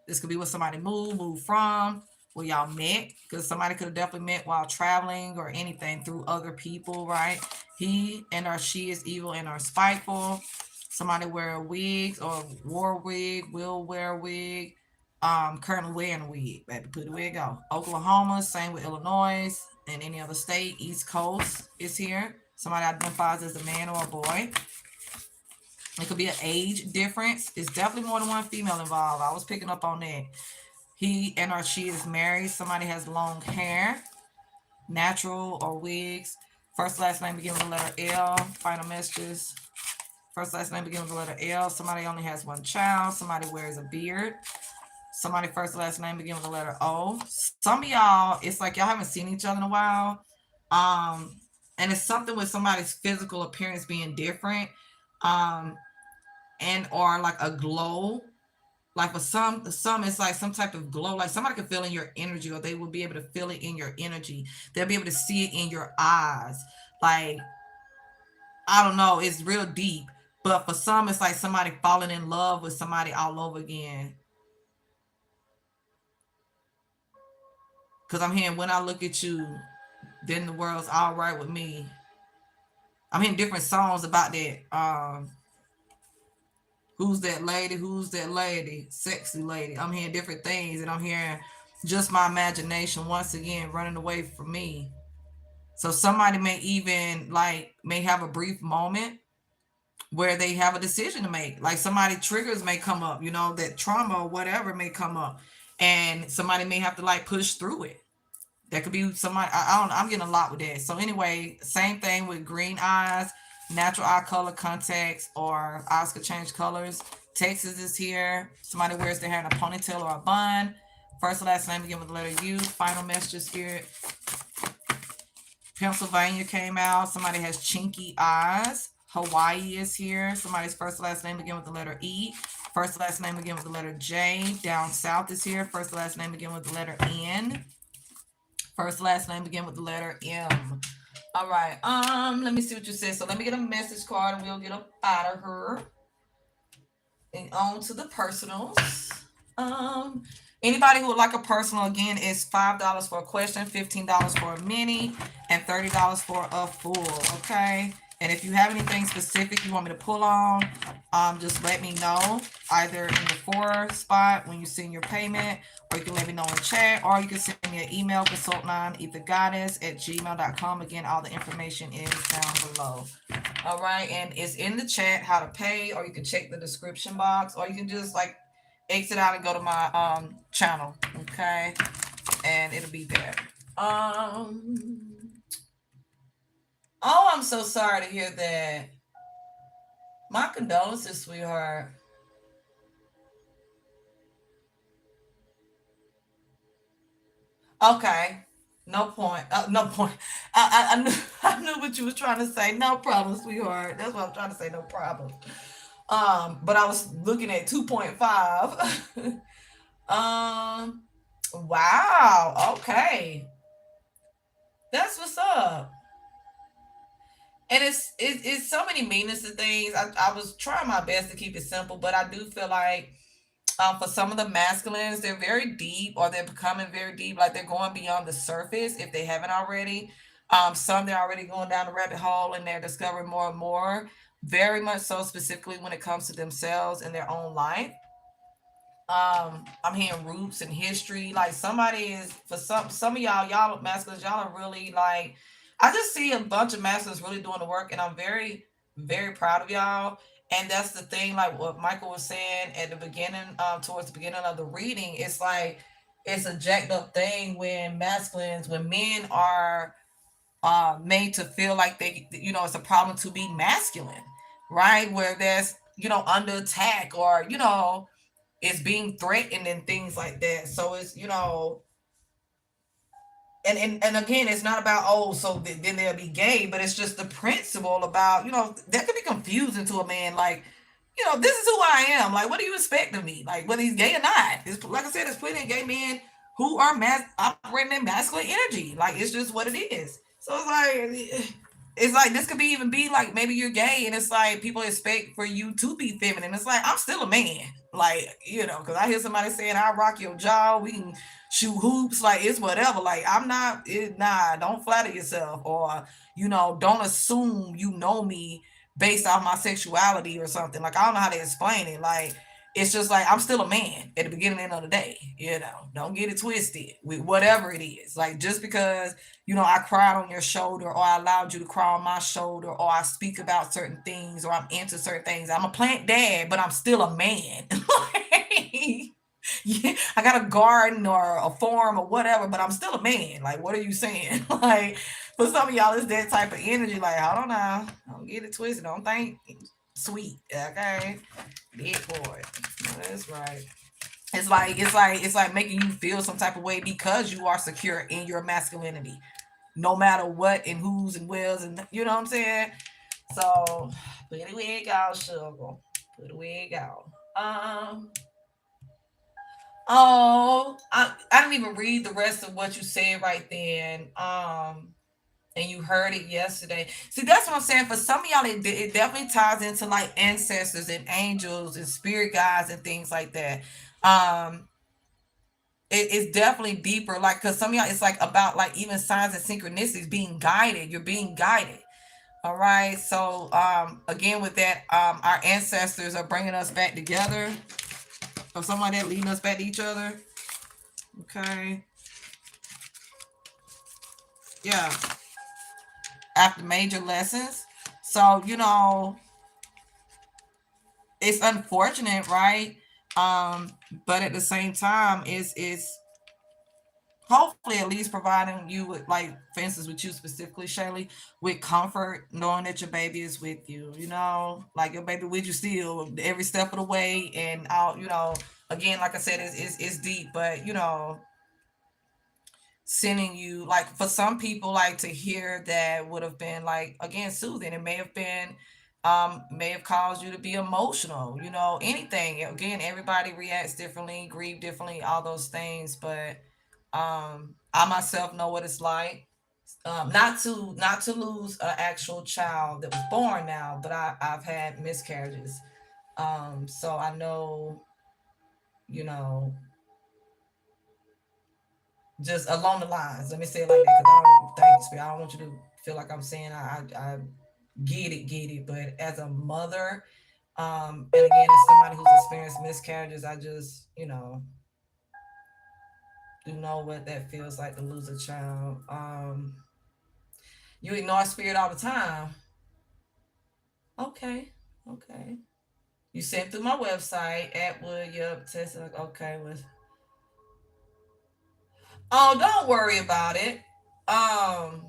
This could be where somebody moved from, where y'all met, because somebody could have definitely met while traveling or anything through other people, right? He and or she is evil and or spiteful. Somebody wear a wig or wore a wig, will wear a wig, currently wearing a wig. Baby, put the wig on. Oklahoma, same with Illinois and any other state. East Coast is here. Somebody identifies as a man or a boy. It could be an age difference. It's definitely more than one female involved. I was picking up on that. He and or she is married. Somebody has long hair, natural or wigs. First last name begin with the letter L. Final messages. First last name begin with the letter L. Somebody only has one child. Somebody wears a beard. Somebody first last name begin with the letter O. Some of y'all, it's like y'all haven't seen each other in a while. And it's something with somebody's physical appearance being different. And or like a glow, like for some it's like some type of glow, like somebody can feel in your energy, or they will be able to feel it in your energy. They'll be able to see it in your eyes. Like, I don't know, it's real deep. But for some, it's like somebody falling in love with somebody all over again. Because I'm hearing, when I look at you, then the world's all right with me. I'm hearing different songs about that. Who's that lady? Who's that lady? Sexy lady. I'm hearing different things, and I'm hearing just my imagination once again running away from me. So somebody may even may have a brief moment where they have a decision to make. Like somebody triggers may come up, that trauma or whatever may come up, and somebody may have to push through it. That could be somebody. I don't. I'm getting a lot with that. So anyway, same thing with green eyes, natural eye color, contacts, or eyes could change colors. Texas is here. Somebody wears their hair in a ponytail or a bun. First and last name begin with the letter U. Final message, spirit. Pennsylvania came out. Somebody has chinky eyes. Hawaii is here. Somebody's first and last name begin with the letter E. First and last name begin with the letter J. Down south is here. First and last name begin with the letter N. First last name begin with the letter M. All right. Let me see what you said. So let me get a message card and we'll get up out of her. And on to the personals. Anybody who would like a personal, again, is $5 for a question, $15 for a mini, and $30 for a full. Okay. And if you have anything specific you want me to pull on, just let me know either in the for spot when you send your payment, or you can let me know in chat, or you can send me an email, consultnine@gmail.com. Again, all the information is down below. All right, and it's in the chat how to pay, or you can check the description box, or you can just like exit out and go to my channel, okay, and it'll be there. Oh, I'm so sorry to hear that. My condolences, sweetheart. Okay, no point. No point. I knew I knew what you was trying to say. No problem, sweetheart. That's what I'm trying to say. No problem. But I was looking at 2.5. um, wow. Okay, that's what's up. And it's so many meanings to things. I was trying my best to keep it simple, but I do feel like for some of the masculines, they're very deep, or they're becoming very deep, like they're going beyond the surface if they haven't already. Some they're already going down the rabbit hole and they're discovering more and more, very much so, specifically when it comes to themselves and their own life. I'm hearing roots and history. Like somebody is, for some of y'all masculines, y'all are really like, I just see a bunch of masculines really doing the work, and I'm very very proud of y'all. And that's the thing, like what Michael was saying at the beginning, towards the beginning of the reading. It's like it's a jacked up thing when masculines, when men are made to feel like they, it's a problem to be masculine, right? Where there's, under attack, or is being threatened and things like that. So it's, and again, it's not about, oh, so then they'll be gay, but it's just the principle about, that could be confusing to a man. Like, this is who I am. Like, what do you expect of me? Like, whether he's gay or not. It's, like I said, there's plenty of gay men who are operating in masculine energy. Like, it's just what it is. So it's like this could be even be like, maybe you're gay and it's like people expect for you to be feminine. It's like, I'm still a man. Like, because I hear somebody saying, I rock your jaw, we can shoot hoops, like it's whatever. Like, I'm not nah, don't flatter yourself, or don't assume you know me based off my sexuality or something. Like, I don't know how to explain it. Like, it's just like, I'm still a man at the beginning and end of the day. Don't get it twisted with whatever it is. Like, just because I cried on your shoulder, or I allowed you to cry on my shoulder, or I speak about certain things, or I'm into certain things. I'm a plant dad, but I'm still a man. Like, yeah, I got a garden or a farm or whatever, but I'm still a man. Like, what are you saying? Like, for some of y'all, it's that type of energy. Like, hold on now, don't get it twisted. Don't think sweet, okay? Big boy, that's right. It's like making you feel some type of way because you are secure in your masculinity, no matter what and who's and where's, and you know what I'm saying. So put it where it goes, sugar. Put it where it goes. Um. Oh, I didn't even read the rest of what you said right then. And you heard it yesterday. See, that's what I'm saying. For some of y'all, it definitely ties into like ancestors and angels and spirit guides and things like that. Um, it's definitely deeper. Like, cause some of y'all, it's like about like even signs and synchronicities, being guided. You're being guided. All right. So, again, with that, our ancestors are bringing us back together, or someone that leading us back to each other. Okay. Yeah. After major lessons. So, it's unfortunate, right? Um, but at the same time, it's hopefully at least providing you with, like, for instance, with you specifically, Shaylee, with comfort, knowing that your baby is with you, like your baby with you still every step of the way. And out, again, like I said, it's deep, but sending you, like, for some people, like, to hear that would have been like, again, soothing. It may have caused you to be emotional, anything. Again, everybody reacts differently, grieve differently, all those things. But I myself know what it's like, not to lose an actual child that was born now, but I've had miscarriages. So I know, you know just along the lines. Let me say it like that, because I don't thank you, Spirit. I don't want you to feel like I'm saying I get it. But as a mother, and again, as somebody who's experienced miscarriages, I just, do know what that feels like to lose a child. You ignore spirit all the time. Okay, okay. You sent through my website at Wood. Yep, test. Okay, with. Oh, don't worry about it. Um,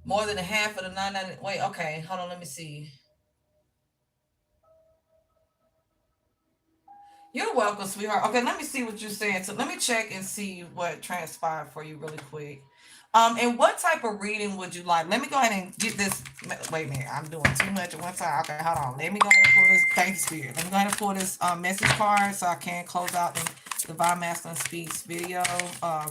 More than a half of the 990. Wait, okay, hold on. Let me see. You're welcome, sweetheart. Okay, let me see what you're saying. So let me check and see what transpired for you really quick. And what type of reading would you like? Let me go ahead and get this. Wait a minute, I'm doing too much at one time. Okay, hold on. Let me go ahead and pull this. Thank you, Spirit. Let me go ahead and pull this message card so I can close out the Divine Masculine Speaks video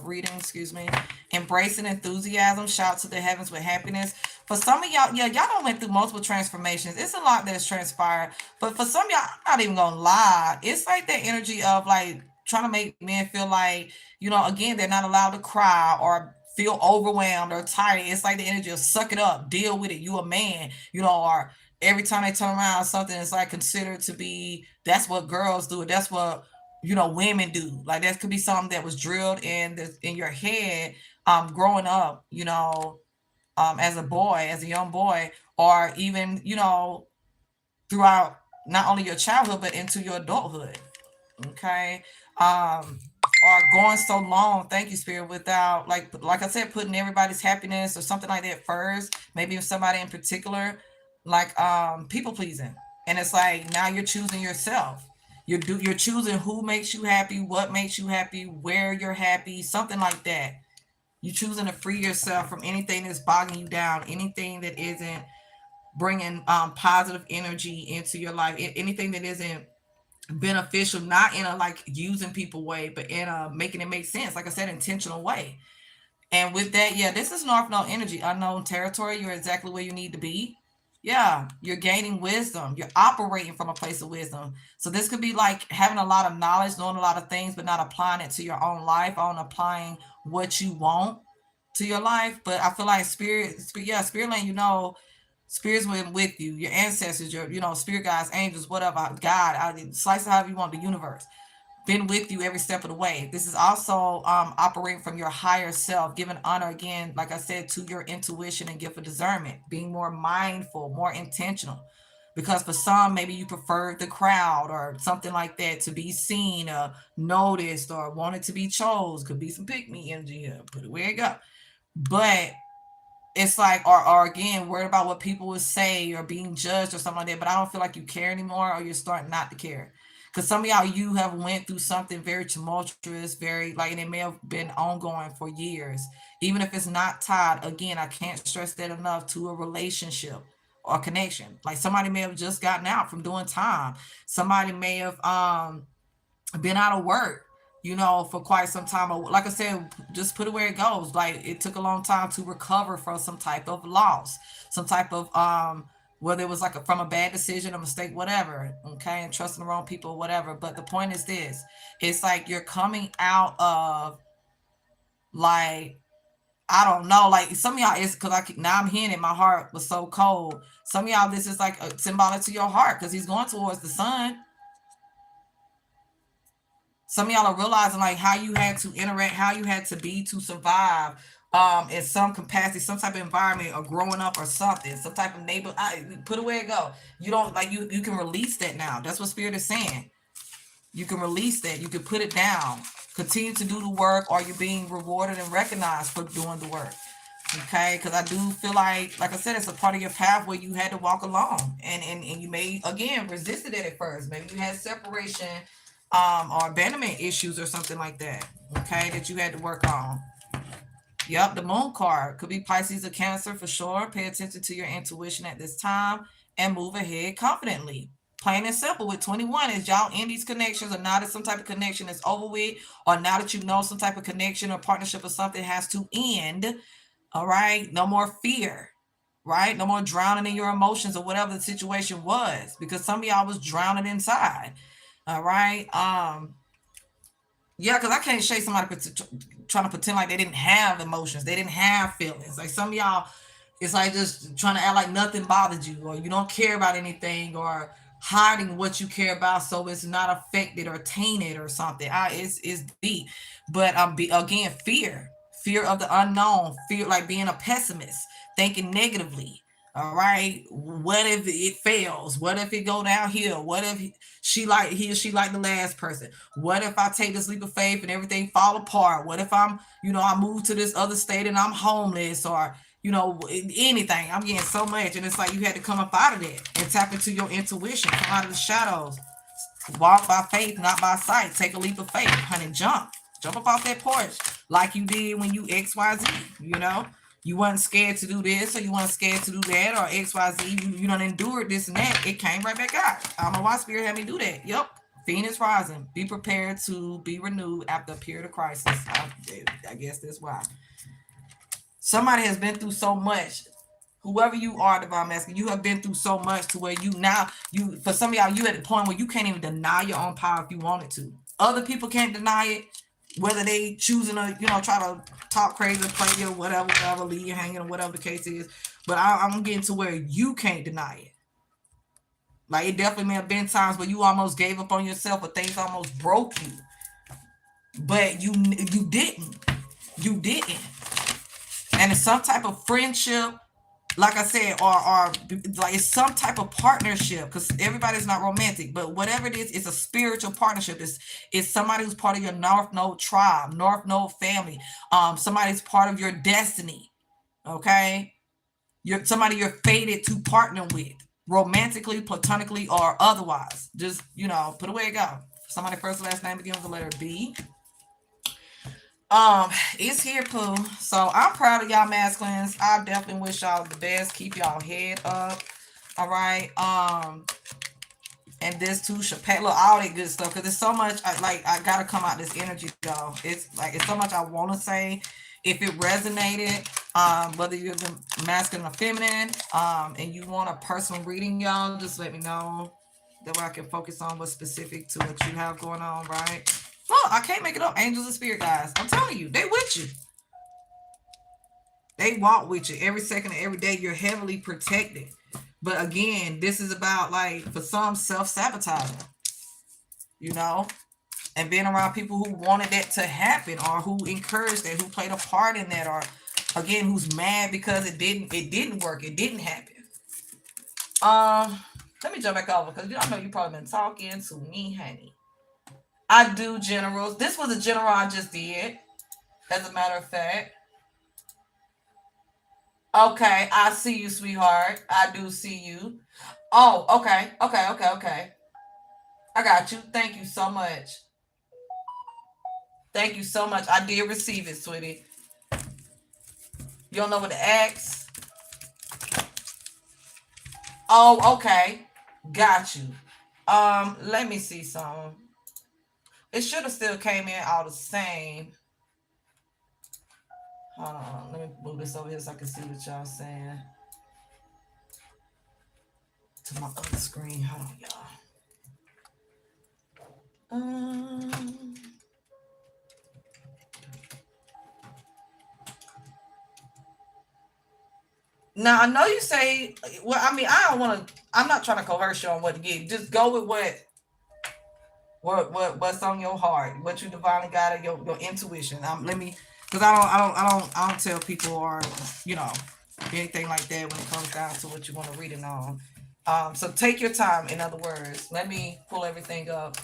reading. Excuse me. Embracing enthusiasm. Shout to the heavens with happiness. For some of y'all, yeah, y'all don't went through multiple transformations. It's a lot that's transpired. But for some of y'all, I'm not even gonna lie. It's like that energy of like trying to make men feel like, again, they're not allowed to cry or feel overwhelmed or tired. It's like the energy of suck it up, deal with it. You a man, or every time they turn around, something is like considered to be that's what girls do. That's what women do. Like that could be something that was drilled in your head, growing up. As a boy, as a young boy, or even throughout not only your childhood but into your adulthood. Okay. Or going so long, thank you, Spirit, without like I said, putting everybody's happiness or something like that first, maybe if somebody in particular, like people pleasing. And it's like now you're choosing yourself. You're choosing who makes you happy, what makes you happy, where you're happy, something like that. You're choosing to free yourself from anything that's bogging you down, anything that isn't bringing positive energy into your life, anything that isn't beneficial, not in a like using people way, but in a making it make sense, like I said, intentional way. And with that, yeah, this is North Node energy, unknown territory. You're exactly where you need to be. Yeah, you're gaining wisdom. You're operating from a place of wisdom. So this could be like having a lot of knowledge, knowing a lot of things, but not applying it to your own life, on applying what you want to your life. But I feel like yeah, spirit land, spirits with you, your ancestors, your spirit guides, angels, whatever, God, slice it however you want, the universe been with you every step of the way. This is also operating from your higher self, giving honor again, like I said, to your intuition and gift of discernment, being more mindful, more intentional. Because for some, maybe you prefer the crowd or something like that, to be seen or noticed or wanted to be chose. Could be some pick me energy here. Put it where it go. But it's like, or again, worried about what people would say or being judged or something like that. But I don't feel like you care anymore, or you're starting not to care. Because some of y'all, you have went through something very tumultuous, very like, and it may have been ongoing for years. Even if it's not tied, again, I can't stress that enough, to a relationship or connection. Like somebody may have just gotten out from doing time. Somebody may have been out of work, for quite some time. Like I said, just put it where it goes. Like it took a long time to recover from some type of loss, some type of whether it was like from a bad decision, a mistake, whatever. Okay, and trusting the wrong people, whatever. But the point is this: it's like you're coming out of like. I don't know, like some of y'all, it's because now I'm hearing it. My heart was so cold. Some of y'all, this is like a symbolic to your heart because he's going towards the sun. Some of y'all are realizing like how you had to interact, how you had to be to survive in some capacity, some type of environment, or growing up or something, some type of neighbor. Put it where it go. You don't like you can release that now. That's what spirit is saying. You can release that. You can put it down. Continue to do the work, or you're being rewarded and recognized for doing the work. Okay, because I do feel like I said, it's a part of your path where you had to walk alone, and you may again resisted it at first. Maybe you had separation, or abandonment issues or something like that. Okay, that you had to work on. Yep, the moon card could be Pisces or Cancer for sure. Pay attention to your intuition at this time and move ahead confidently. Plain and simple with 21 is y'all in these connections, or now that some type of connection is over with, or now that you know some type of connection or partnership or something has to end. All right, no more fear, right? No more drowning in your emotions or whatever the situation was, because some of y'all was drowning inside. All right. Yeah, because I can't shake somebody trying to pretend like they didn't have emotions. They didn't have feelings. Like some of y'all, it's like just trying to act like nothing bothered you, or you don't care about anything, or hiding what you care about so it's not affected or tainted or something. It's deep. But again, fear of the unknown, fear like being a pessimist, thinking negatively. All right. What if it fails? What if it go downhill? What if he or she like the last person? What if I take this leap of faith and everything fall apart? What if I move to this other state and I'm homeless, or anything? I'm getting so much, and it's like you had to come up out of that and tap into your intuition, come out of the shadows, walk by faith, not by sight. Take a leap of faith, honey. Jump up off that porch like you did when you XYZ. You wasn't scared to do this, or you weren't scared to do that, or XYZ. You done endured this and that. It came right back out. I don't know why Spirit had me do that. Yep. Phoenix rising. Be prepared to be renewed after a period of crisis. I guess that's why. Somebody has been through so much. Whoever you are, Divine Masculine, you have been through so much to where for some of y'all, you at the point where you can't even deny your own power if you wanted to. Other people can't deny it, whether they choosing to, try to talk crazy, play you, whatever, leave you hanging, or whatever the case is. But I'm getting to where you can't deny it. Like, it definitely may have been times where you almost gave up on yourself, or things almost broke you. But you didn't. You didn't. And it's some type of friendship, like I said, or like it's some type of partnership, because everybody's not romantic, but whatever it is, it's a spiritual partnership. It's somebody who's part of your North Node tribe, North Node family. Somebody's part of your destiny. Okay, somebody you're fated to partner with, romantically, platonically, or otherwise. Just put away it go. Somebody first last name begins with the letter B. It's here, Pooh. So I'm proud of y'all masculines. I definitely wish y'all the best. Keep y'all head up. All right. And this too should pay, look, all that good stuff, because there's so much I gotta come out this energy, though. It's so much I want to say. If it resonated, whether you're the masculine or feminine, and you want a personal reading, y'all, just let me know. That way I can focus on what's specific to what you have going on, right? Look, I can't make it up. Angels and spirit guys. I'm telling you, they with you. They walk with you every second of every day. You're heavily protected. But again, this is about, like, for some, self-sabotaging. And being around people who wanted that to happen, or who encouraged that, who played a part in that, or again, who's mad because it didn't work, it didn't happen. Let me jump back over, because I know you probably been talking to me, honey. I do generals. This was a general I just did, as a matter of fact. Okay, I see you, sweetheart. I do see you. Oh, okay. I got you. Thank you so much. Thank you so much. I did receive it, sweetie. You don't know what to ask? Oh, okay. Got you. Let me see some. It should have still came in all the same. Hold on. Let me move this over here so I can see what y'all saying. To my other screen. Hold on, y'all. Now I know you say, well, I mean, I don't want to. I'm not trying to coerce you on what to get. Just go with what's on your heart, what you divinely guided, your intuition. Let me, because I don't tell people, or anything like that when it comes down to what you want to read it on. So take your time. In other words, let me pull everything up.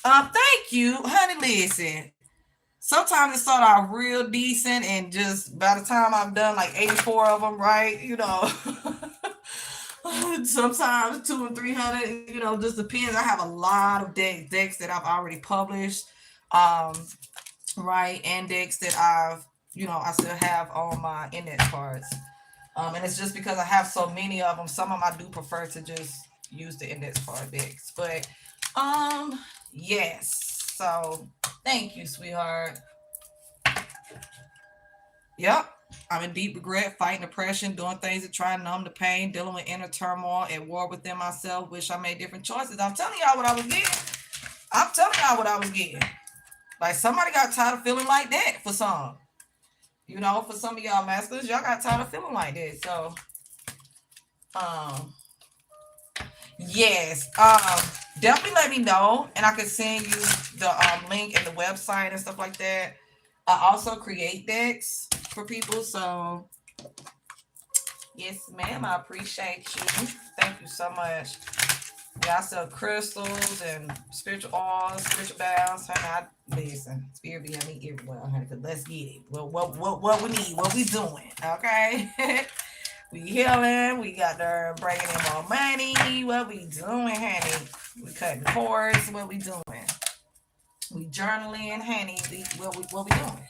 Thank you, honey. Listen. Sometimes it start out real decent, and just by the time I've done like 84 of them, right? Sometimes 200 and 300, just depends. I have a lot of decks that I've already published, right? And decks that I still have on my index cards. And it's just because I have so many of them. Some of them I do prefer to just use the index card decks, but yes. So thank you, sweetheart. Yep. I'm in deep regret, fighting depression, doing things to try and numb the pain, dealing with inner turmoil, at war within myself. Wish I made different choices. I'm telling y'all what I was getting. Like somebody got tired of feeling like that for some. You know, for some of y'all masculines, y'all got tired of feeling like that. So, um, yes, definitely let me know, and I can send you the link and the website and stuff like that. I also create decks for people, so yes, ma'am, I appreciate you. Thank you so much. Yeah, I sell crystals and spiritual oils, spiritual baths. Honey, listen, spirit be on me everywhere, honey. Cause let's get it. Well, what we need, what we doing, okay? We healing. We got there bringing in more money. What we doing, honey? We cutting cords. What we doing? We journaling, honey. What we doing?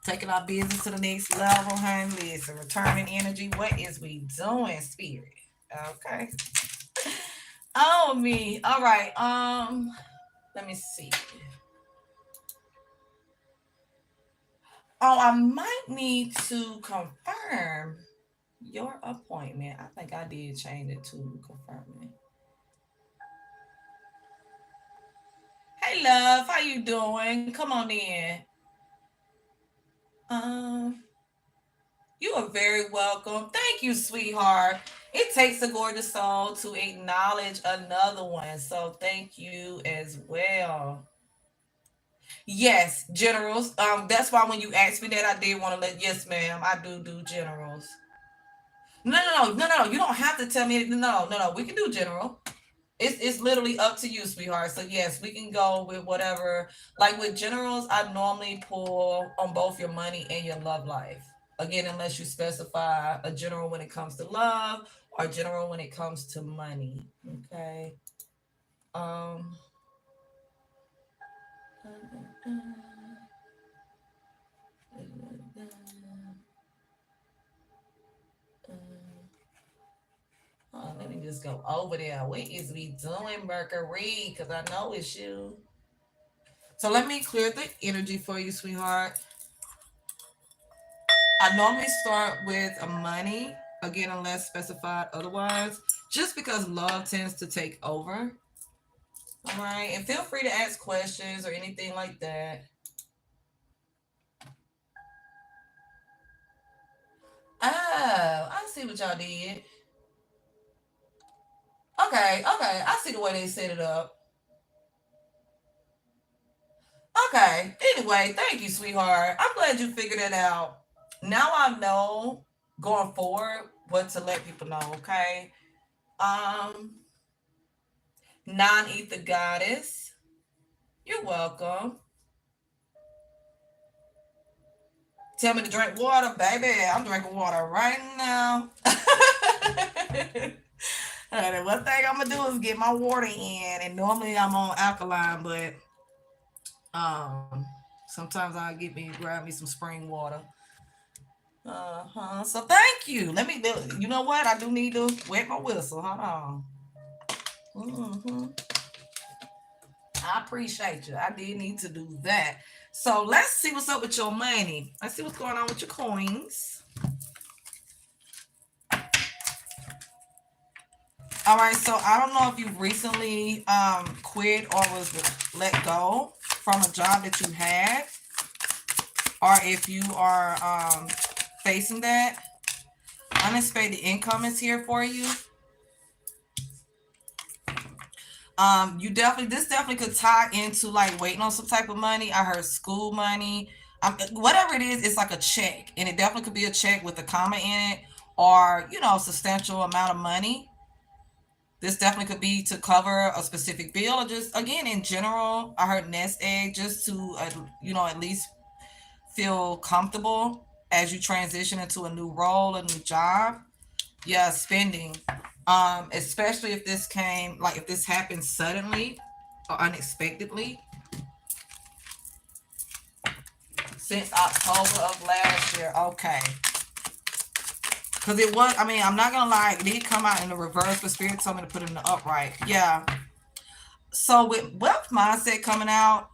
Taking our business to the next level, honey. Listen, returning energy. What is we doing, spirit? Okay. Oh me. All right. Let me see. Oh, I might need to confirm your appointment. I think I did change it to confirming. Hey love, how you doing? Come on in. Um, you are very welcome. Thank you, sweetheart. It takes a gorgeous soul to acknowledge another one. So thank you as well. Yes, generals. That's why when you asked me that, I did want to let. Yes, ma'am. I do generals. No. You don't have to tell me. No. We can do general. It's literally up to you, sweetheart. So yes, we can go with whatever. Like with generals, I normally pull on both your money and your love life. Again, unless you specify a general when it comes to love or general when it comes to money. Okay. Um. Oh, let me just go over there. What is we doing, Mercury? Because I know it's you. So let me clear the energy for you, sweetheart. I normally start with a money, again, unless specified otherwise, just because love tends to take over. All right. And feel free to ask questions or anything like that. Oh, I see what y'all did. Okay. I see the way they set it up. Okay. Anyway, thank you, sweetheart. I'm glad you figured it out. Now I know going forward what to let people know, okay? Um, non-ether goddess. You're welcome. Tell me to drink water, baby. I'm drinking water right now. And one thing I'm gonna do is get my water in, and normally I'm on alkaline, but um, sometimes I get me grab me some spring water. So thank you. Let me do. You know what? I do need to wet my whistle. Hold on. Hmm. I appreciate you. I did need to do that. So let's see what's up with your money. Let's see what's going on with your coins. All right, so I don't know if you've recently quit or was let go from a job that you had, or if you are facing that. Unexpected income is here for you. You definitely, this definitely could tie into like waiting on some type of money. I heard school money. Whatever it is, it's like a check, and it definitely could be a check with a comma in it, or substantial amount of money. This definitely could be to cover a specific bill, or just again in general. I heard nest egg, just to at least feel comfortable as you transition into a new role, a new job. Yeah, spending. Especially if this came, like if this happened suddenly or unexpectedly since October of last year. Okay. Because it was, I mean, I'm not gonna lie, it did come out in the reverse, but Spirit told me to put it in the upright. Yeah. So with wealth mindset coming out,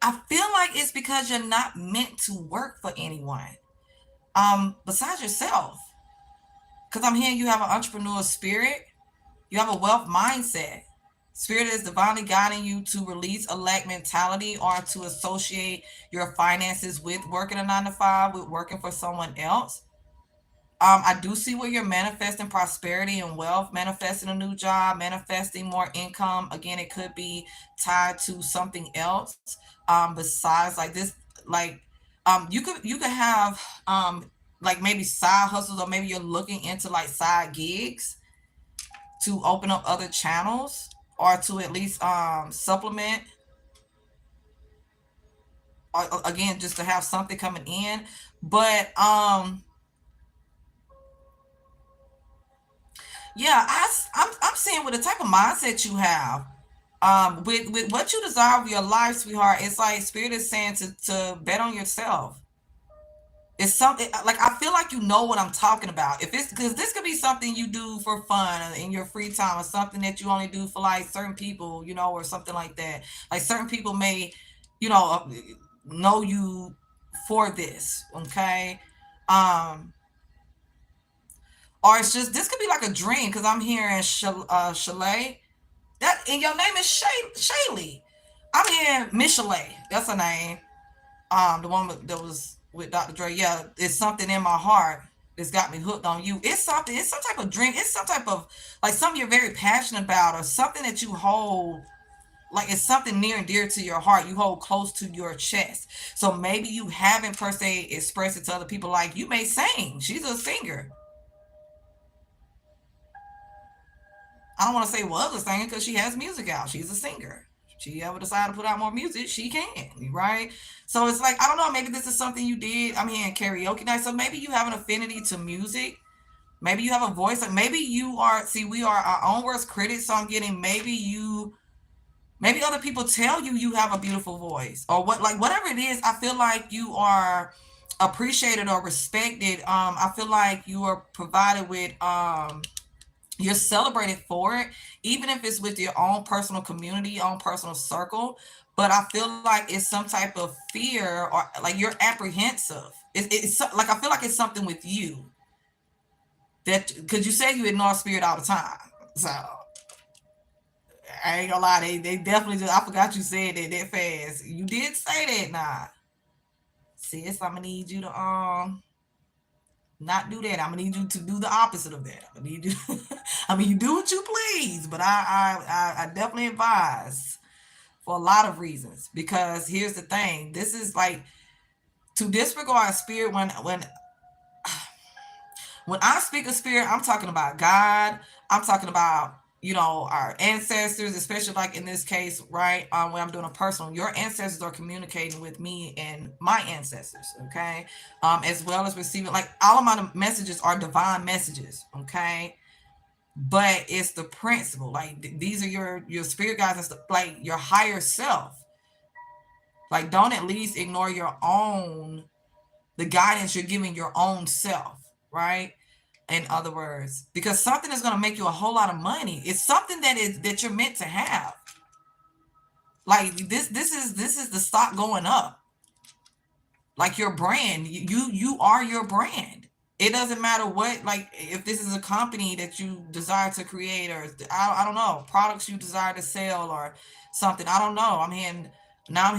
I feel like it's because you're not meant to work for anyone. Besides yourself. Because I'm hearing you have an entrepreneurial spirit, you have a wealth mindset. Spirit is divinely guiding you to release a lack mentality or to associate your finances with working a 9 to 5, with working for someone else. I do see where you're manifesting prosperity and wealth, manifesting a new job, manifesting more income. Again, it could be tied to something else. Besides like this, like you could have like maybe side hustles, or maybe you're looking into like side gigs to open up other channels, or to at least supplement, or again just to have something coming in. But yeah, I'm seeing with the type of mindset you have, with what you desire of your life, sweetheart, it's like spirit is saying to bet on yourself. It's something like I feel like you know what I'm talking about. If it's because this could be something you do for fun in your free time, or something that you only do for like certain people, or something like that. Like certain people may, you know you for this, okay? Um, or it's just this could be like a dream because I'm hearing Chalet. That and your name is Shaylee. I'm hearing Michelet. That's her name. The one that was with Dr. Dre. Yeah, it's something in my heart that's got me hooked on you. It's something. It's some type of dream. It's some type of like something you're very passionate about, or something that you hold. Like it's something near and dear to your heart. You hold close to your chest. So maybe you haven't per se expressed it to other people. Like you may sing. She's a singer. I don't want to say was a singer because she has music out. She's a singer. She ever decide to put out more music, she can, right? So it's like I don't know. Maybe this is something you did. I'm hearing karaoke night, so maybe you have an affinity to music. Maybe you have a voice. Like maybe you are. See, we are our own worst critics. So I'm getting maybe you. Maybe other people tell you you have a beautiful voice, or what, like whatever it is. I feel like you are appreciated or respected. I feel like you are provided with you're celebrated for it, even if it's with your own personal community, own personal circle. But I feel like it's some type of fear, or like you're apprehensive. Like I feel like it's something with you that because you say you ignore spirit all the time. So I ain't gonna lie, they definitely just. I forgot you said that fast. You did say that, nah. Sis, I'm gonna need you to not do that. I'm gonna need you to do the opposite of that. I'm gonna need you. I mean, you do what you please, but I definitely advise for a lot of reasons. Because here's the thing: this is like to disregard spirit when I speak of spirit, I'm talking about God. I'm talking about our ancestors, especially like in this case, right? When I'm doing a personal, your ancestors are communicating with me and my ancestors, okay? As well as receiving, like all of my messages are divine messages, okay? But it's the principle, like these are your spirit guides and stuff, like your higher self. Like don't at least ignore the guidance you're giving your own self, right? In other words, because something is going to make you a whole lot of money. It's something that you're meant to have. Like this is the stock going up. Like your brand, you are your brand. It doesn't matter what, like if this is a company that you desire to create, or I don't know, products you desire to sell or something. I don't know. I'm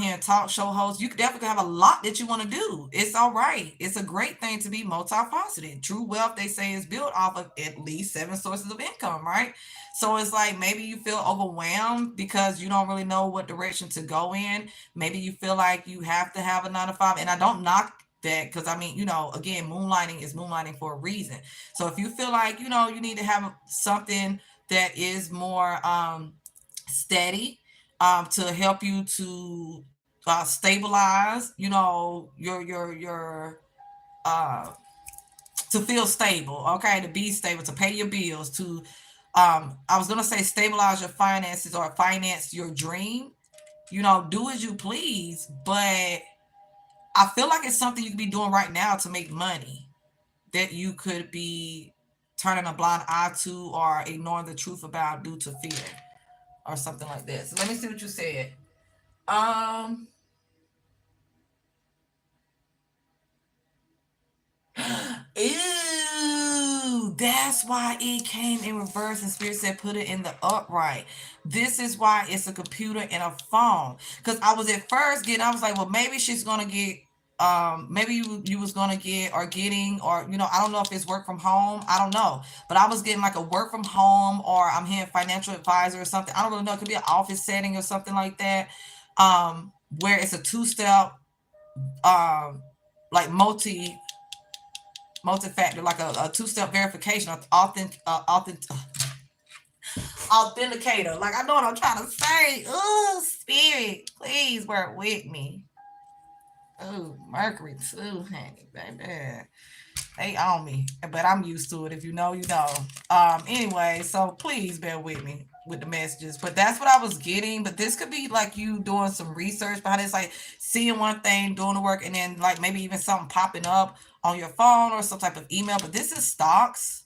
hearing talk show hosts. You could definitely have a lot that you want to do. It's all right. It's a great thing to be multifaceted. True wealth, they say, is built off of at least 7 sources of income, right? So it's like maybe you feel overwhelmed because you don't really know what direction to go in. Maybe you feel like you have to have a 9 to 5, and I don't knock that because I mean, again, moonlighting is moonlighting for a reason. So if you feel like you need to have something that is more steady, to help you to stabilize, your uh to feel stable, okay, to be stable, to pay your bills, to I was gonna say stabilize your finances or finance your dream, do as you please. But I feel like it's something you could be doing right now to make money that you could be turning a blind eye to or ignoring the truth about due to fear or something like that. So let me see what you said. Um, Ew, that's why it came in reverse and Spirit said put it in the upright. This is why it's a computer and a phone. Because I was at first getting, I was like, well, maybe she's gonna get maybe you was gonna get or getting, or I don't know if it's work from home. I don't know. But I was getting like a work from home, or I'm hearing financial advisor or something. I don't really know. It could be an office setting or something like that. Where it's a two-step like multi-factor, like a two-step verification, authenticator. Like, I know what I'm trying to say. Oh, Spirit, please work with me. Oh, Mercury too, honey, baby. They on me, but I'm used to it. If you know, you know. Anyway, so please bear with me with the messages. But that's what I was getting. But this could be like you doing some research behind it. It's like seeing one thing, doing the work, and then like maybe even something popping up on your phone or some type of email. But this is stocks.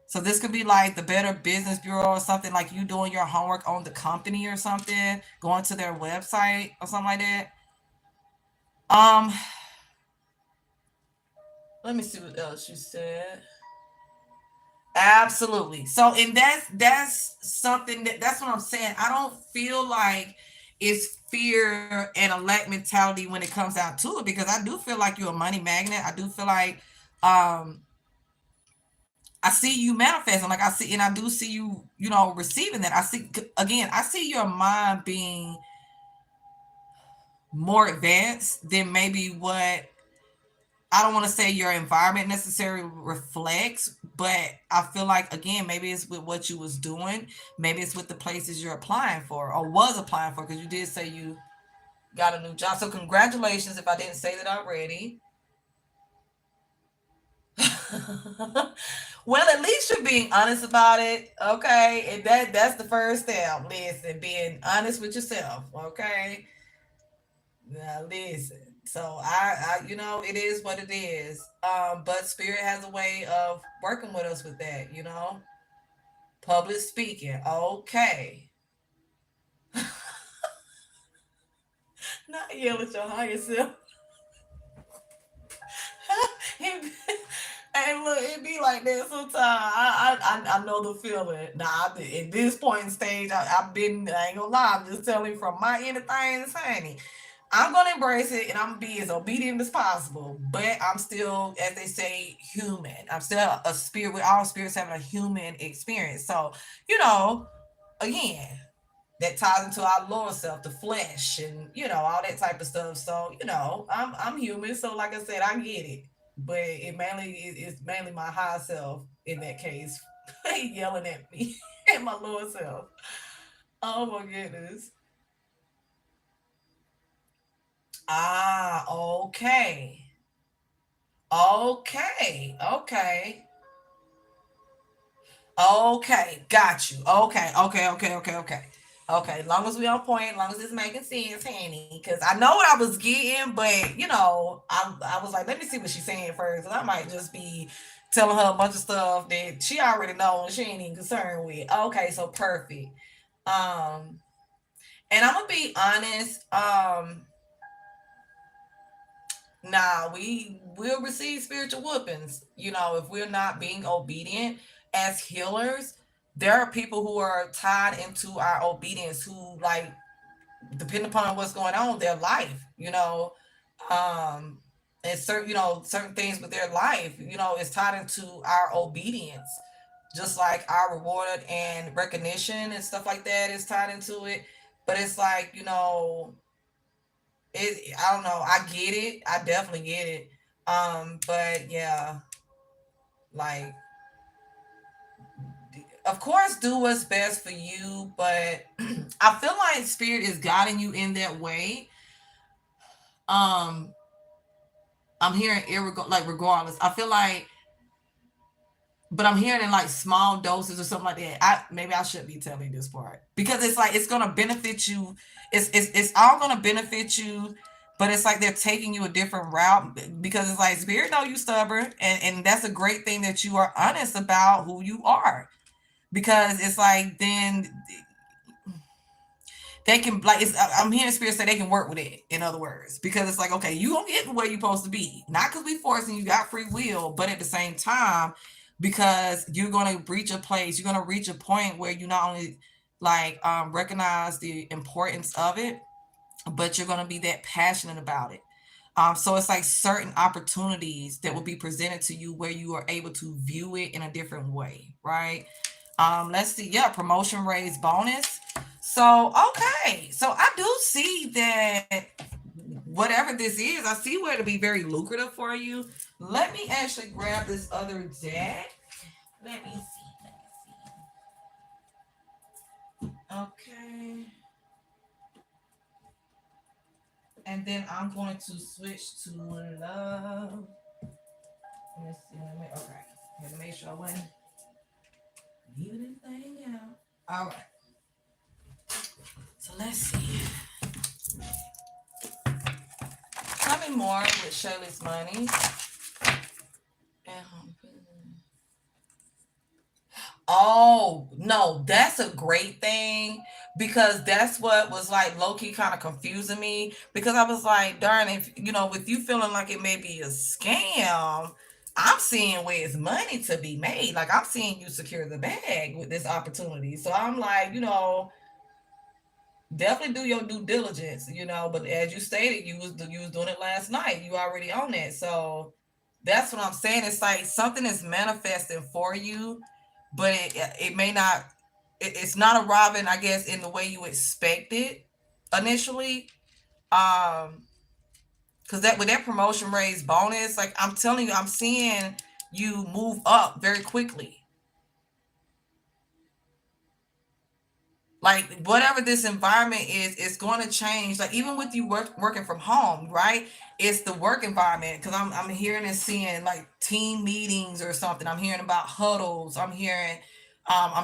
So this could be like the Better Business Bureau or something, like you doing your homework on the company or something, going to their website or something like that. Um, Let me see what else you said. Absolutely. So, and that's something that's what I'm saying. I don't feel like it's fear and a lack mentality when it comes down to it, because I do feel like you're a money magnet. I do feel like um I see you manifesting, like I see, and I do see you, receiving that. I see, again, I see your mind being more advanced than maybe what, I don't want to say your environment necessarily reflects, but I feel like, again, maybe it's with what you was doing. Maybe it's with the places you're applying for or was applying for, because you did say you got a new job. So congratulations if I didn't say that already. Well, at least you're being honest about it, okay? And that's the first step. Listen, being honest with yourself, okay? Now listen. So it is what it is. But Spirit has a way of working with us with that. Public speaking, okay. Not yell at your higher self. And look, it be like that sometimes. I know the feeling. Nah, at this point in stage, I ain't gonna lie, I'm just telling you from my end of things, honey. I'm gonna embrace it and I'm gonna be as obedient as possible. But I'm still, as they say, human. I'm still a spirit. With all spirits having a human experience. So, again, that ties into our lower self, the flesh, and all that type of stuff. So I'm human. So like I said, I get it, but it's mainly my high self in that case yelling at me and my lower self. Oh my goodness. Ah, okay, okay. Okay, got you. Okay. Okay, long as we on point, long as it's making sense, Hanny. Because I know what I was getting, but I was like, let me see what she's saying first. And I might just be telling her a bunch of stuff that she already knows and she ain't even concerned with. Okay, so perfect. Um, and I'm gonna be honest. Nah, we will receive spiritual whoopings. If we're not being obedient as healers, there are people who are tied into our obedience who, like, depending upon what's going on, their life, um, and certain things with their life, is tied into our obedience. Just like our reward and recognition and stuff like that is tied into it. But it's like, I don't know. I get it. I definitely get it. But yeah, like, of course, do what's best for you. But I feel like Spirit is guiding you in that way. Um, I'm hearing like regardless. I feel like, but I'm hearing in like small doses or something like that. Maybe I shouldn't be telling you this part, because it's like it's gonna benefit you. It's all gonna benefit you, but it's like they're taking you a different route, because it's like Spirit know you stubborn, and that's a great thing that you are honest about who you are, because it's like then they can, like, I'm hearing Spirit say they can work with it, in other words, because it's like, okay, you gonna get where you're supposed to be, not because we forcing you, got free will, but at the same time, because you're going to reach a place, you're going to reach a point where you not only recognize the importance of it, but you're going to be that passionate about it. So it's like certain opportunities that will be presented to you where you are able to view it in a different way, right? Let's see. Yeah, promotion raise bonus. So okay, so I do see that whatever this is, I see where it'll be very lucrative for you. Let me actually grab this other deck. Let me see. Let me see. Okay. And then I'm going to switch to love. Let me see. Okay. Let me make sure I wasn't leaving anything out. All right. So let's see. Tell me more with Shirley's money. Oh, no, that's a great thing because that's what was like low key kind of confusing me because I was like, darn, if with you feeling like it may be a scam, I'm seeing where it's money to be made. Like I'm seeing you secure the bag with this opportunity. So I'm like, definitely do your due diligence, but as you stated, you was doing it last night. You already on that. So that's what I'm saying. It's like something is manifesting for you, but it may not it's not arriving, I guess, in the way you expect it initially. Because that with that promotion raise bonus, like I'm telling you, I'm seeing you move up very quickly. Like whatever this environment is, it's going to change. Like even with you working from home, right? It's the work environment because I'm hearing and seeing like team meetings or something. I'm hearing about huddles. I'm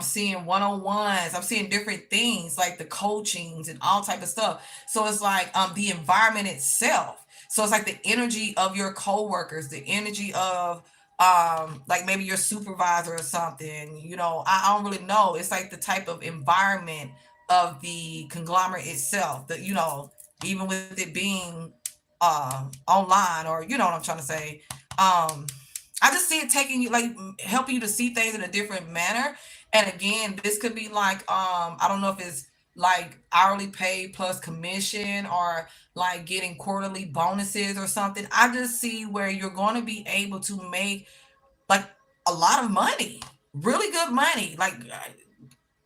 seeing one-on-ones. I'm seeing different things like the coachings and all type of stuff. So it's like the environment itself. So it's like the energy of your coworkers, the energy of like maybe your supervisor or something. I don't really know. It's like the type of environment of the conglomerate itself that even with it being online, or what I'm trying to say. I just see it taking you, like helping you to see things in a different manner. And again, this could be like I don't know if it's like hourly pay plus commission or like getting quarterly bonuses or something. I just see where you're going to be able to make like a lot of money, really good money. Like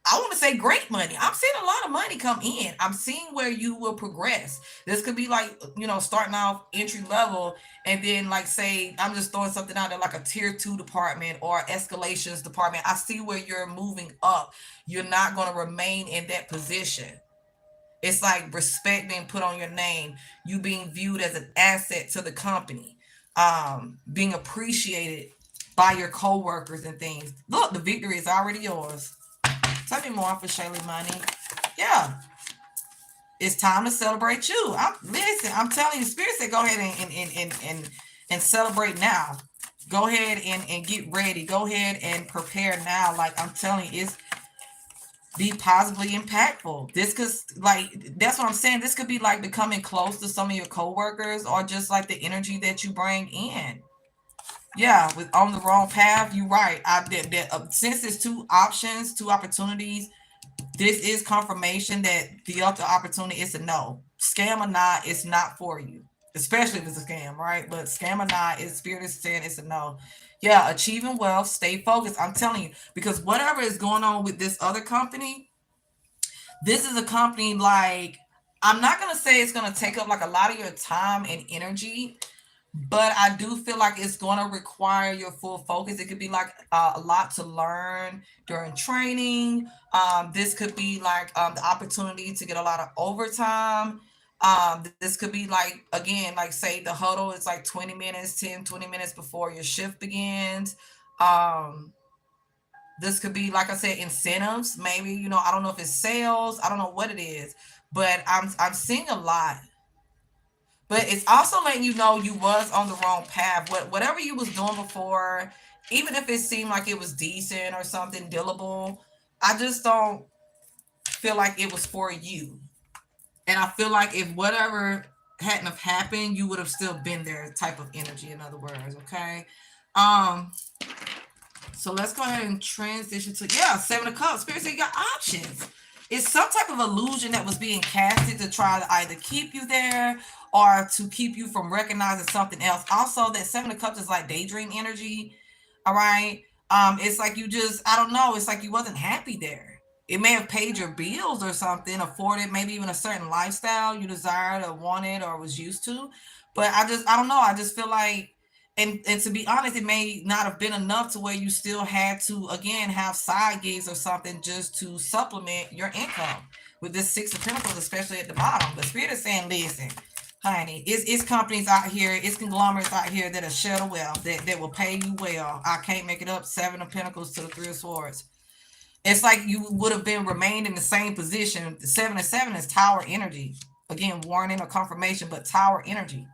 I want to say great money. I'm seeing a lot of money come in. I'm seeing where you will progress. This could be like, starting off entry level and then like say, I'm just throwing something out there like a tier 2 department or escalations department. I see where you're moving up. You're not going to remain in that position. It's like respect being put on your name, you being viewed as an asset to the company, being appreciated by your co-workers and things. Look, the victory is already yours. Tell me more for Shaylee Money. Yeah. It's time to celebrate you. I'm telling you, Spirit said go ahead and celebrate now. Go ahead and get ready. Go ahead and prepare now. Like I'm telling you, it's be positively impactful. This could that's what I'm saying. This could be like becoming close to some of your coworkers or just like the energy that you bring in. Yeah, with on the wrong path, you're right. I did that. Since it's two options, two opportunities, this is confirmation that the other opportunity is a no. Scam or not, it's not for you. Especially if it's a scam, right? But scam or not, it's Spirit is saying it's a no. Yeah, achieving wealth, stay focused. I'm telling you, because whatever is going on with this other company, this is a company like I'm not gonna say it's gonna take up like a lot of your time and energy, but I do feel like it's going to require your full focus. It could be like a lot to learn during training. This could be like the opportunity to get a lot of overtime. This could be like, again, like say the huddle is like 20 minutes, 10, 20 minutes before your shift begins. Um, this could be, like I said, incentives. Maybe, I don't know if it's sales. I don't know what it is, but I'm seeing a lot. But it's also letting you know you was on the wrong path. Whatever you was doing before, even if it seemed like it was decent or something dealable, I just don't feel like it was for you. And I feel like if whatever hadn't have happened, you would have still been there type of energy, in other words, okay? Um, So let's go ahead and transition to, yeah, Seven of Cups. Spirit said you got options. It's some type of illusion that was being casted to try to either keep you there or to keep you from recognizing something else. Also, that Seven of Cups is like daydream energy. All right. It's like you just, I don't know, it's like you wasn't happy there. It may have paid your bills or something, afforded maybe even a certain lifestyle you desired or wanted or was used to. But I don't know. I just feel like, and to be honest, it may not have been enough to where you still had to again have side gigs or something just to supplement your income with this Six of Pentacles, especially at the bottom. The Spirit is saying, listen, honey, it's companies out here, it's conglomerates out here that are share the wealth, that will pay you well. I can't make it up. Seven of Pentacles to the Three of Swords. It's like you would have been remained in the same position. The Seven of Seven is Tower energy. Again, warning or confirmation, but Tower energy.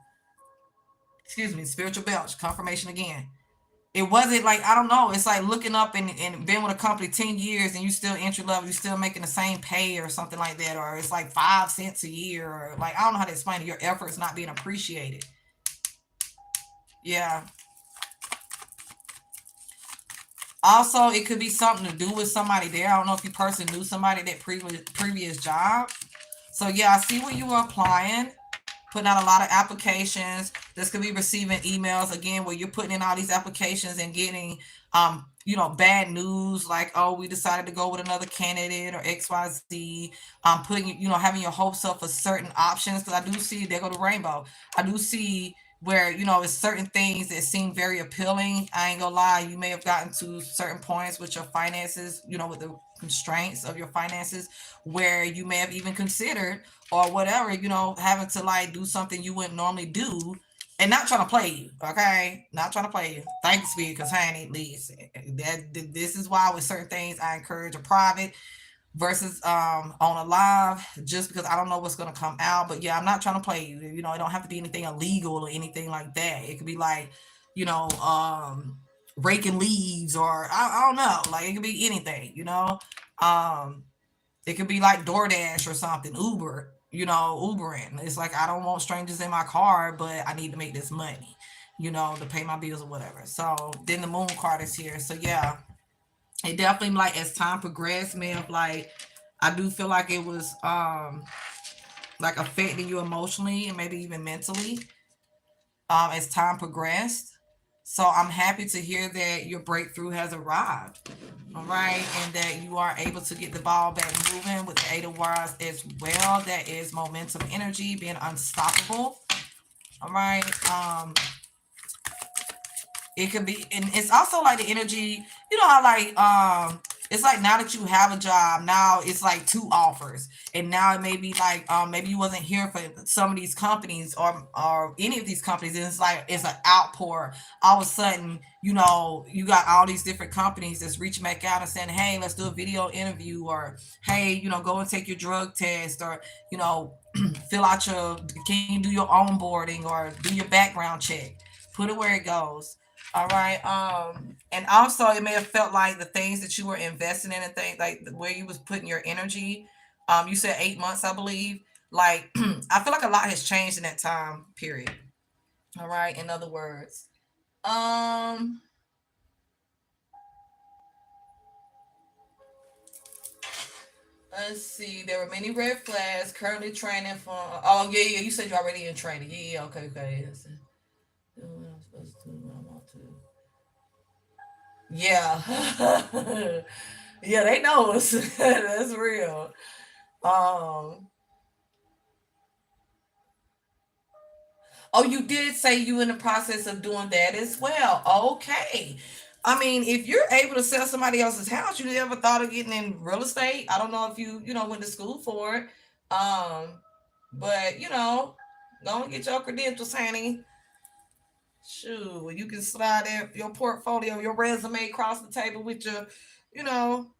Excuse me, spiritual belch, confirmation again. It wasn't like, I don't know, it's like looking up and been with a company 10 years and you still entry level, you still making the same pay or something like that, or it's like 5 cents a year, or like, I don't know how to explain it. Your efforts not being appreciated. Yeah. Also, it could be something to do with somebody there. I don't know if you person knew somebody that previous job. So yeah, I see where you were applying, putting out a lot of applications. This could be receiving emails again where you're putting in all these applications and getting bad news like, oh, we decided to go with another candidate or XYZ. Putting, having your hopes up for certain options. Because I do see, there go the rainbow. I do see where, it's certain things that seem very appealing. I ain't gonna lie, you may have gotten to certain points with your finances, with the constraints of your finances, where you may have even considered or whatever, having to like do something you wouldn't normally do, and not trying to play you, okay? Not trying to play you. Thanks, Spirit, because honey, listen, this is why with certain things I encourage a private versus on a live, just because I don't know what's gonna come out. But yeah, I'm not trying to play you. It don't have to be anything illegal or anything like that. It could be like, you know, raking leaves, or I don't know. Like it could be anything, Um, it could be like DoorDash or something, Uber, Ubering. It's like I don't want strangers in my car, but I need to make this money, to pay my bills or whatever. So then the moon card is here. So yeah, it definitely, like, as time progressed, man, like I do feel like it was like affecting you emotionally and maybe even mentally as time progressed. So I'm happy to hear that your breakthrough has arrived. All right, and that you are able to get the ball back moving with the Eight of Wands as well. That is momentum energy, being unstoppable. All right. It could be, and it's also like the energy, how like it's like now that you have a job, now it's like two offers. And now it may be like maybe you wasn't here for some of these companies or any of these companies, and it's like it's an outpour. All of a sudden, you got all these different companies that's reaching back out and saying, hey, let's do a video interview, or hey, go and take your drug test, or fill out can you do your onboarding or do your background check, put it where it goes. All right. And also it may have felt like the things that you were investing in and things like where you was putting your energy. You said 8 months, I believe. Like I feel like a lot has changed in that time period. All right. In other words, um, let's see. There were many red flags. Currently training for. Oh yeah, yeah. You said you're already in training. Yeah, yeah. Okay, okay. Yeah. Yeah, they know us. That's real. Um, oh, you did say you in the process of doing that as well. Okay. I mean, if you're able to sell somebody else's house, you ever thought of getting in real estate? I don't know if you went to school for it. Um, but go and get your credentials, honey. Shoot, you can slide your portfolio, your resume across the table with your, you know,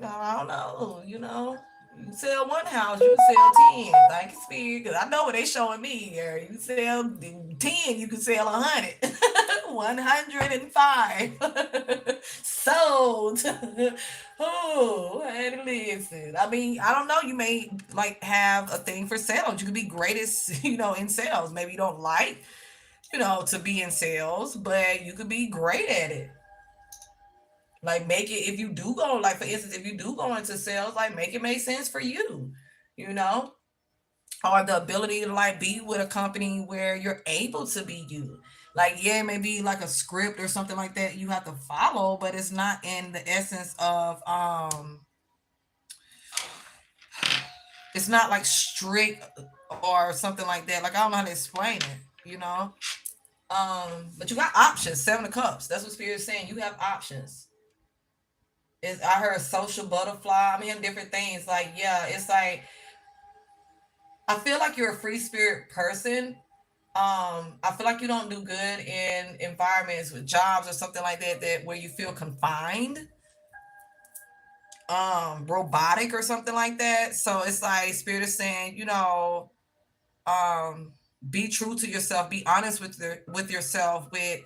I don't know, You can sell one house, you can sell 10. Thank you, Spirit, because I know what they showing me. Or you sell 10, you can sell 100. 105. Sold. Oh, I had to listen. I mean, I don't know. You may like have a thing for sales. You could be greatest, in sales. Maybe you don't like, to be in sales, but you could be great at it. Like make it, if you do go, like for instance, if you do go into sales, like make it make sense for you, you know, or the ability to like be with a company where you're able to be you. Like, yeah, maybe like a script or something like that you have to follow, but it's not in the essence of it's not like strict or something like that. Like I don't know how to explain it, you know. But you got options. Seven of Cups. That's what Spirit is saying. You have options. I heard social butterfly. I mean, different things. Like, yeah, it's like I feel like you're a free spirit person. I feel like you don't do good in environments with jobs or something like that where you feel confined, robotic or something like that. So it's like Spirit is saying, you know, um be true to yourself, be honest with yourself, with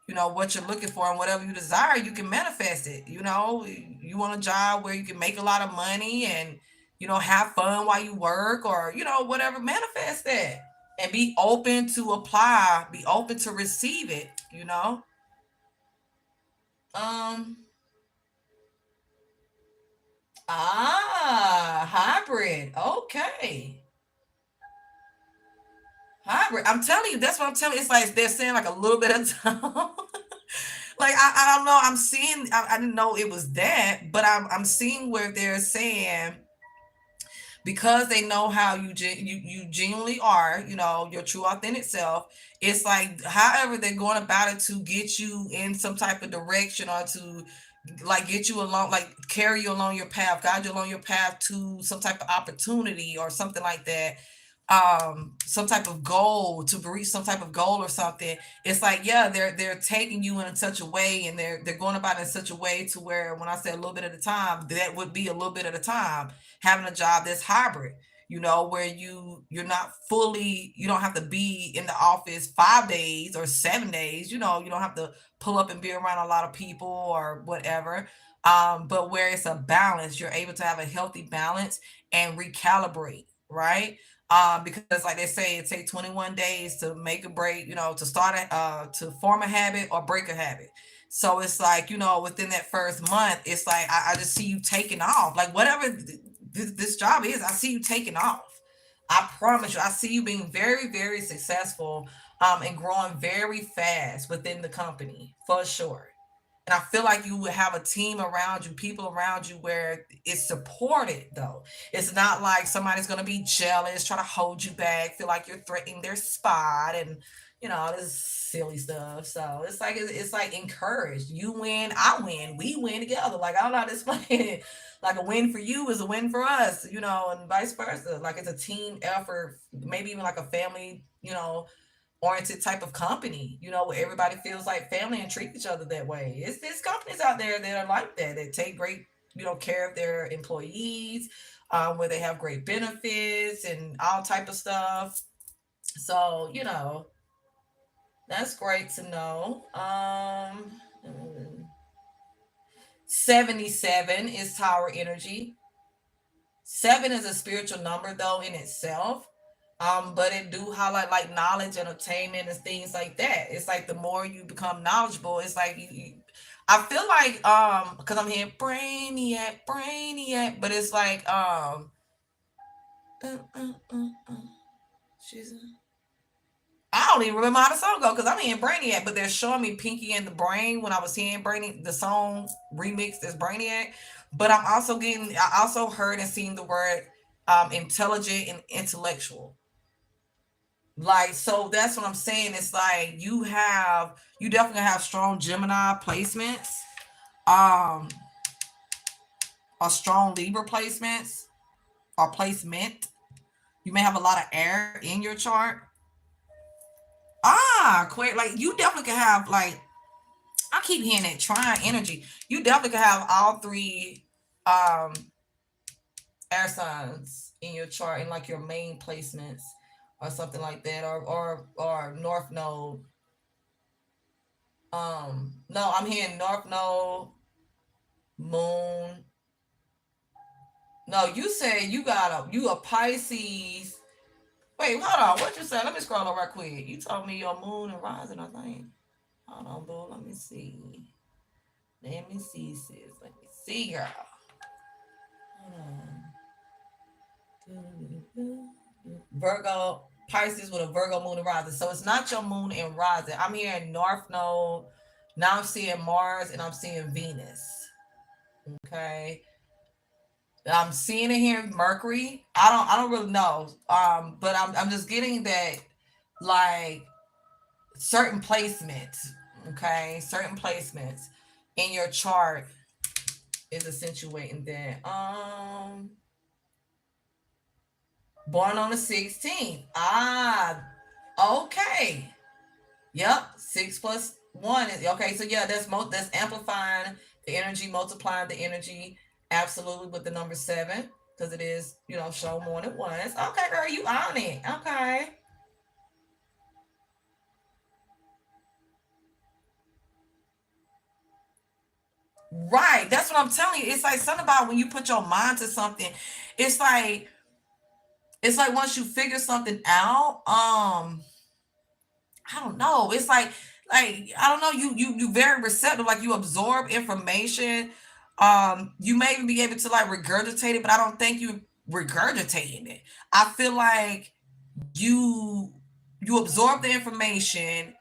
you know what you're looking for, and whatever you desire you can manifest it. You know, you want a job where you can make a lot of money and you know have fun while you work, or you know whatever, manifest that and be open to apply, be open to receive it, you know. um Hybrid, okay. Hybrid, I'm telling you, that's what I'm telling you. It's like they're saying like a little bit of time. Like I don't know. I'm seeing. I didn't know it was that, but I'm seeing where they're saying because they know how you genuinely are. You know your true authentic self. It's like however they're going about it to get you in some type of direction or to like get you along, like carry you along your path, guide you along your path to some type of opportunity or something like that, some type of goal, to reach some type of goal or something. It's like, yeah, they're taking you in such a way, and they're going about it in such a way to where when I say a little bit at a time, that would be a little bit at a time, having a job that's hybrid, you know, where you're not fully, you don't have to be in the office 5 days or 7 days, you know, you don't have to pull up and be around a lot of people or whatever. But where it's a balance, you're able to have a healthy balance and recalibrate, right? Because like they say, it takes 21 days to make a break, you know, to start to form a habit or break a habit. So it's like, you know, within that first month, it's like I just see you taking off. Like whatever this job is, I see you taking off. I promise you, I see you being very, very successful, and growing very fast within the company for sure. And I feel like you would have a team around you, people around you where it's supported though. It's not like somebody's gonna be jealous, try to hold you back, feel like you're threatening their spot and you know, all this silly stuff. So it's like encouraged. You win, I win, we win together. Like I don't know how to explain it. Like a win for you is a win for us, you know, and vice versa. Like it's a team effort, maybe even like a family, you know, oriented type of company, you know, where everybody feels like family and treat each other that way. There's companies out there that are like that, that take great, you know, care of their employees, where they have great benefits and all type of stuff. So, you know, that's great to know. 77 is Tower Energy. Seven is a spiritual number though in itself. But it do highlight like knowledge and attainment and things like that. It's like the more you become knowledgeable, it's like I feel like because I'm hearing brainiac, brainiac, but it's like uh, uh, uh, uh, she's I don't even remember how the song go because I'm hearing Brainiac, but they're showing me Pinky and the Brain when I was hearing the song remixed as Brainiac. But I also heard and seen the word intelligent and intellectual. Like, so that's what I'm saying. It's like you definitely have strong Gemini placements, um, or strong Libra placements or placement. You may have a lot of air in your chart. Quick, like you definitely can have like I keep hearing that trying energy. You definitely can have all three um air signs in your chart in like your main placements or something like that, or north node. No, I'm hearing north node, moon. No, you said you a Pisces. Wait, hold on. What you say? Let me scroll over right quick. You told me your moon and rising, I think. Hold on, boo. Let me see. Let me see, sis. Let me see, girl. Hold on. Virgo, Pisces with a Virgo moon and rising. So it's not your moon and rising. I'm here in North Node. Now I'm seeing Mars and I'm seeing Venus. Okay. I'm seeing it here Mercury. I don't really know. But I'm just getting that like certain placements. Okay. Certain placements in your chart is accentuating that. Born on the 16th. Ah, okay. Yep, 6 plus 1 is okay. So yeah, that's amplifying the energy, multiplying the energy, absolutely with the number 7 because it is show more than once. Okay, girl, you on it? Okay, right. That's what I'm telling you. It's like something about when you put your mind to something. It's like it's like once you figure something out. I don't know. It's like I don't know. You very receptive. Like you absorb information. You may even be able to like regurgitate it, but I don't think you regurgitating it. I feel like you you absorb the information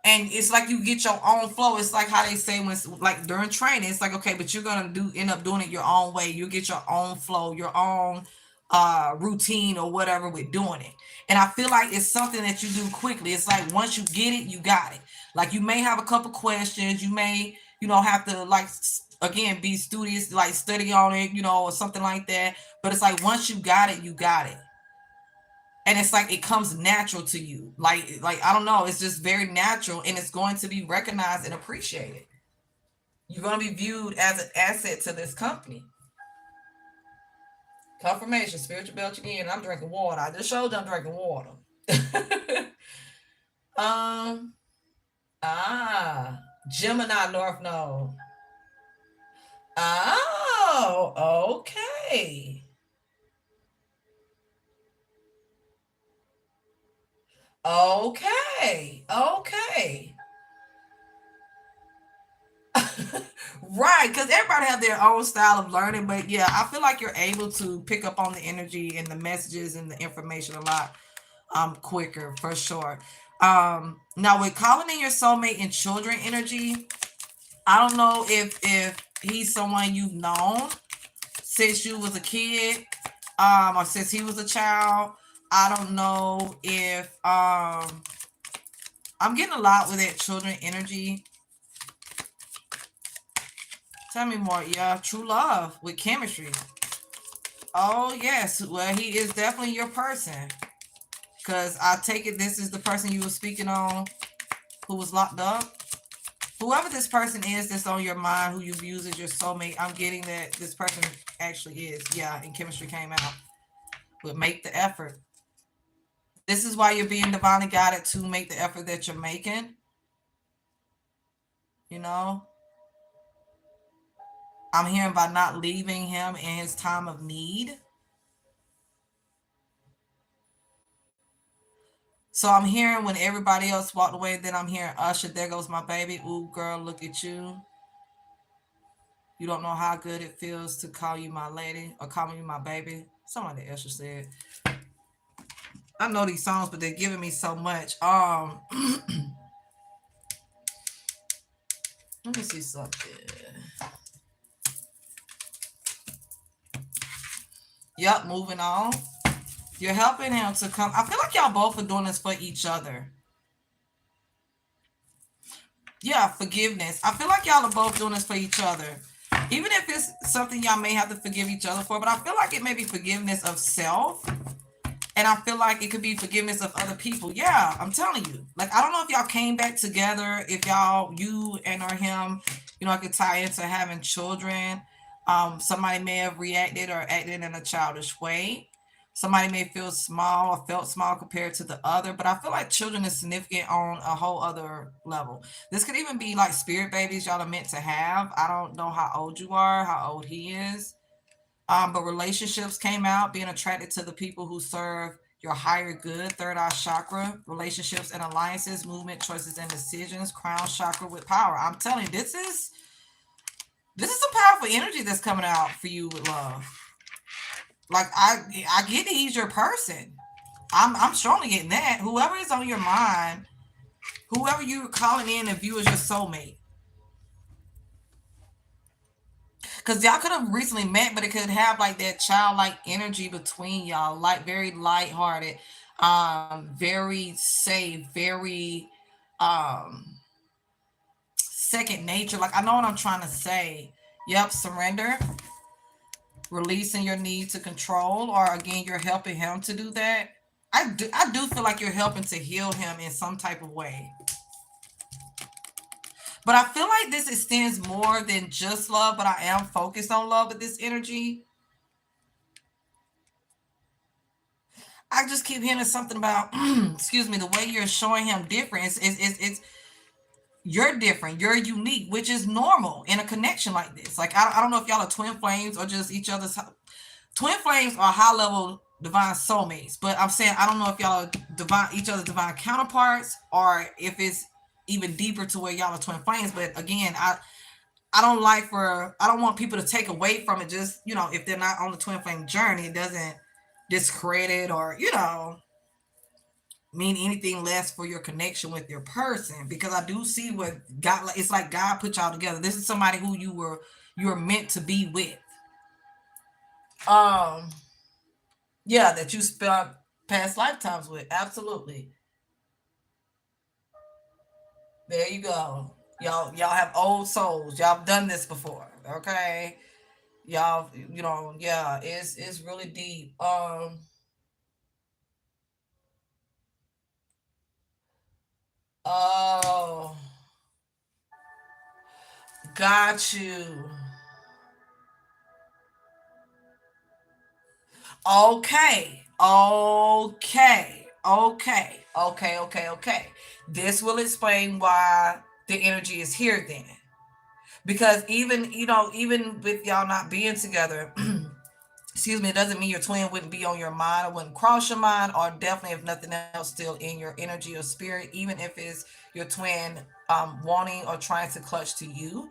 and it's like you get your own flow. It's like how they say when like during training, it's like okay, but you're gonna end up doing it your own way. You get your own flow, your own routine or whatever with doing it. And I feel like it's something that you do quickly. It's like once you get it, you got it. Like you may have a couple questions, you may have to like again be studious, like study on it, or something like that. But it's like once you got it, you got it, and it's like it comes natural to you. Like I don't know, it's just very natural, and it's going to be recognized and appreciated. You're going to be viewed as an asset to this company. Confirmation, spiritual belch again. I'm drinking water. I just showed you I'm drinking water. um Gemini North Node. Oh, okay. Okay. Okay. Right, because everybody have their own style of learning, but yeah, I feel like you're able to pick up on the energy and the messages and the information a lot quicker for sure. Now with calling in your soulmate and children energy, I don't know if he's someone you've known since you was a kid, or since he was a child. I don't know if I'm getting a lot with that children energy. Tell me more. Yeah, true love with chemistry. Oh yes, well he is definitely your person. Cause I take it this is the person you were speaking on who was locked up. Whoever this person is that's on your mind, who you've used as your soulmate, I'm getting that this person actually is. Yeah, and chemistry came out. But make the effort. This is why you're being divinely guided to make the effort that you're making. You know, I'm hearing by not leaving him in his time of need. So I'm hearing when everybody else walked away, then I'm hearing Usher, there goes my baby. Ooh, girl, look at you. You don't know how good it feels to call you my lady or call me my baby. Somebody Usher said. I know these songs, but they're giving me so much. Let me see something. Yep, moving on. You're helping him to come. I feel like y'all both are doing this for each other. Yeah, forgiveness. I feel like y'all are both doing this for each other. Even if it's something y'all may have to forgive each other for, but I feel like it may be forgiveness of self. And I feel like it could be forgiveness of other people. Yeah, I'm telling you. Like, I don't know if y'all came back together, if you and or him, I could tie into having children. Somebody may have reacted or acted in a childish way. Somebody may feel small or felt small compared to the other, but I feel like children is significant on a whole other level. This could even be like spirit babies y'all are meant to have. I don't know how old you are, how old he is. But relationships came out, being attracted to the people who serve your higher good, third eye chakra, relationships and alliances, movement, choices and decisions, crown chakra with power. I'm telling you, this is This is some powerful energy that's coming out for you with love. Like I get that he's your person. I'm strongly getting that. Whoever is on your mind, whoever you're calling in and view as your soulmate. Because y'all could have recently met, but it could have like that childlike energy between y'all, like very lighthearted, very safe, very second nature. Like I know what I'm trying to say. Yep, surrender, releasing your need to control, or again, you're helping him to do that. I do feel like you're helping to heal him in some type of way. But I feel like this extends more than just love, but I am focused on love with this energy. I just keep hearing something about, excuse me, the way you're showing him different. It's you're different. You're unique, which is normal in a connection like this. Like, I don't know if y'all are twin flames or just each other's. Twin flames are high level divine soulmates. But I'm saying, I don't know if y'all are divine, each other's divine counterparts, or if it's even deeper to where y'all are twin flames. But again, I don't want people to take away from it, just, if they're not on the twin flame journey, it doesn't discredit or, mean anything less for your connection with your person, because I do see what God, it's like God put y'all together. This is somebody who you were meant to be with. Um, yeah, that you spent past lifetimes with. Absolutely. There you go. Y'all have old souls. Y'all have done this before. Okay. Y'all, yeah, it's really deep. Oh, got you. Okay. Okay. This will explain why the energy is here then. Because even with y'all not being together, excuse me, it doesn't mean your twin wouldn't be on your mind or wouldn't cross your mind, or definitely if nothing else, still in your energy or spirit, even if it's your twin wanting or trying to clutch to you.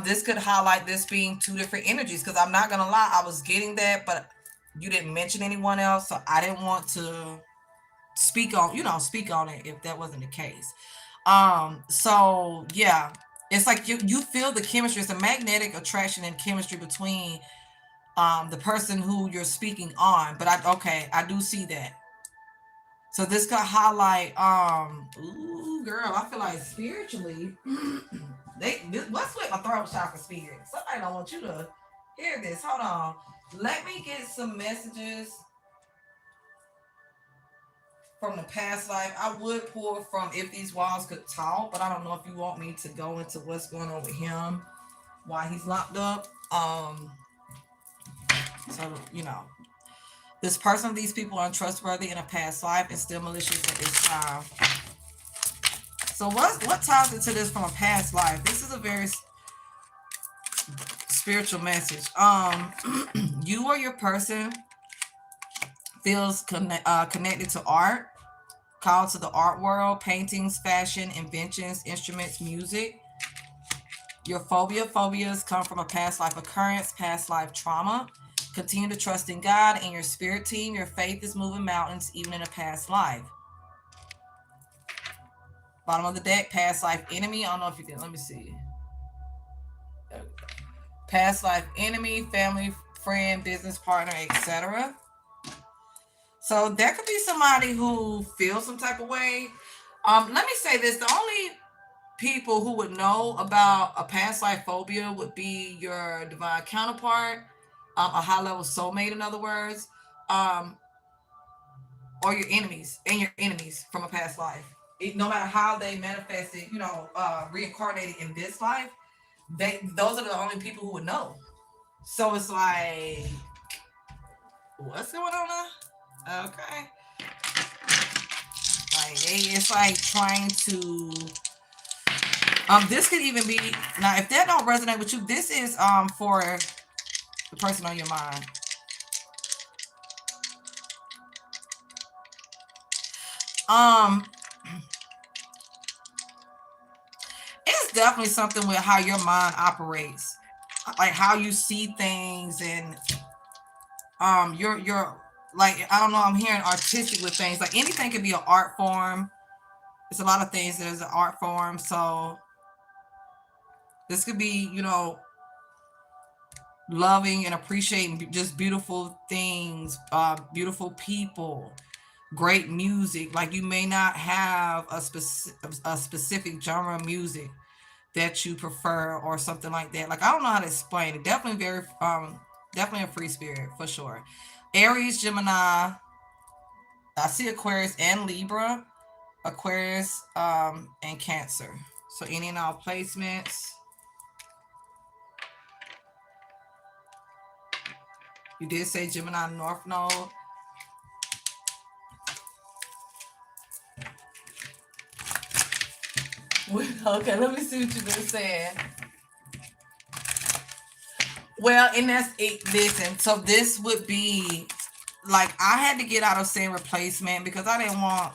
This could highlight this being two different energies, because I'm not gonna lie, I was getting that, but you didn't mention anyone else, so I didn't want to speak on it if that wasn't the case. So yeah, it's like you feel the chemistry. It's a magnetic attraction and chemistry between the person who you're speaking on. But I do see that. So this could highlight ooh girl, I feel like spiritually what's with my throat chakra spirit? Somebody don't want you to hear this. Hold on. Let me get some messages from the past life. I would pull from If These Walls Could Talk, but I don't know if you want me to go into what's going on with him while he's locked up. So this person, these people are untrustworthy in a past life and still malicious at this time. So what ties into this from a past life? This is a very spiritual message. You or your person feels connected to art, called to the art world, paintings, fashion, inventions, instruments, music. Your phobias come from a past life occurrence, past life trauma. Continue to trust in God and your spirit team. Your faith is moving mountains even in a past life. Bottom of the deck, past life enemy. I don't know if you can, let me see. Past life enemy, family, friend, business partner, etc. So there could be somebody who feels some type of way. Let me say this: the only people who would know about a past life phobia would be your divine counterpart, a high level soulmate, in other words, um, or your enemies and your enemies from a past life. No matter how they manifested, reincarnated in this life, those are the only people who would know. So it's like, what's going on now? Okay, it's like trying to. This could even be, now if that don't resonate with you, this is for the person on your mind. Um, it's definitely something with how your mind operates. like how you see things, and you're like, I don't know, I'm hearing artistic with things. Like anything could be an art form. It's a lot of things that is an art form. So this could be, loving and appreciating just beautiful things, beautiful people, great music. Like you may not have a specific genre of music that you prefer or something like that. Like I don't know how to explain it. Definitely definitely a free spirit for sure. Aries, Gemini, I see Aquarius and Libra, Aquarius, and Cancer. So any and all placements. You did say Gemini North Node. Okay, let me see what you've been saying. Well, and that's it. Listen, so this would be like I had to get out of saying replacement because I didn't want,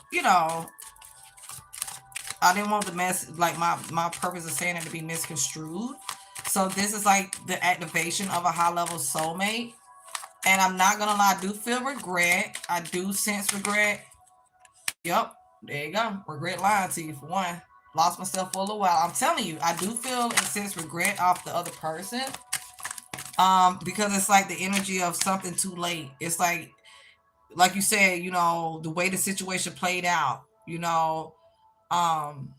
I didn't want the mess, like my purpose of saying it to be misconstrued. So this is like the activation of a high level soulmate. And I'm not gonna lie, I do feel regret. I do sense regret. Yep, there you go. Regret lying to you for one. Lost myself for a little while. I'm telling you, I do feel and sense regret off the other person. Because it's like the energy of something too late. It's like you said, the way the situation played out, um,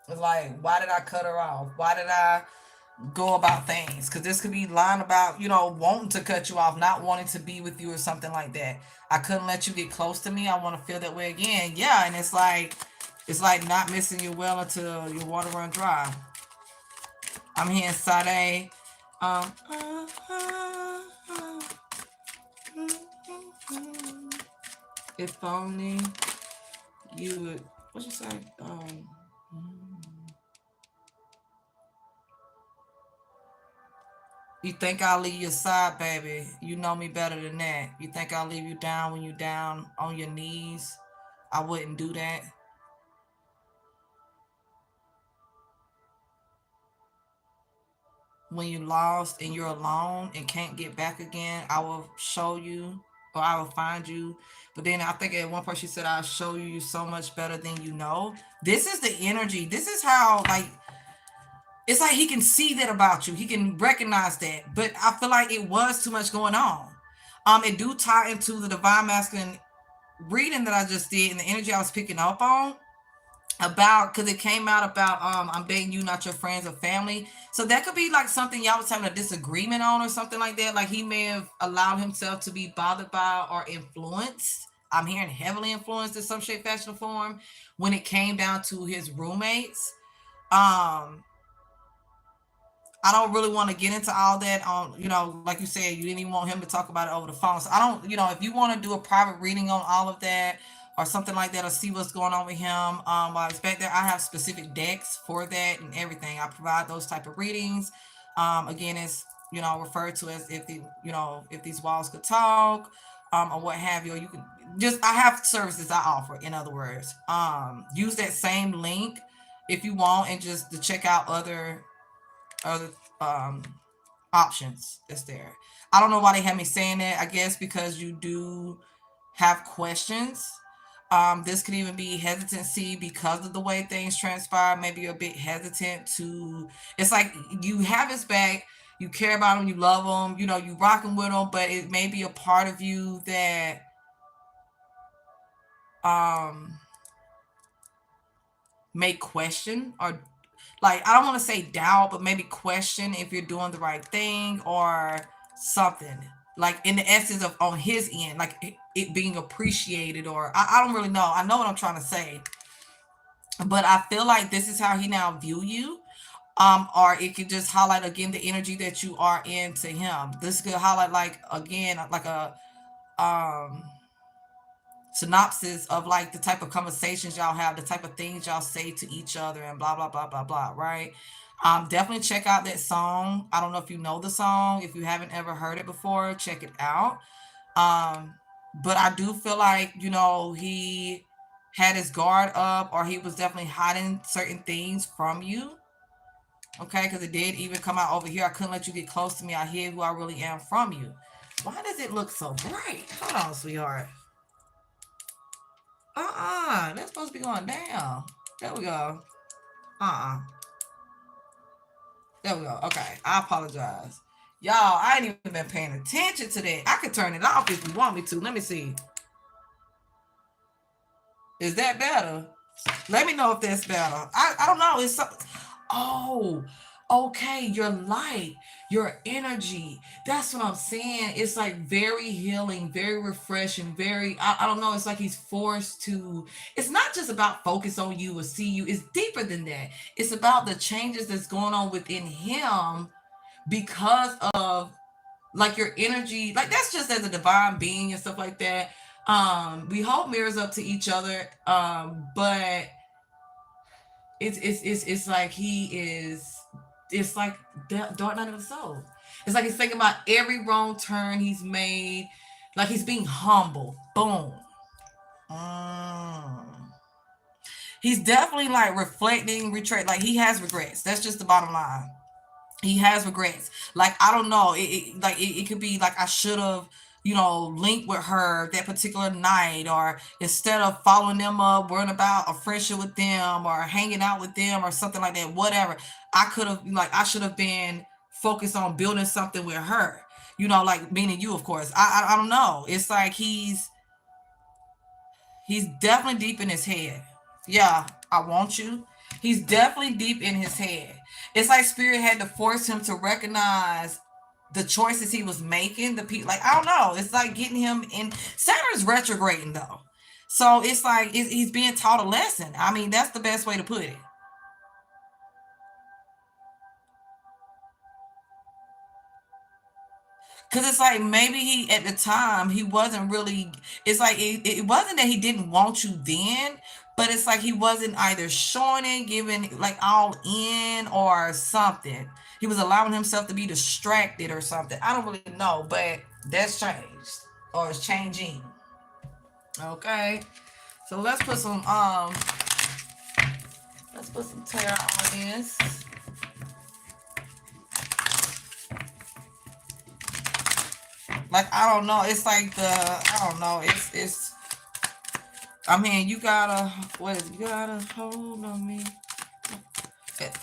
it's like, why did I cut her off? Why did I go about things? Because this could be lying about, wanting to cut you off, not wanting to be with you or something like that. I couldn't let you get close to me. I want to feel that way again. Yeah, and it's like not missing your well until your water run dry. I'm hearing Sade. Um, if only you would. What you say? You think I'll leave your side, baby? You know me better than that. You think I'll leave you down when you down on your knees? I wouldn't do that. When you lost and you're alone and can't get back again, I will show you, or I will find you. But then I think at one point she said, I'll show you so much better than you know. This is the energy. This is how, like, it's like he can see that about you. He can recognize that. But I feel like it was too much going on. It do tie into the divine masculine reading that I just did and the energy I was picking up on about, because it came out about I'm dating you, not your friends or family. So that could be like something y'all was having a disagreement on or something like that. Like he may have allowed himself to be bothered by or influenced. I'm hearing heavily influenced in some shape, fashion, or form when it came down to his roommates. Um, I don't really want to get into all that on, like you said, you didn't even want him to talk about it over the phone. So I don't, if you want to do a private reading on all of that or something like that, or see what's going on with him, I expect that I have specific decks for that and everything. I provide those type of readings. Again, it's, referred to as if these walls could talk, or what have you, or you can just, I have services I offer, in other words. Use that same link if you want, and just to check out other um options that's there. I don't know why they had me saying that. I guess because you do have questions. This could even be hesitancy because of the way things transpire. Maybe you're a bit hesitant to. It's like you have his back. You care about him. You love him. You rocking with him. But it may be a part of you that um may question, or like, I don't want to say doubt, but maybe question if you're doing the right thing or something. Like in the essence of on his end, like it being appreciated, or I don't really know. I know what I'm trying to say, but I feel like this is how he now view you. Or it could just highlight again the energy that you are into him. This could highlight like again like a um synopsis of like the type of conversations y'all have, the type of things y'all say to each other, and blah blah blah blah blah, right? Definitely check out that song. I don't know if you know the song. If you haven't ever heard it before, check it out. um but I do feel like he had his guard up, or he was definitely hiding certain things from you. Okay, because it did even come out over here. I couldn't let you get close to me. I hid who I really am from you. Why does it look so bright? Hold on, sweetheart. That's supposed to be going down. There we go. Uh-uh. There we go. Okay, I apologize. Y'all, I ain't even been paying attention to that. I could turn it off if you want me to. Let me see. Is that better? Let me know if that's better. I don't know. It's something. Oh, okay. Your light, your energy. That's what I'm saying. It's like very healing, very refreshing, very, I don't know. It's like he's forced to, it's not just about focus on you or see you. It's deeper than that. It's about the changes that's going on within him because of like your energy. Like that's just as a divine being and stuff like that. We hold mirrors up to each other. But it's like he is, it's like dark night of the soul. It's like he's thinking about every wrong turn he's made, like he's being humble. Boom. He's definitely like reflecting, retreat, like he has regrets. That's just the bottom line. He has regrets. Like I don't know, it could be like I should have, linked with her that particular night, or instead of following them up, worrying about a friendship with them or hanging out with them or something like that. Whatever. I could have, like, I should have been focused on building something with her. Like meaning you, of course. I don't know. It's like he's definitely deep in his head. Yeah, I want you. He's definitely deep in his head. It's like Spirit had to force him to recognize the choices he was making. The people, like, I don't know. It's like getting him in. Saturn's retrograding though, so it's like he's being taught a lesson. I mean, that's the best way to put it. Because it's like maybe he at the time he wasn't really, it's like it wasn't that he didn't want you then, but it's like he wasn't either showing it, giving like all in or something. He was allowing himself to be distracted or something. I don't really know, but that's changed or it's changing. Okay. So let's put some tarot on this. Like I don't know, it's like I don't know, it's I mean, you gotta, what is, you gotta hold on me.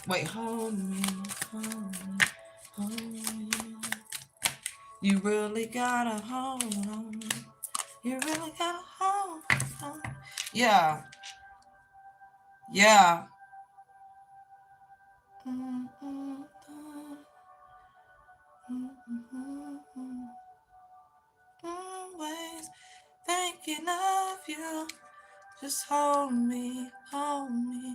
Wait, hold me, hold me. You really gotta hold on me. You really gotta hold on. Yeah, yeah. Always thinking of you. Just hold me, hold me,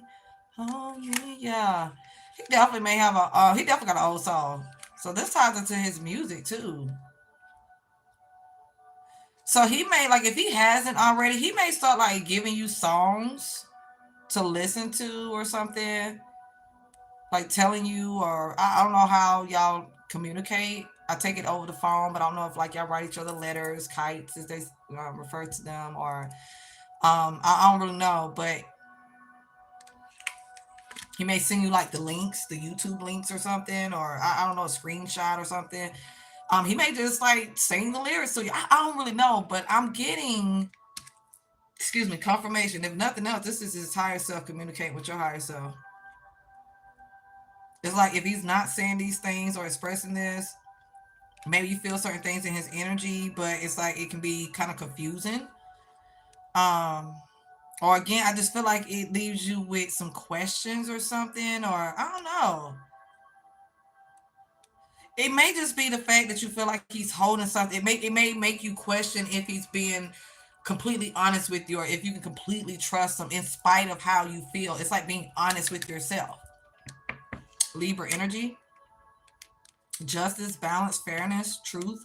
hold me. Yeah, he definitely may have he definitely got an old song. So this ties into his music too. So he may, like, if he hasn't already, he may start like giving you songs to listen to or something, like telling you, or I don't know how y'all communicate. I take it over the phone, but I don't know if like y'all write each other letters, kites, as they refer to them, or I don't really know, but he may send you like the links, the YouTube links or something, or I don't know, a screenshot or something. He may just like sing the lyrics to you. I don't really know, but I'm getting, excuse me, confirmation. If nothing else, this is his higher self communicating with your higher self. It's like if he's not saying these things or expressing this, maybe you feel certain things in his energy, but it's like it can be kind of confusing. Um, or again, I just feel like it leaves you with some questions or something, or I don't know. It may just be the fact that you feel like he's holding something. It may make you question if he's being completely honest with you, or if you can completely trust him in spite of how you feel. It's like being honest with yourself. Libra energy, justice, balance, fairness, truth.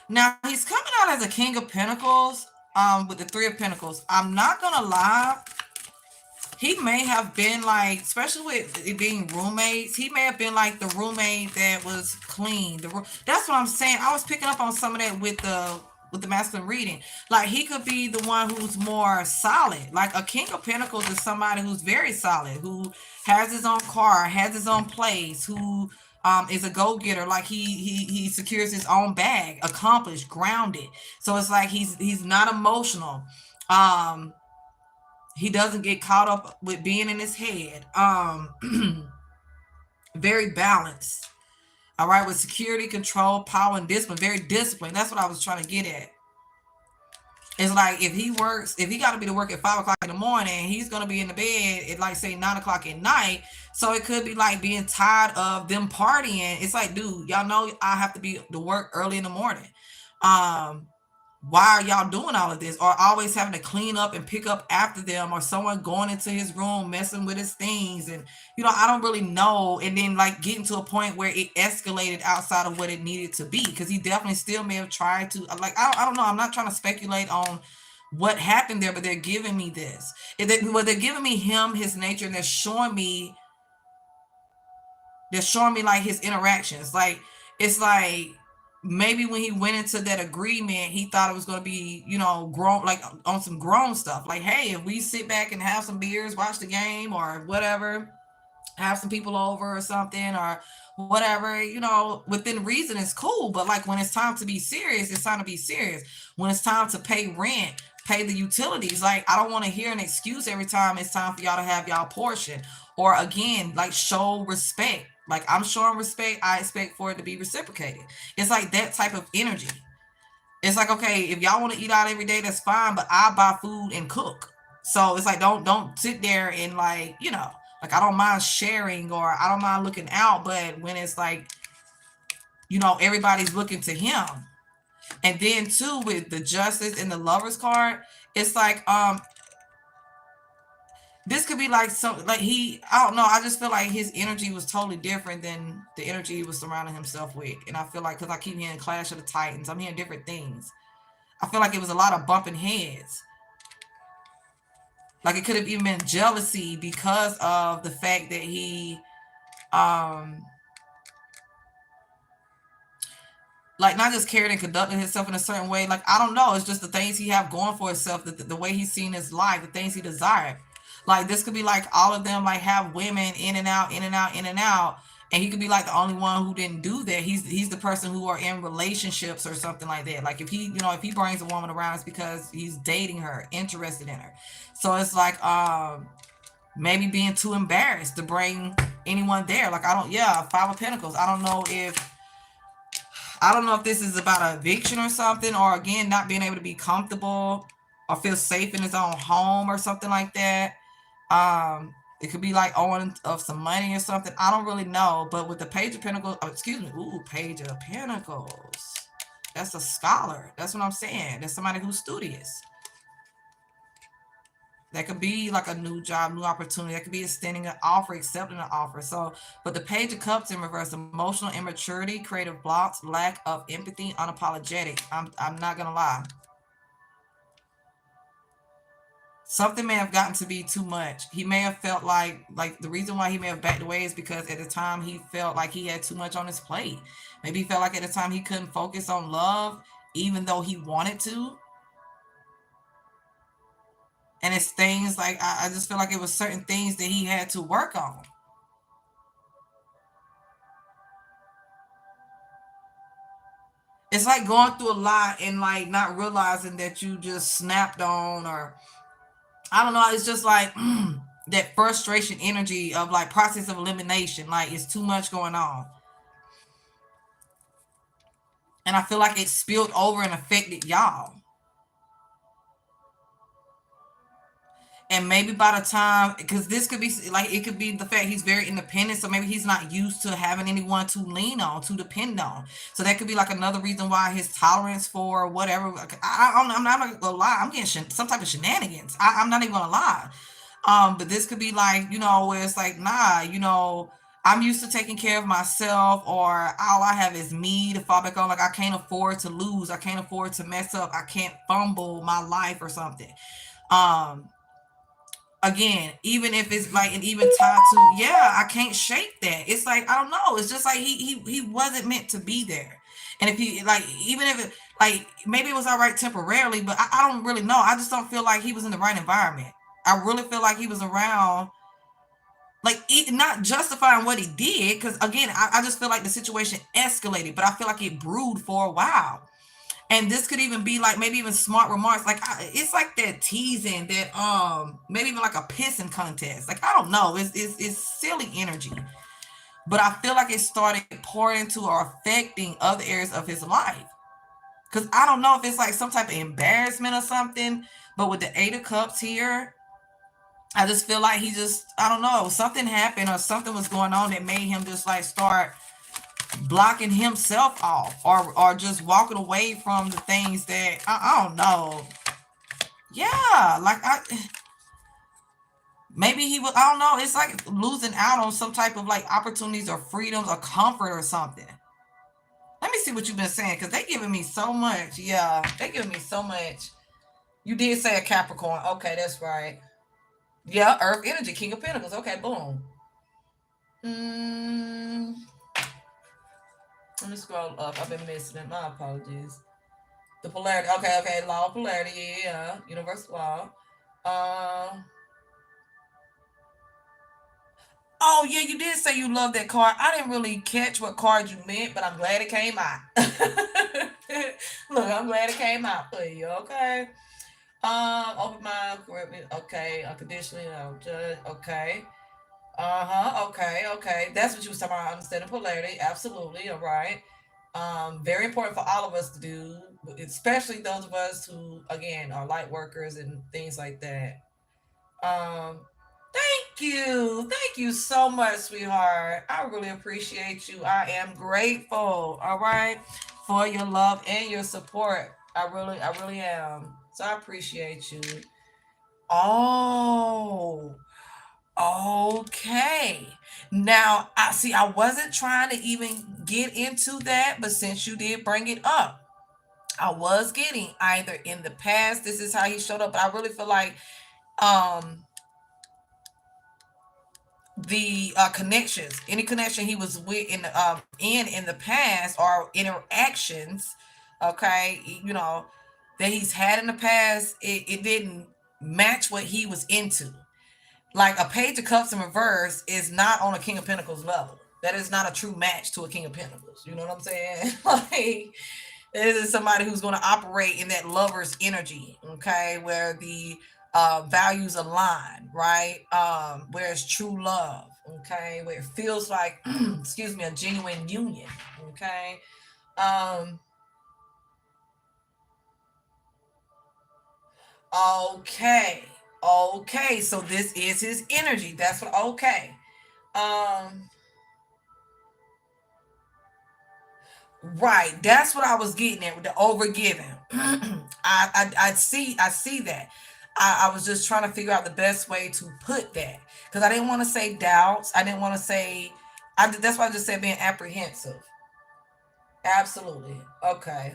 Now he's coming out as a King of Pentacles, with the Three of Pentacles. I'm not gonna lie. He may have been like, especially with it being roommates, he may have been like the roommate that was clean. That's what I'm saying. I was picking up on some of that with with the masculine reading. Like he could be the one who's more solid. Like a King of Pentacles is somebody who's very solid, who has his own car, has his own place, who is a go-getter. Like he secures his own bag, accomplished, grounded. So it's like he's not emotional. Um, he doesn't get caught up with being in his head. Very balanced. All right, with security, control, power, and discipline. Very disciplined. That's what I was trying to get at. It's like if he works, if he got to be to work at 5 o'clock in the morning, he's gonna be in the bed at like say 9 o'clock at night. So it could be like being tired of them partying. It's like, dude, y'all know I have to be to work early in the morning. Um, why are y'all doing all of this? Or always having to clean up and pick up after them, or someone going into his room messing with his things, and I don't really know. And then like getting to a point where it escalated outside of what it needed to be, because he definitely still may have tried to, like, I don't know, I'm not trying to speculate on what happened there, but they're giving me this. They're giving me him, his nature, and they're showing me like his interactions. Like it's like maybe when he went into that agreement, he thought it was going to be, grown, like on some grown stuff. Like, hey, if we sit back and have some beers, watch the game or whatever, have some people over or something or whatever, within reason is cool. But like when it's time to be serious, it's time to be serious. When it's time to pay rent, pay the utilities, like I don't want to hear an excuse every time it's time for y'all to have y'all portion. Or again, like show respect. Like I'm showing respect, I expect for it to be reciprocated. It's like that type of energy. It's like, okay, if y'all want to eat out every day, that's fine, but I buy food and cook. So it's like don't sit there and like, like I don't mind sharing or I don't mind looking out, but when it's like, everybody's looking to him. And then too, with the Justice and the Lovers card, it's like this could be like some, like I don't know, I just feel like his energy was totally different than the energy he was surrounding himself with. And I feel like, because I keep hearing Clash of the Titans, I'm hearing different things. I feel like it was a lot of bumping heads. Like it could have even been jealousy because of the fact that he like not just cared and conducted himself in a certain way. Like I don't know, it's just the things he have going for himself, the way he's seen his life, the things he desired. Like this could be like all of them like have women in and out, in and out, in and out, and he could be like the only one who didn't do that. He's the person who are in relationships or something like that. Like if he brings a woman around, it's because he's dating her, interested in her. So it's like maybe being too embarrassed to bring anyone there. Like Five of Pentacles. I don't know if this is about an eviction or something, or again, not being able to be comfortable or feel safe in his own home or something like that. It could be like owing of some money or something. I don't really know. But with the Page of Pentacles, Page of Pentacles. That's a scholar. That's what I'm saying. That's somebody who's studious. That could be like a new job, new opportunity. That could be extending an offer, accepting an offer. So, but the Page of Cups in reverse: emotional immaturity, creative blocks, lack of empathy, unapologetic. I'm not gonna lie. Something may have gotten to be too much. He may have felt like the reason why he may have backed away is because at the time he felt like he had too much on his plate. Maybe he felt like at the time he couldn't focus on love, even though he wanted to. And it's things like I just feel like it was certain things that he had to work on. It's like going through a lot and like not realizing that you just snapped on, or I don't know. It's just like that frustration energy of like process of elimination. Like it's too much going on. And I feel like it spilled over and affected y'all. And maybe by the time, because this could be like, it could be the fact he's very independent, so maybe he's not used to having anyone to lean on, to depend on. So that could be like another reason why his tolerance for whatever, I'm not gonna lie, I'm getting some type of shenanigans. I'm not even gonna lie. But this could be like, where it's like, nah, I'm used to taking care of myself, or all I have is me to fall back on. Like I can't afford to lose, I can't afford to mess up, I can't fumble my life or something. again, even if it's like, and even tied to, yeah, I can't shake that. It's like, I don't know. It's just like he wasn't meant to be there. And if he, like, even if it, like, maybe it was all right temporarily, but I don't really know. I just don't feel like he was in the right environment. I really feel like he was around, like, not justifying what he did, because again, I just feel like the situation escalated, but I feel like it brewed for a while. And this could even be like maybe even smart remarks. Like, it's like that teasing, that maybe even like a pissing contest. Like, I don't know. It's silly energy. But I feel like it started pouring into or affecting other areas of his life. Cause I don't know if it's like some type of embarrassment or something. But with the Eight of Cups here, I just feel like he just, I don't know, something happened or something was going on that made him just like start blocking himself off, or just walking away from the things that I don't know. Yeah, like, maybe he was, I don't know, it's like losing out on some type of like opportunities or freedoms or comfort or something. Let me see what you've been saying, because they giving me so much. Yeah, they giving me so much. You did say a Capricorn. Okay, that's right. Yeah, Earth energy, King of Pentacles. Okay, boom. mm, Let me scroll up. I've been missing it. My apologies. The polarity. Okay, okay. Law of polarity. Yeah. Universal law. Um. Oh yeah, you did say you love that card. I didn't really catch what card you meant, but I'm glad it came out. Look, I'm glad it came out for you. Okay. Open mind, correct me. Okay. Unconditionally, no judge. Okay. Uh-huh. Okay, okay. That's what you was talking about, understanding polarity. Absolutely. All right. Very important for all of us to do, especially those of us who, again, are light workers and things like that. Um, Thank you. Thank you so much, sweetheart. I really appreciate you. I am grateful, all right, for your love and your support. I really am. So I appreciate you. Oh, okay. Now, I see, I wasn't trying to even get into that, but since you did bring it up, I was getting either in the past, this is how he showed up, but I really feel like um the connections, any connection he was with in the past, or interactions, okay, that he's had in the past, it didn't match what he was into. Like, a Page of Cups in reverse is not on a King of Pentacles level. That is not a true match to a King of Pentacles. You know what I'm saying? Like, this is somebody who's going to operate in that lover's energy, okay, where the values align, right? Where it's true love, okay, where it feels like, excuse me, a genuine union, okay. Um, okay, okay. So this is his energy. That's what. Okay. Um, Right. That's what I was getting at with the overgiving. I see that. I was just trying to figure out the best way to put that, because I didn't want to say doubts. I didn't want to say. That's why I just said being apprehensive. Absolutely. Okay.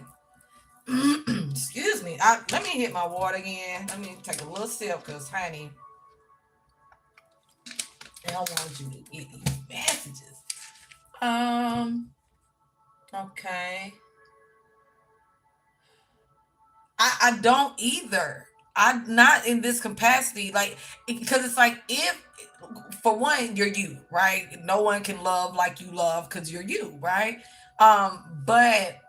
Excuse me. Let me hit my water again. Let me take a little sip, because, honey, I don't want you to get these messages. Um. Okay. I don't either. I'm not in this capacity, like, because it's like, if, for one, you're you, right? No one can love like you love because you're you, right? But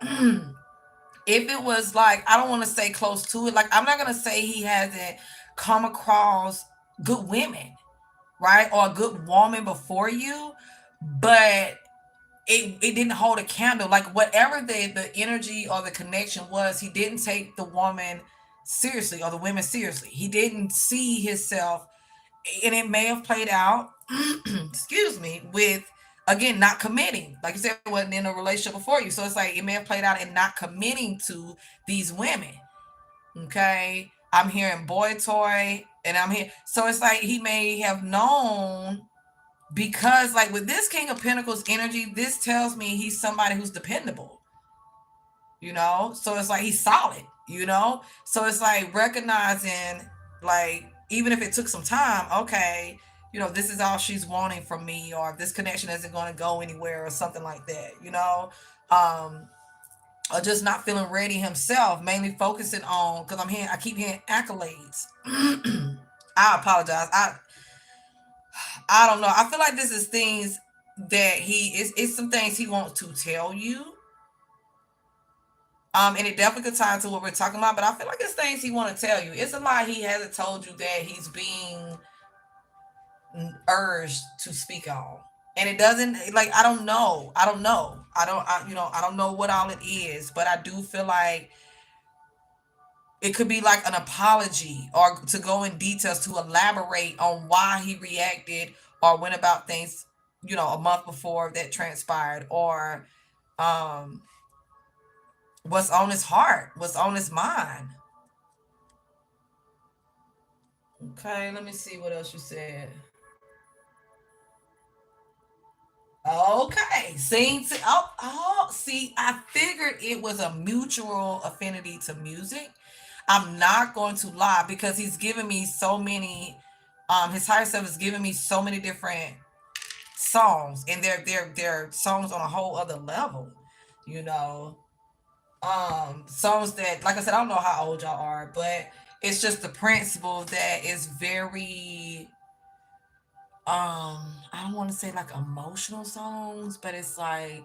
if it was like, I don't want to say close to it. Like, I'm not gonna say he hasn't come across good women, right, or a good woman before you, but it didn't hold a candle. Like, whatever the energy or the connection was, he didn't take the woman seriously, or the women seriously. He didn't see himself, and it may have played out excuse me, with, again, not committing, like you said, wasn't in a relationship before you, so it's like it may have played out in not committing to these women. Okay, I'm hearing boy toy, and I'm here, so it's like he may have known, because, like, with this King of Pentacles energy, this tells me he's somebody who's dependable, so it's like he's solid, so it's like recognizing, like, even if it took some time, okay, this is all she's wanting from me, or this connection isn't going to go anywhere, or something like that. Um, or just not feeling ready himself, mainly focusing on, because I keep hearing accolades. I apologize. I don't know. I feel like this is things that it's some things he wants to tell you. And it definitely could tie into what we're talking about, but I feel like it's things he want to tell you. It's a lot he hasn't told you that he's being urged to speak on. And it doesn't, like, I don't know. I don't know. I don't know what all it is, but I do feel like it could be like an apology, or to go in details, to elaborate on why he reacted or went about things, a month before that transpired, or um what's on his heart, what's on his mind. Okay, let me see what else you said. Okay, see, I figured it was a mutual affinity to music. I'm not going to lie, because he's given me so many. His higher self is giving me so many different songs, and they're songs on a whole other level. You know, songs that, like I said, I don't know how old y'all are, but it's just the principle that is very, I don't want to say like emotional songs, but it's like,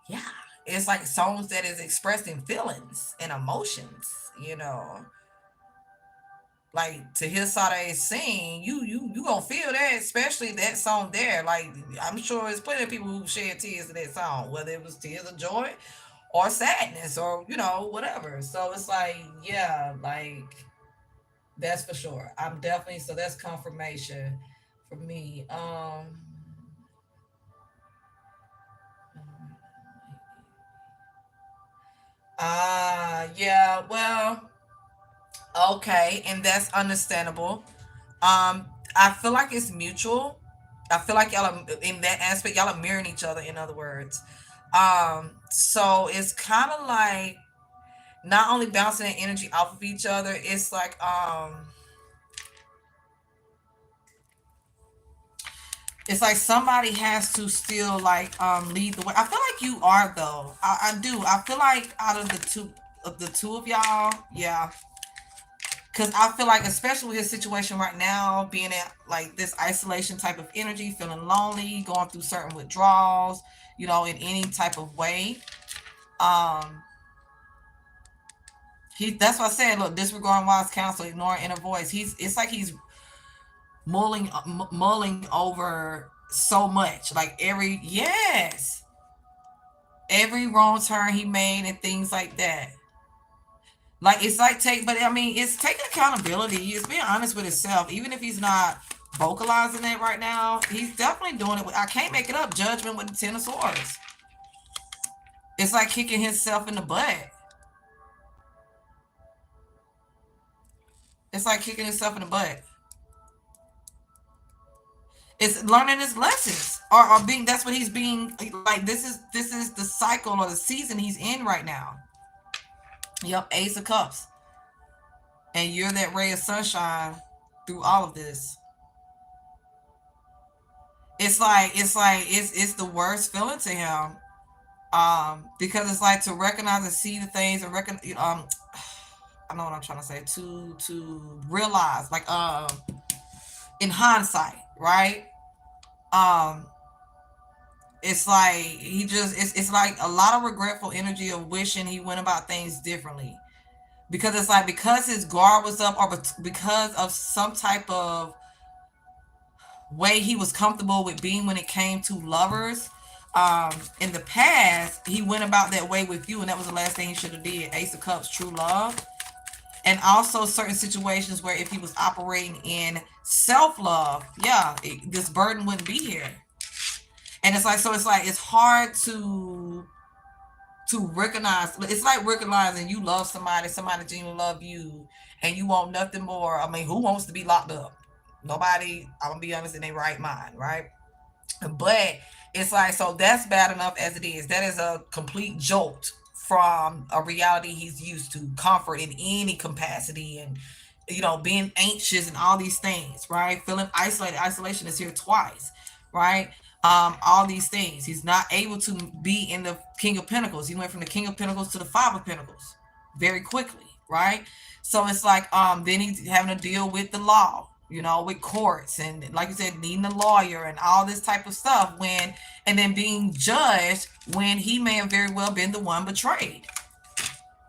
yeah, it's like songs that is expressing feelings and emotions. Like, to hear Sade sing, you gonna feel that, especially that song there. Like, I'm sure there's plenty of people who shed tears in that song, whether it was tears of joy or sadness, or whatever. So it's like, yeah, like, that's for sure. I'm definitely, so that's confirmation for me. Yeah, well, okay, and that's understandable. I feel like it's mutual. I feel like y'all are, in that aspect, y'all are mirroring each other, in other words. So it's kind of like not only bouncing that energy off of each other, it's like, somebody has to still, like, lead the way. I feel like you are, though. I do. I feel like out of the two of y'all, yeah. Because I feel like, especially with his situation right now, being in like this isolation type of energy, feeling lonely, going through certain withdrawals, in any type of way. Um, that's what I said. Look, disregarding wise counsel, ignoring inner voice. It's like he's mulling over so much. Like, every wrong turn he made and things like that. Like, it's like but I mean, it's taking accountability. It's being honest with himself, even if he's not vocalizing it right now. He's definitely doing it. I can't make it up. Judgment with the Ten of Swords. It's like kicking himself in the butt. It's like kicking himself in the butt. It's learning his lessons, or being. That's what he's being like. This is the cycle or the season he's in right now. Yep, Ace of Cups, and you're that ray of sunshine through all of this. It's the worst feeling to him, because it's like, to recognize and see the things, and I know what I'm trying to say, to realize, like, in hindsight, right? um it's like it's like a lot of regretful energy of wishing he went about things differently, because it's like, because his guard was up, or because of some type of way he was comfortable with being when it came to lovers. In the past, he went about that way with you, and that was the last thing he should have did. Ace of Cups, true love. And also certain situations where, if he was operating in self-love, yeah, this burden wouldn't be here. And it's like, so it's like, it's hard to recognize. It's like recognizing you love somebody genuinely love you, and you want nothing more. I mean, who wants to be locked up? Nobody, I'm gonna be honest, in their right mind, right? But it's like, so that's bad enough as it is. That is a complete jolt from a reality he's used to, comfort in any capacity, and being anxious and all these things, right? Feeling isolated. Isolation is here twice, right? All these things. He's not able to be in the King of Pentacles. He went from the King of Pentacles to the Five of Pentacles very quickly, right? So it's like then he's having to deal with the law, with courts and, like you said, needing a lawyer and all this type of stuff, and then being judged when he may have very well been the one betrayed,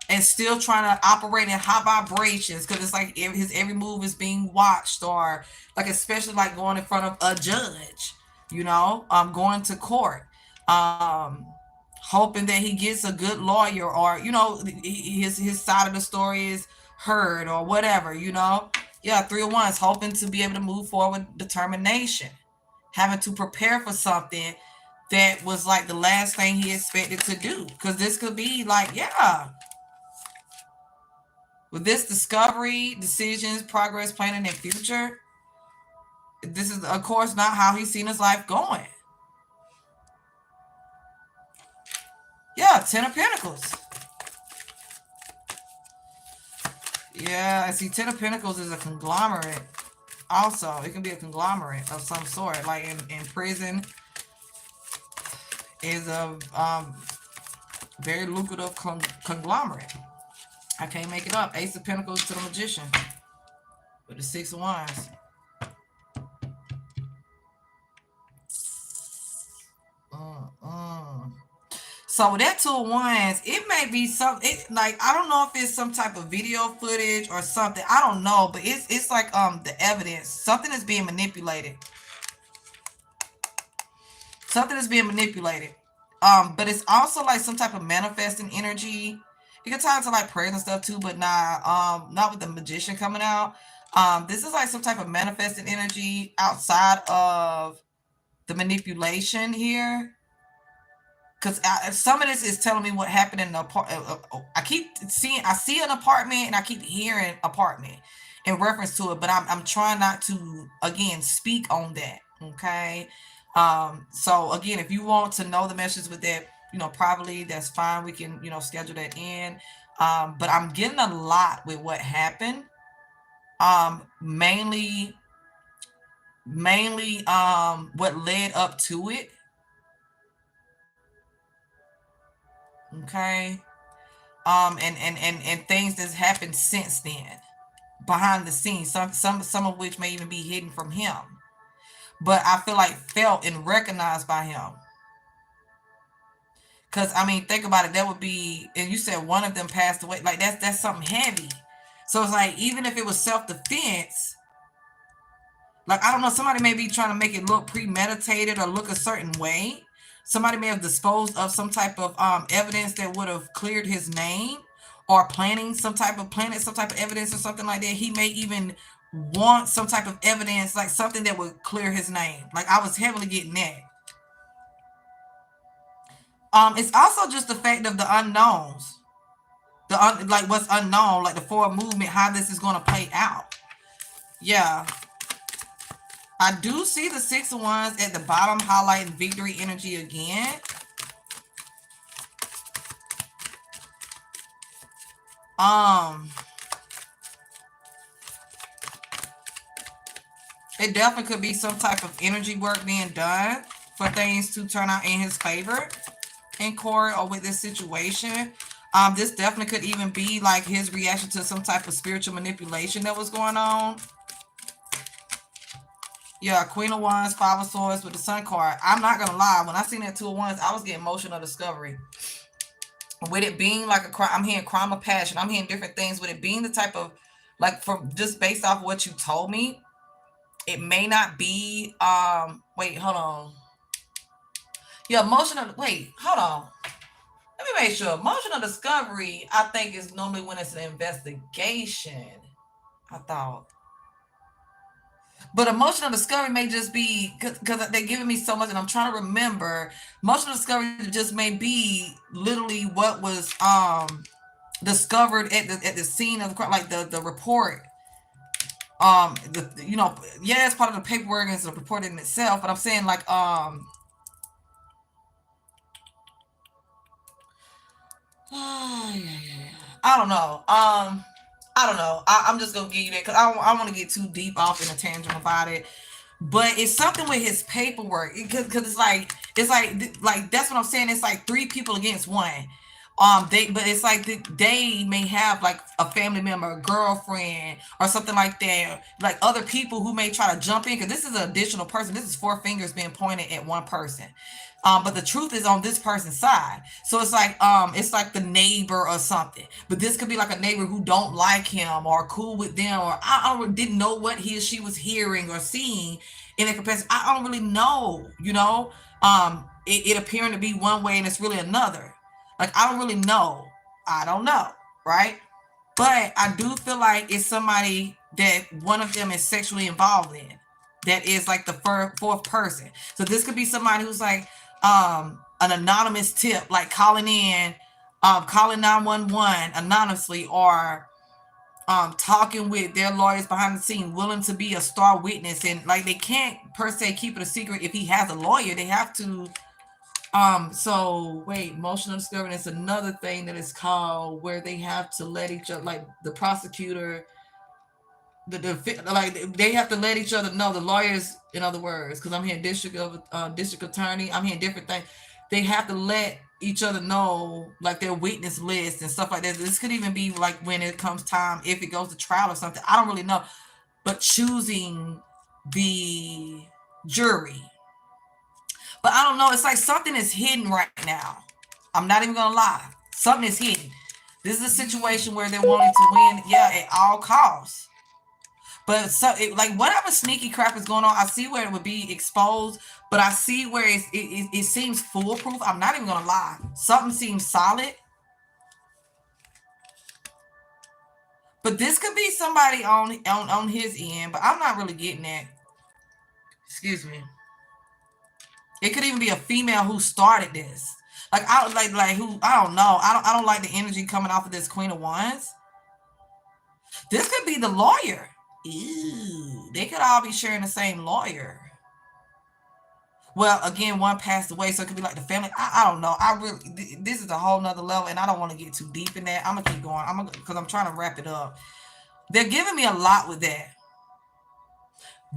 and still trying to operate in high vibrations, because it's like his every move is being watched, or like, especially like going in front of a judge, going to court, hoping that he gets a good lawyer, or his side of the story is heard, or whatever. Yeah, 3 of Wands, hoping to be able to move forward with determination, having to prepare for something that was like the last thing he expected to do, because this could be like, yeah, with this discovery, decisions, progress, planning, and future, this is, of course, not how he's seen his life going. Yeah, 10 of Pentacles. Yeah, I see 10 of Pentacles is a conglomerate. Also, it can be a conglomerate of some sort. Like in prison is a very lucrative conglomerate. I can't make it up. Ace of Pentacles to the Magician with the 6 of Wands. So with that 2 of Wands, it may be something, like, I don't know if it's some type of video footage or something. I don't know, but it's like the evidence. Something is being manipulated. Something is being manipulated. But it's also like some type of manifesting energy. It can tie into like prayers and stuff too, but not with the Magician coming out. This is like some type of manifesting energy outside of the manipulation here. Because some of this is telling me what happened in the apartment. I see an apartment, and I keep hearing apartment in reference to it, but I'm trying not to, again, speak on that. Okay. So again, if you want to know the message with that, privately, that's fine. We can, schedule that in. But I'm getting a lot with what happened. Mainly, what led up to it. Okay. And things that's happened since then behind the scenes, some of which may even be hidden from him, but I feel like felt and recognized by him. Because I mean, think about it, that would be, and you said one of them passed away, like that's something heavy. So it's like, even if it was self-defense, like, I don't know, somebody may be trying to make it look premeditated or look a certain way. Somebody may have disposed of some type of evidence that would have cleared his name, or planning some type of evidence or something like that. He may even want some type of evidence, like something that would clear his name. Like, I was heavily getting that. It's also just the fact of the unknowns, like what's unknown, like the forward movement, how this is going to play out. Yeah. I do see the 6 of Wands at the bottom, highlighting victory energy again. It definitely could be some type of energy work being done for things to turn out in his favor in court or with this situation. This definitely could even be like his reaction to some type of spiritual manipulation that was going on. Yeah, Queen of Wands, 5 of Swords with the Sun card. I'm not going to lie. When I seen that 2 of Wands, I was getting emotional discovery. With it being like a crime, I'm hearing crime of passion. I'm hearing different things. With it being the type of, like, from just based off what you told me, it may not be, wait, hold on. Yeah, emotional, wait, hold on. Let me make sure. Emotional discovery, I think, is normally when it's an investigation. I thought. But emotional discovery may just be, because they're giving me so much and I'm trying to remember. Emotional discovery just may be literally what was discovered at the scene of the crime, like the report. Yeah, it's part of the paperwork and it's a report in itself, but I'm saying, like, I don't know. I don't know. I'm just gonna give you that because I want to get too deep off in a tangent about it. But it's something with his paperwork because it's like that's what I'm saying. It's like three people against one. But it's like they may have like a family member, a girlfriend, or something like that. Like other people who may try to jump in because this is an additional person. This is four fingers being pointed at one person. But the truth is on this person's side. So it's like the neighbor or something. But this could be like a neighbor who don't like him or cool with them, or I didn't know what he or she was hearing or seeing in a capacity. I don't really know, it appearing to be one way and it's really another. Like I don't really know. I don't know, right? But I do feel like it's somebody that one of them is sexually involved in. That is like the fourth person. So this could be somebody who's like an anonymous tip, like calling 911 anonymously, or talking with their lawyers behind the scene, willing to be a star witness, and like they can't per se keep it a secret if he has a lawyer. They have to. So wait, emotional discovery is another thing that is called where they have to let each other, like the prosecutor, like they have to let each other know, the lawyers, in other words, because I'm hearing district attorney, I'm hearing different things. They have to let each other know, like their witness list and stuff like that. This could even be like when it comes time, if it goes to trial or something. I don't really know, but choosing the jury. But I don't know. It's like something is hidden right now. I'm not even gonna lie. Something is hidden. This is a situation where they're wanting to win, yeah, at all costs. But like whatever sneaky crap is going on, I see where it would be exposed, but I see where it seems foolproof. I'm not even gonna lie. Something seems solid, but this could be somebody on his end. But I'm not really getting that. Excuse me. It could even be a female who started this. Like I like who, I don't know. I don't like the energy coming off of this Queen of Wands. This could be the lawyer. Ew, they could all be sharing the same lawyer. Well, again, one passed away, so it could be like the family. I don't know. This is a whole nother level, and I don't want to get too deep in that. I'm gonna keep going. Because I'm trying to wrap it up. They're giving me a lot with that.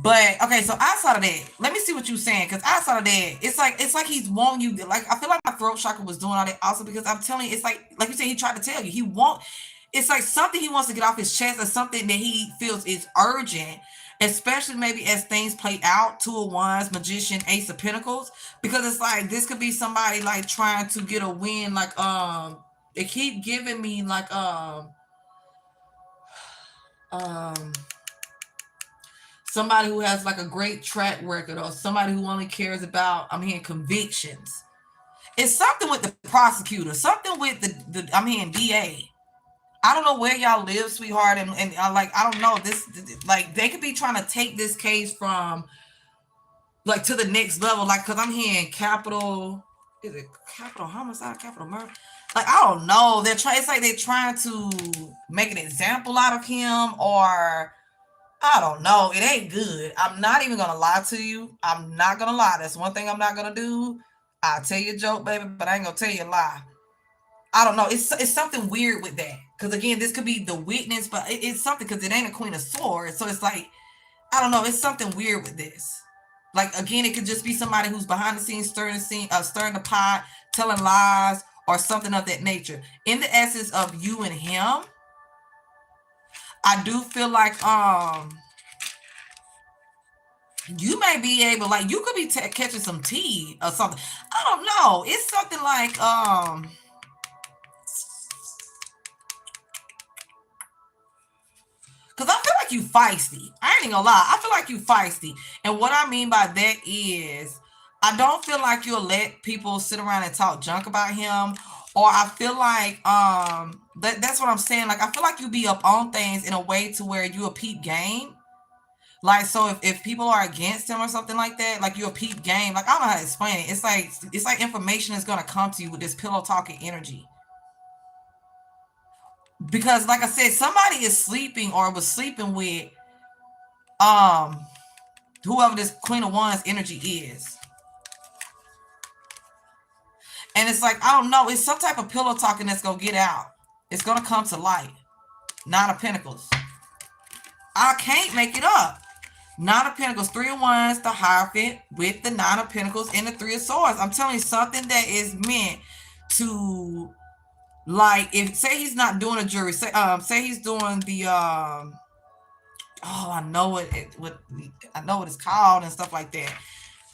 But okay, so outside of that, let me see what you're saying. Because outside of that, it's like he's wanting you. Like I feel like my throat chakra was doing all that also because I'm telling you, it's like you said, he tried to tell you it's like something he wants to get off his chest, or something that he feels is urgent, especially maybe as things play out. Two of Wands, Magician, Ace of Pentacles, because it's like this could be somebody like trying to get a win. Like they keep giving me like um somebody who has like a great track record, or somebody who only cares about, I'm hearing, convictions. It's something with the prosecutor, something with the I'm hearing DA. I don't know where y'all live, sweetheart, and I don't know this. Like they could be trying to take this case from like to the next level, like because I'm hearing capital. Is it capital homicide, capital murder? Like I don't know. They're trying. It's like they're trying to make an example out of him, or I don't know. It ain't good. I'm not even gonna lie to you. I'm not gonna lie. That's one thing I'm not gonna do. I'll tell you a joke, baby, but I ain't gonna tell you a lie. I don't know. It's something weird with that. Because again, this could be the witness, but it's something, because it ain't a Queen of Swords. So it's like, I don't know. It's something weird with this. Like again, it could just be somebody who's behind the scenes, stirring the pot, telling lies, or something of that nature. In the essence of you and him, I do feel like you may be able, like you could be catching some tea or something. I don't know. It's something like because I feel like you feisty. I ain't gonna lie. I feel like you feisty. And what I mean by that is I don't feel like you'll let people sit around and talk junk about him. Or I feel like that's what I'm saying. Like I feel like you be up on things in a way to where you a peep game. Like so if people are against him or something like that, like you a peep game. Like I don't know how to explain it. It's like information is gonna come to you with this pillow talking energy. Because like I said, somebody is sleeping or was sleeping with um whoever this Queen of Wands energy is. And it's like, I don't know, it's some type of pillow talking that's gonna get out. It's gonna come to light. Nine of Pentacles. I can't make it up. Nine of Pentacles, Three of Wands, the Hierophant with the Nine of Pentacles and the Three of Swords. I'm telling you, something that is meant to, like, if say he's not doing a jury, say he's doing the oh, I know what I know what it's called and stuff like that.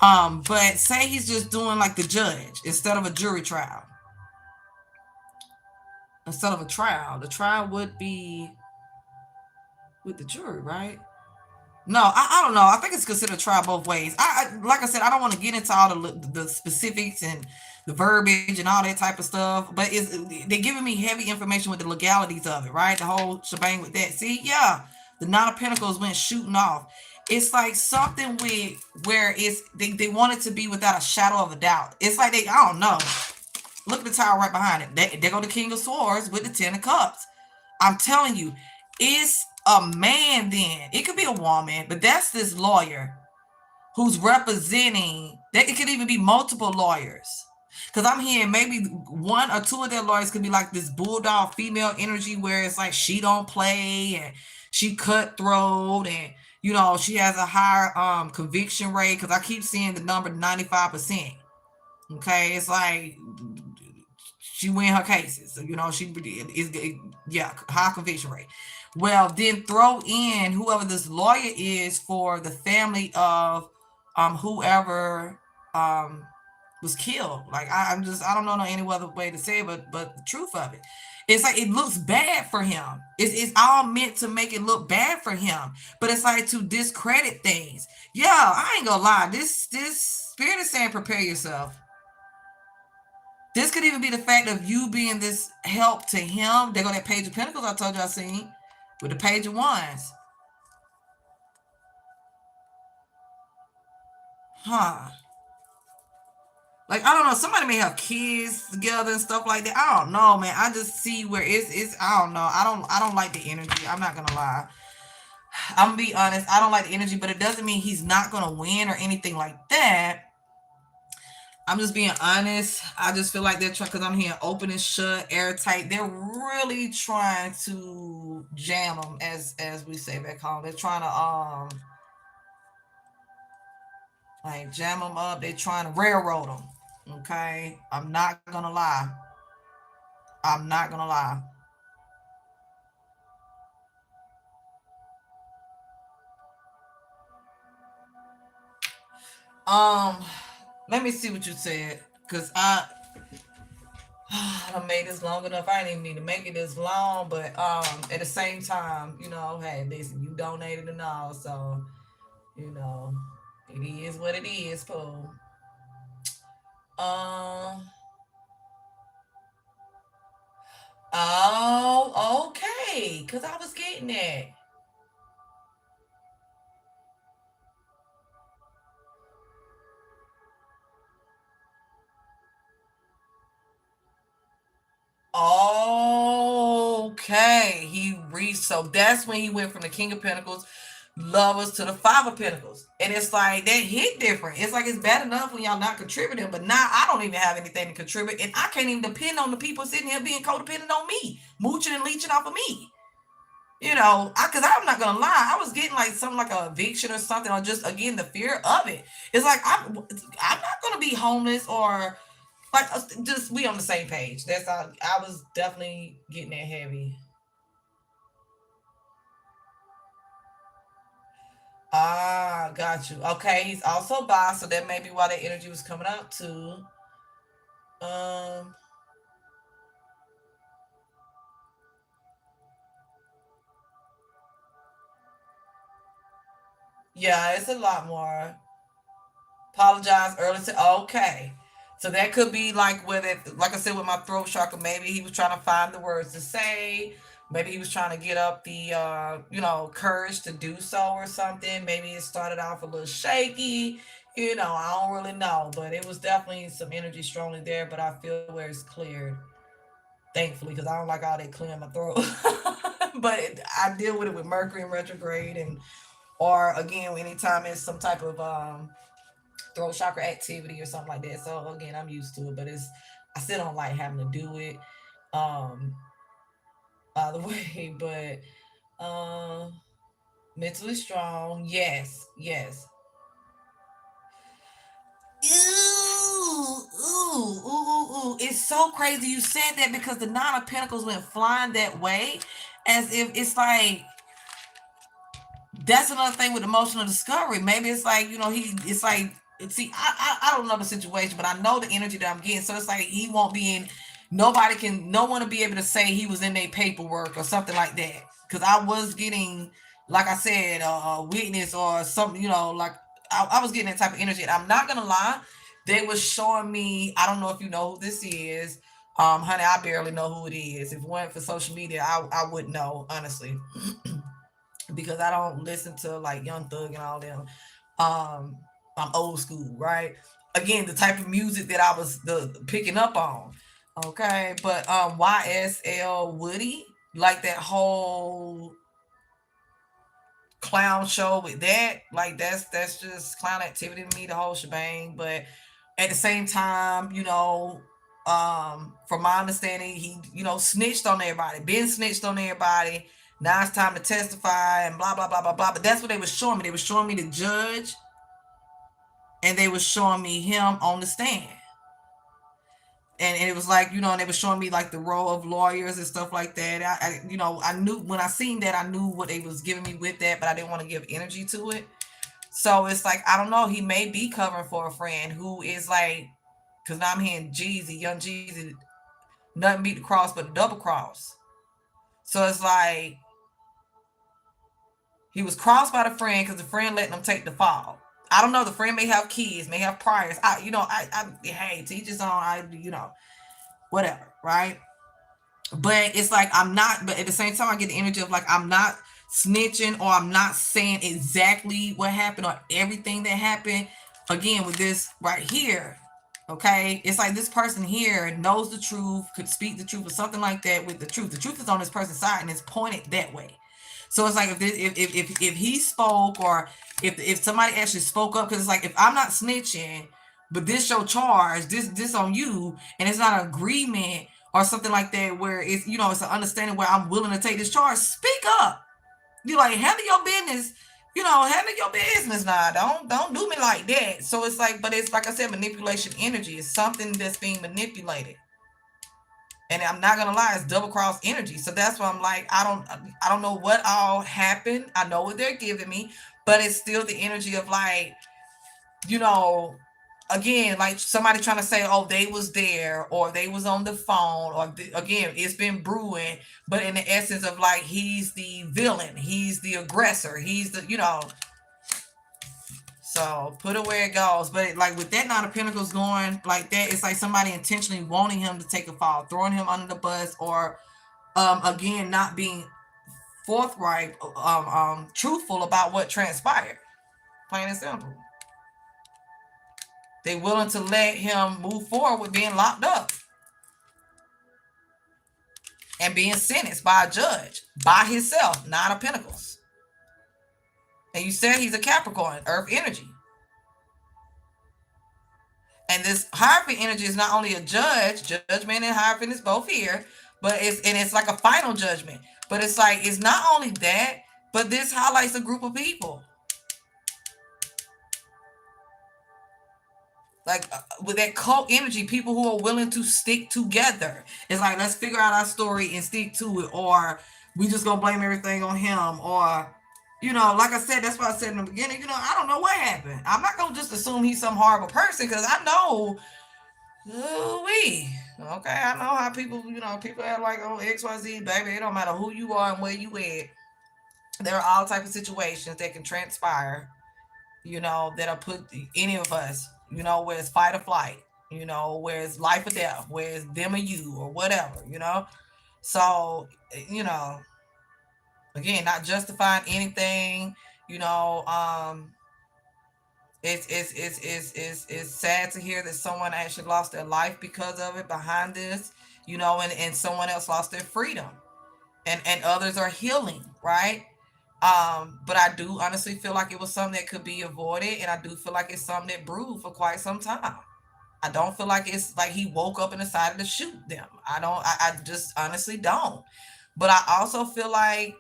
But say he's just doing like the judge instead of a jury trial. Instead of a trial, the trial would be with the jury, right? No, I don't know. I think it's considered a trial both ways. Like I said, I don't want to get into all the specifics and the verbiage and all that type of stuff. But they're giving me heavy information with the legalities of it, right? The whole shebang with that. See, yeah, the Nine of Pentacles went shooting off. It's like something with where they want it to be without a shadow of a doubt. It's like I don't know. Look at the tower right behind it. They go the King of Swords with the Ten of Cups. I'm telling you, it's a man then. It could be a woman, but that's this lawyer who's representing. It could even be multiple lawyers. Because I'm hearing maybe one or two of their lawyers could be like this bulldog female energy where it's like she don't play and she cutthroat and, you know, she has a higher conviction rate. Because I keep seeing the number 95%. Okay, it's like she win her cases. So, you know, she is, yeah, high conviction rate. Well, then throw in whoever this lawyer is for the family of whoever was killed. Like I don't know any other way to say it, but the truth of it. It's like it looks bad for him. It's all meant to make it look bad for him. But it's like to discredit things. Yeah, I ain't gonna lie. This spirit is saying prepare yourself. This could even be the fact of you being this help to him. They go that Page of Pentacles I told you I seen with the Page of Wands. Huh. Like, I don't know. Somebody may have kids together and stuff like that. I don't know, man. I just see where it's I don't know. I don't like the energy. I'm not going to lie. I'm going to be honest. I don't like the energy, but it doesn't mean he's not going to win or anything like that. I'm just being honest. I just feel like they're trying, because I'm hearing open and shut, airtight. They're really trying to jam them, as we say back home. They're trying to like jam them up. They're trying to railroad them. Okay, I'm not gonna lie. I'm not gonna lie. Let me see what you said, cause I made this long enough. I didn't even need to make it this long, but at the same time, you know, hey, listen, you donated and all, so you know, it is what it is, Paul. Oh, okay, cause I was getting that. Okay, he reached. So that's when he went from the King of Pentacles, Lovers, to the Five of Pentacles, and it's like that hit different. It's like it's bad enough when y'all not contributing, but now I don't even have anything to contribute, and I can't even depend on the people sitting here being codependent on me, mooching and leeching off of me. You know, because I'm not gonna lie, I was getting like something like a eviction or something, or just again the fear of it. It's like I'm not gonna be homeless or like just we on the same page. That's all. I was definitely getting that heavy. Ah, got you. Okay, he's also bi, so that may be why that energy was coming up too. Um, yeah, it's a lot more. Apologize early to okay. So that could be like with it, like I said, with my throat chakra, maybe he was trying to find the words to say. Maybe he was trying to get up the courage to do so or something. Maybe it started off a little shaky. You know, I don't really know. But it was definitely some energy strongly there, but I feel where it's cleared. Thankfully, because I don't like all that clearing my throat. But I deal with it with Mercury in retrograde and or again anytime it's some type of throat chakra activity or something like that. So again, I'm used to it, but I still don't like having to do it. Um, by the way. But mentally strong, yes, yes. Ooh, ooh, ooh, ooh, ooh. It's so crazy you said that because the Nine of Pentacles went flying that way, as if it's like that's another thing with emotional discovery. Maybe it's like, it's like, see, I don't know the situation, but I know the energy that I'm getting. So it's like he won't be in, no one will be able to say he was in their paperwork or something like that. Because I was getting, like I said, a witness or something, like I was getting that type of energy. And I'm not going to lie, they was showing me, I don't know if you know who this is. Honey, I barely know who it is. If it weren't for social media, I wouldn't know, honestly. Because I don't listen to like Young Thug and all them. Um, I'm old school, right? Again, the type of music that I was picking up on. Okay, but YSL Woody, like that whole clown show with that, like that's just clown activity to me, the whole shebang. But at the same time, from my understanding, he, snitched on everybody, been snitched on everybody. Now it's time to testify and blah blah blah blah blah. But that's what they was showing me. They was showing me the judge, and they was showing me him on the stand. And it was like, and they was showing me like the role of lawyers and stuff like that. I knew when I seen that, I knew what they was giving me with that, but I didn't want to give energy to it. So it's like, I don't know. He may be covering for a friend who is like, because now I'm hearing Jeezy, young Jeezy, nothing beat the cross but a double cross. So it's like he was crossed by the friend because the friend letting him take the fall. I don't know. The friend may have kids, may have priors. Hey, teach his own. Whatever, right? But it's like I'm not. But at the same time, I get the energy of like I'm not snitching or I'm not saying exactly what happened or everything that happened. Again, with this right here, okay, it's like this person here knows the truth, could speak the truth or something like that. With the truth is on this person's side and it's pointed that way. So it's like if he spoke or if somebody actually spoke up, because it's like if I'm not snitching, but this your charge, this on you, and it's not an agreement or something like that where it's it's an understanding where I'm willing to take this charge. Speak up. You like handle your business. Handle your business now. Don't do me like that. So it's like, but it's like I said, manipulation energy is something that's being manipulated. And I'm not gonna lie, it's double cross energy. So that's why I'm like, I don't know what all happened. I know what they're giving me, but it's still the energy of like, you know, again, like somebody trying to say, oh, they was there or they was on the phone or again, it's been brewing, but in the essence of like, he's the villain, he's the aggressor, he's the, so put it where it goes. But like with that Nine of Pentacles going like that, it's like somebody intentionally wanting him to take a fall, throwing him under the bus, or again, not being forthright, truthful about what transpired. Plain and simple. They willing to let him move forward with being locked up and being sentenced by a judge by himself. Nine of Pentacles. And you said he's a Capricorn, Earth energy. And this Hierophant energy is not only a judgment and Hierophant is both here, but it's like a final judgment. But it's like it's not only that, but this highlights a group of people. Like with that cult energy, people who are willing to stick together. It's like, let's figure out our story and stick to it, or we just gonna blame everything on him, or like I said, that's why I said in the beginning, I don't know what happened. I'm not gonna just assume he's some horrible person because I know, we okay, I know how people act like, oh, XYZ, baby. It don't matter who you are and where you at. There are all type of situations that can transpire, that'll put any of us, where it's fight or flight, where it's life or death, where it's them or you or whatever. So, again, not justifying anything, you know, um, it's sad to hear that someone actually lost their life because of it behind this, and someone else lost their freedom and others are healing, right? But I do honestly feel like it was something that could be avoided, and I do feel like it's something that brewed for quite some time. I don't feel like it's like he woke up and decided to shoot them. I just honestly don't. But I also feel like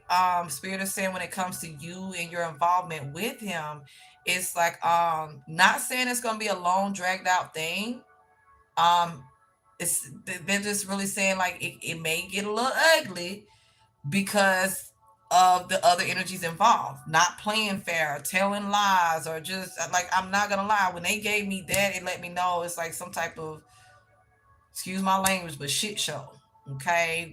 Spirit is saying when it comes to you and your involvement with him, it's like not saying it's gonna be a long dragged out thing. Um they're just really saying like it may get a little ugly because of the other energies involved, not playing fair, telling lies, or just like, I'm not gonna lie, when they gave me that, it let me know it's like some type of, excuse my language, but shit show. Okay,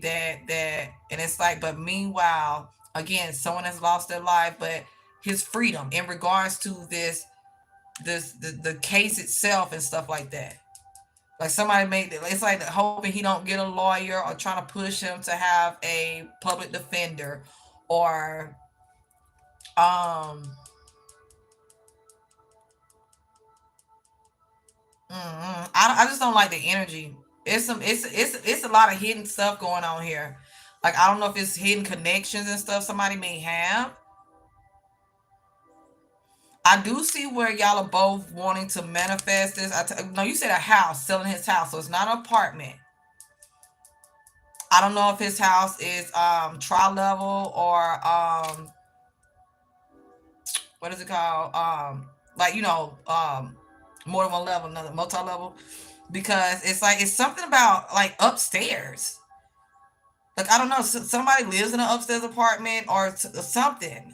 and it's like, but meanwhile, again, someone has lost their life, but his freedom in regards to the case itself and stuff like that. Like somebody made it, it's like hoping he don't get a lawyer or trying to push him to have a public defender, or um I just don't like the energy. It's a lot of hidden stuff going on here. Like I don't know if it's hidden connections and stuff somebody may have. I do see where y'all are both wanting to manifest this. No, you said a house, selling his house, so it's not an apartment. I don't know if his house is tri level or what is it called? Like more than one level, another multi level, because it's like it's something about like upstairs. Like I don't know, somebody lives in an upstairs apartment or something.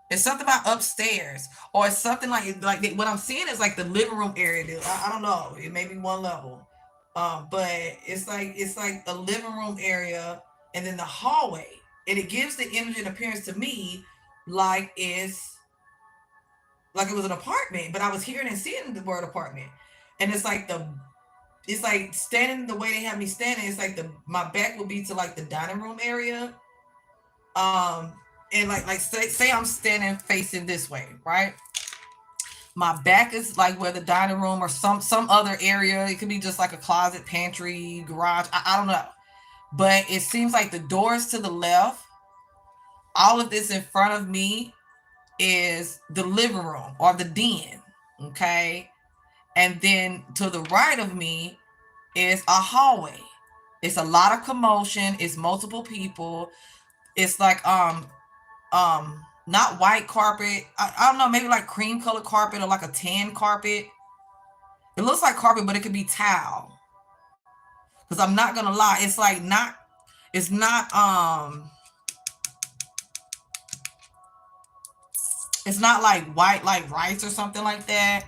It's something about upstairs, or it's something like what I'm seeing is like the living room area. I don't know. It may be one level, but it's like a living room area, and then the hallway, and it gives the energy and appearance to me like it was an apartment. But I was hearing and seeing the word apartment, and it's like standing the way they have me standing. It's like my back would be to like the dining room area, um, and like say I'm standing facing this way, right? My back is like where the dining room or some other area. It could be just like a closet, pantry, garage. I don't know, but it seems like the doors to the left, all of this in front of me is the living room or the den, okay, and then to the right of me is a hallway. It's a lot of commotion. It's multiple people. It's like not white carpet. I don't know, maybe like cream colored carpet or like a tan carpet. It looks like carpet, but it could be towel. Because I'm not gonna lie, it's like not. It's not. It's not like white like rice or something like that.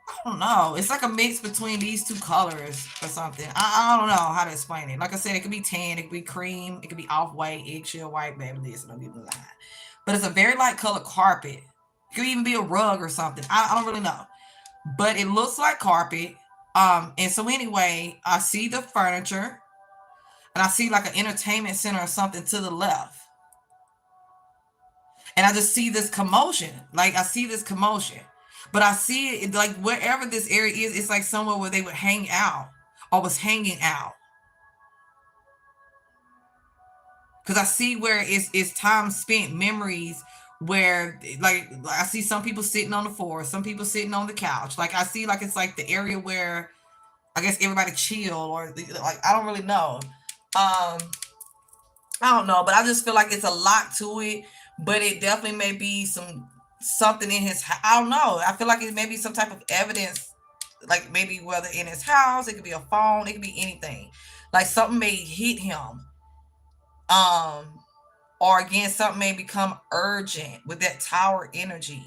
I don't know. It's like a mix between these two colors or something. I don't know how to explain it. Like I said, it could be tan, it could be cream, it could be off white, eggshell white, baby. Listen, don't get me lying. But it's a very light color carpet. It could even be a rug or something. I don't really know. But it looks like carpet. And so anyway, I see the furniture, and I see like an entertainment center or something to the left. And I just see this commotion. Like I see this commotion. But I see it like wherever this area is, it's like somewhere where they would hang out or was hanging out. Because I see where it's time spent, memories where like I see some people sitting on the floor, some people sitting on the couch. Like I see like it's like the area where I guess everybody chill, or like I don't really know. I don't know, but I just feel like it's a lot to it. But it definitely may be something in his. I don't know. I feel like it may be some type of evidence, like maybe whether in his house, it could be a phone, it could be anything. Like something may hit him, um, or again, something may become urgent with that tower energy.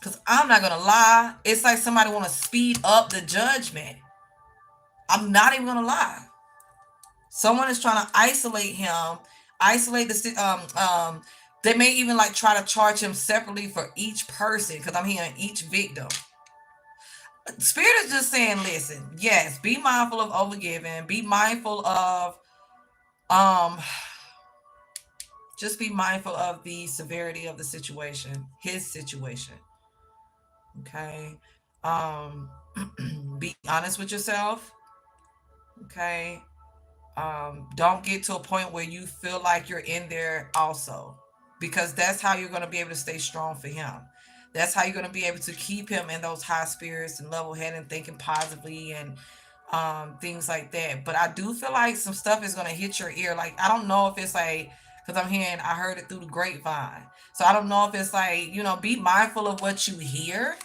Cause I'm not gonna lie, it's like somebody want to speed up the judgment. I'm not even gonna lie. Someone is trying to isolate him, isolate they may even like try to charge him separately for each person, because I'm hearing each victim. Spirit is just saying, listen, yes, be mindful of overgiving, be mindful of um just be mindful of the severity of the situation, his situation. Okay. Um be honest with yourself. Okay. Don't get to a point where you feel like you're in there also, because that's how you're going to be able to stay strong for him. That's how you're going to be able to keep him in those high spirits and level headed and thinking positively, and things like that. But I do feel like some stuff is gonna hit your ear. Like I don't know if it's like because I heard it through the grapevine. So I don't know if it's like, be mindful of what you hear.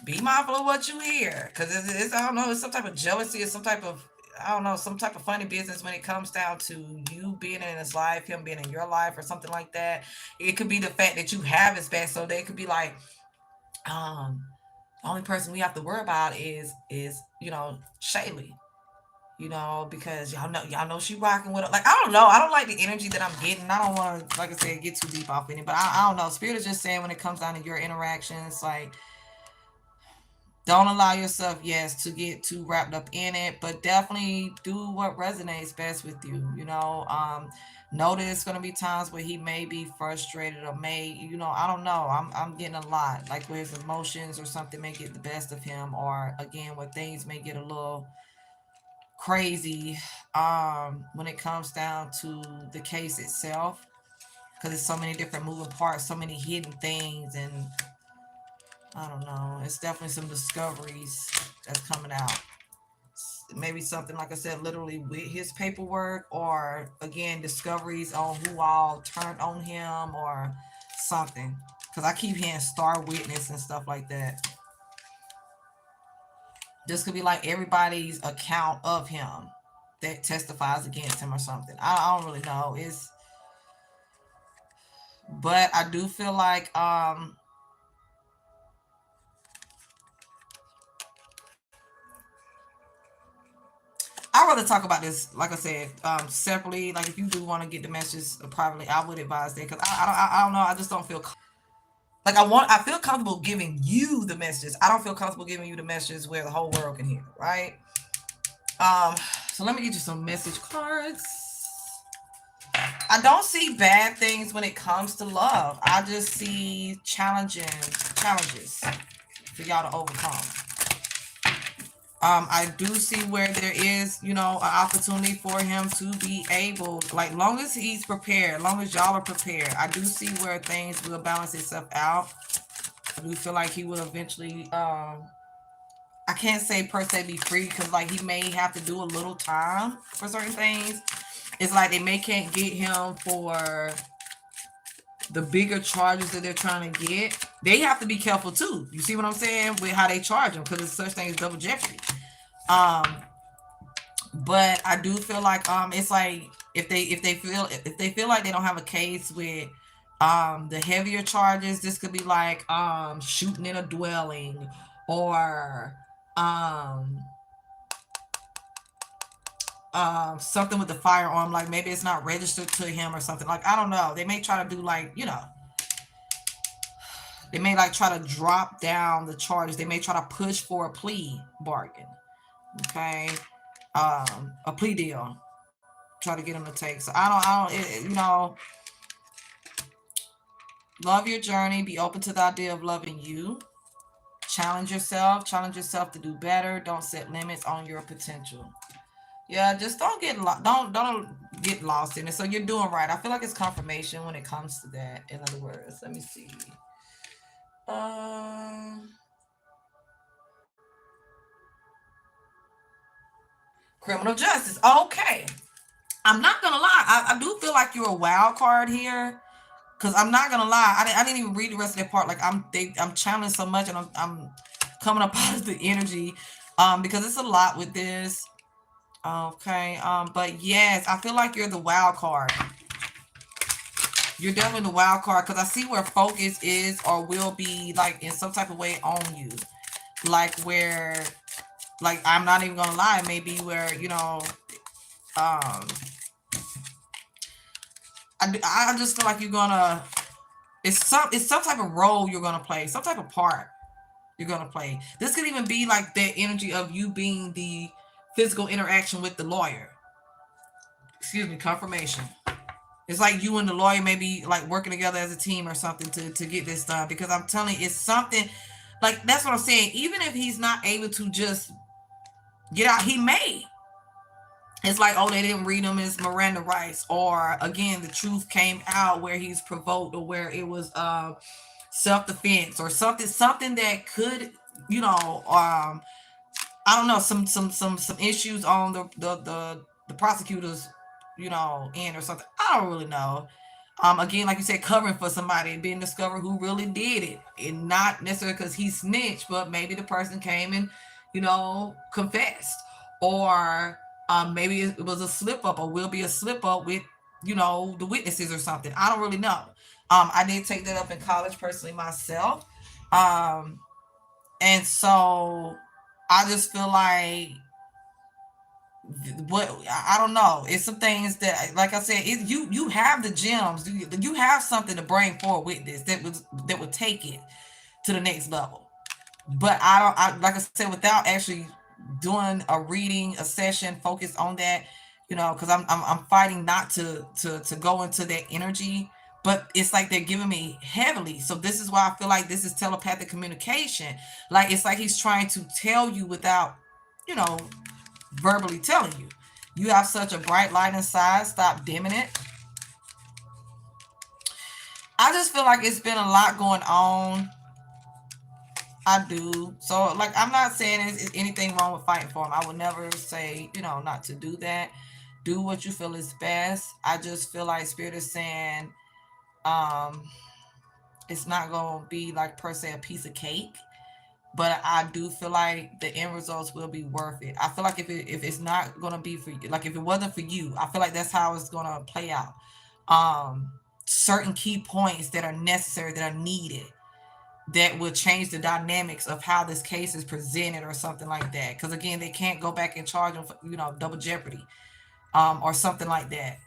Be mindful of what you hear. Because it's, I don't know, it's some type of jealousy, it's some type of, I don't know, some type of funny business when it comes down to you being in his life, him being in your life, or something like that. It could be the fact that you have his back. So they could be like, um, the only person we have to worry about is Shaylee. Because y'all know she rocking with her. Like, I don't know. I don't like the energy that I'm getting. I don't want to, like I said, get too deep off in it. But I don't know. Spirit is just saying when it comes down to your interactions, like, don't allow yourself, yes, to get too wrapped up in it, but definitely do what resonates best with you. Know that it's gonna be times where he may be frustrated or I don't know. I'm getting a lot, like where his emotions or something may get the best of him, or again where things may get a little crazy when it comes down to the case itself, because there's so many different moving parts, so many hidden things, and I don't know. It's definitely some discoveries that's coming out. Maybe something, like I said, literally with his paperwork, or again, discoveries on who all turned on him or something. Because I keep hearing star witness and stuff like that. This could be like everybody's account of him that testifies against him or something. I don't really know. But I do feel like I'd rather talk about this, like I said, separately. Like if you do want to get the message privately, I would advise that, because I don't know. I just don't feel like I feel comfortable giving you the messages. I don't feel comfortable giving you the messages where the whole world can hear, right? Um, so let me get you some message cards. I don't see bad things when it comes to love. I just see challenges for y'all to overcome. I do see where there is, an opportunity for him to be able, like, long as he's prepared, long as y'all are prepared, I do see where things will balance itself out. I do feel like he will eventually, I can't say per se be free, because, like, he may have to do a little time for certain things. It's like they may can't get him for the bigger charges that they're trying to get. They have to be careful, too. You see what I'm saying? With how they charge him, because there's such thing as double jeopardy. Um, but I do feel like it's like if they feel like they don't have a case with the heavier charges, this could be like shooting in a dwelling, or um something with the firearm, like maybe it's not registered to him or something. Like, I don't know, they may try to do, like, they may like try to drop down the charges. They may try to push for a plea bargain. Okay. A plea deal, try to get him to take. So love your journey. Be open to the idea of loving you. Challenge yourself to do better. Don't set limits on your potential. Yeah, just don't get lost in it. So you're doing right. I feel like it's confirmation when it comes to that. In other words, let me see. Um, Criminal justice. Okay. I'm not gonna lie. I do feel like you're a wild card here. Cause I'm not gonna lie, I didn't even read the rest of that part. Like I'm channeling so much, and I'm coming up out of the energy, because it's a lot with this. Okay, but yes, I feel like you're the wild card. You're definitely the wild card, because I see where focus is or will be, like, in some type of way on you, like where, like, I'm not even gonna lie, maybe where um, I just feel like you're gonna. It's some type of role you're gonna play, some type of part you're gonna play. This could even be like the energy of you being the physical interaction with the lawyer. Excuse me, confirmation. It's like you and the lawyer maybe like working together as a team or something to get this done. Because I'm telling you, it's something like that's what I'm saying. Even if he's not able to just get out, he may. It's like, oh, they didn't read him his Miranda rights, or again, the truth came out where he's provoked, or where it was self defense, or something that could, you know, um, I don't know, some issues on the prosecutors, end or something. I don't really know. Again, like you said, covering for somebody being discovered who really did it, and not necessarily because he snitched, but maybe the person came and confessed, or maybe it was a slip up, or will be a slip up with the witnesses or something. I don't really know. I did take that up in college personally myself, um, and so I just feel what I don't know. It's some things that, like I said, you have the gems. You have something to bring forward with this that would take it to the next level. But I don't. Like I said, without actually doing a reading, a session focused on that, because I'm fighting not to go into that energy. But it's like they're giving me heavily. So this is why I feel like this is telepathic communication. Like it's like he's trying to tell you without, you know, verbally telling you. You have such a bright light inside. Stop dimming it. I just feel like it's been a lot going on. I do. So, like, I'm not saying is anything wrong with fighting for him. I would never say, not to do that. Do what you feel is best. I just feel like Spirit is saying, um, it's not going to be like per se a piece of cake. But I do feel like the end results will be worth it. I feel like if it's not gonna be for you, like if it wasn't for you, I feel like that's how it's gonna play out. Certain key points that are necessary, that are needed, that will change the dynamics of how this case is presented or something like that. Because again, they can't go back and charge them for double jeopardy, or something like that.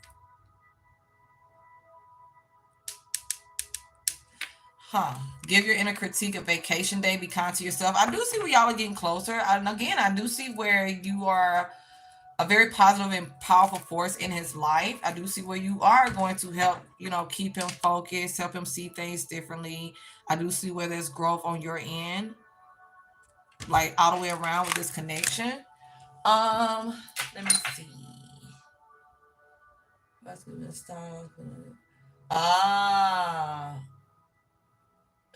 Huh. Give your inner critique a vacation day. Be kind to yourself. I do see where y'all are getting closer. And again, I do see where you are a very positive and powerful force in his life. I do see where you are going to help, keep him focused, help him see things differently. I do see where there's growth on your end, like all the way around with this connection. Let me see. Ah,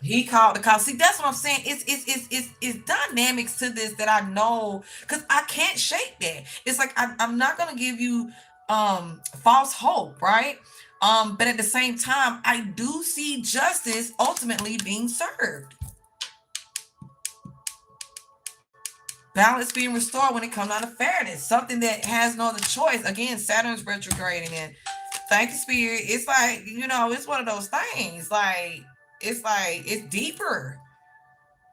he called the cops. See, that's what I'm saying. It's dynamics to this that I know, because I can't shake that. It's like I'm not gonna give you false hope, right? But at the same time, I do see justice ultimately being served. Balance being restored when it comes down to fairness. Something that has no other choice. Again, Saturn's retrograding, and thank you, Spirit. It's like, it's one of those things. It's deeper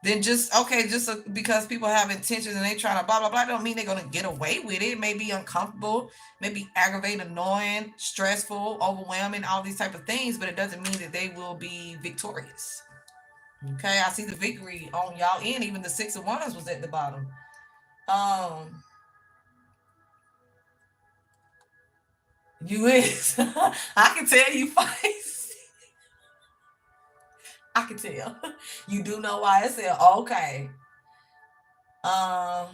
than just okay, just because people have intentions and they trying to blah blah blah, don't mean they're gonna get away with it. It may be uncomfortable, maybe aggravating, annoying, stressful, overwhelming, all these type of things, but it doesn't mean that they will be victorious. Okay, I see the victory on y'all end. Even the Six of Wands was at the bottom. Um, you is. I can tell you fight. I can tell. You do know why I said okay. Um.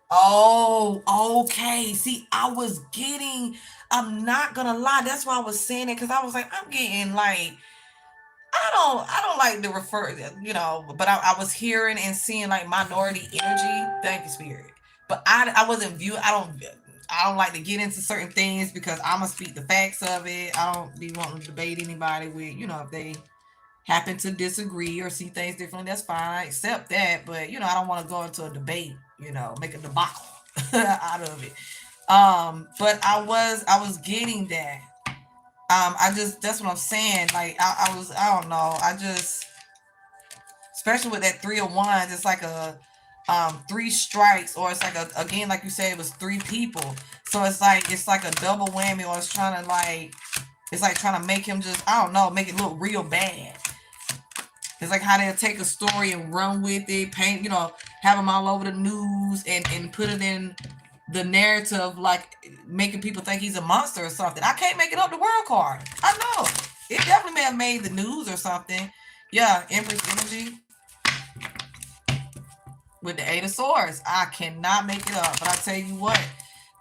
Oh, okay. See, I'm not gonna lie. That's why I was saying it, because I was like, I'm getting like, I don't like to refer, but I was hearing and seeing like minority energy. Thank you, Spirit. But I wasn't I don't like to get into certain things because I'm gonna speak the facts of it. I don't be wanting to debate anybody with, if they happen to disagree or see things differently, that's fine. I accept that, but I don't want to go into a debate, make a debacle out of it. But I was getting that. That's what I'm saying. Like I don't know. Especially with that 3 of Wands, it's like a three strikes, or it's like again, like you said, it was three people. So it's like a double whammy, or it's like trying to make him just, I don't know, make it look real bad. It's like how they'll take a story and run with it, paint, have them all over the news and put it in the narrative, like making people think he's a monster or something. I can't make it up the world card. I know. It definitely may have made the news or something. Yeah, Empress energy with the Eight of Swords. I cannot make it up. But I tell you what,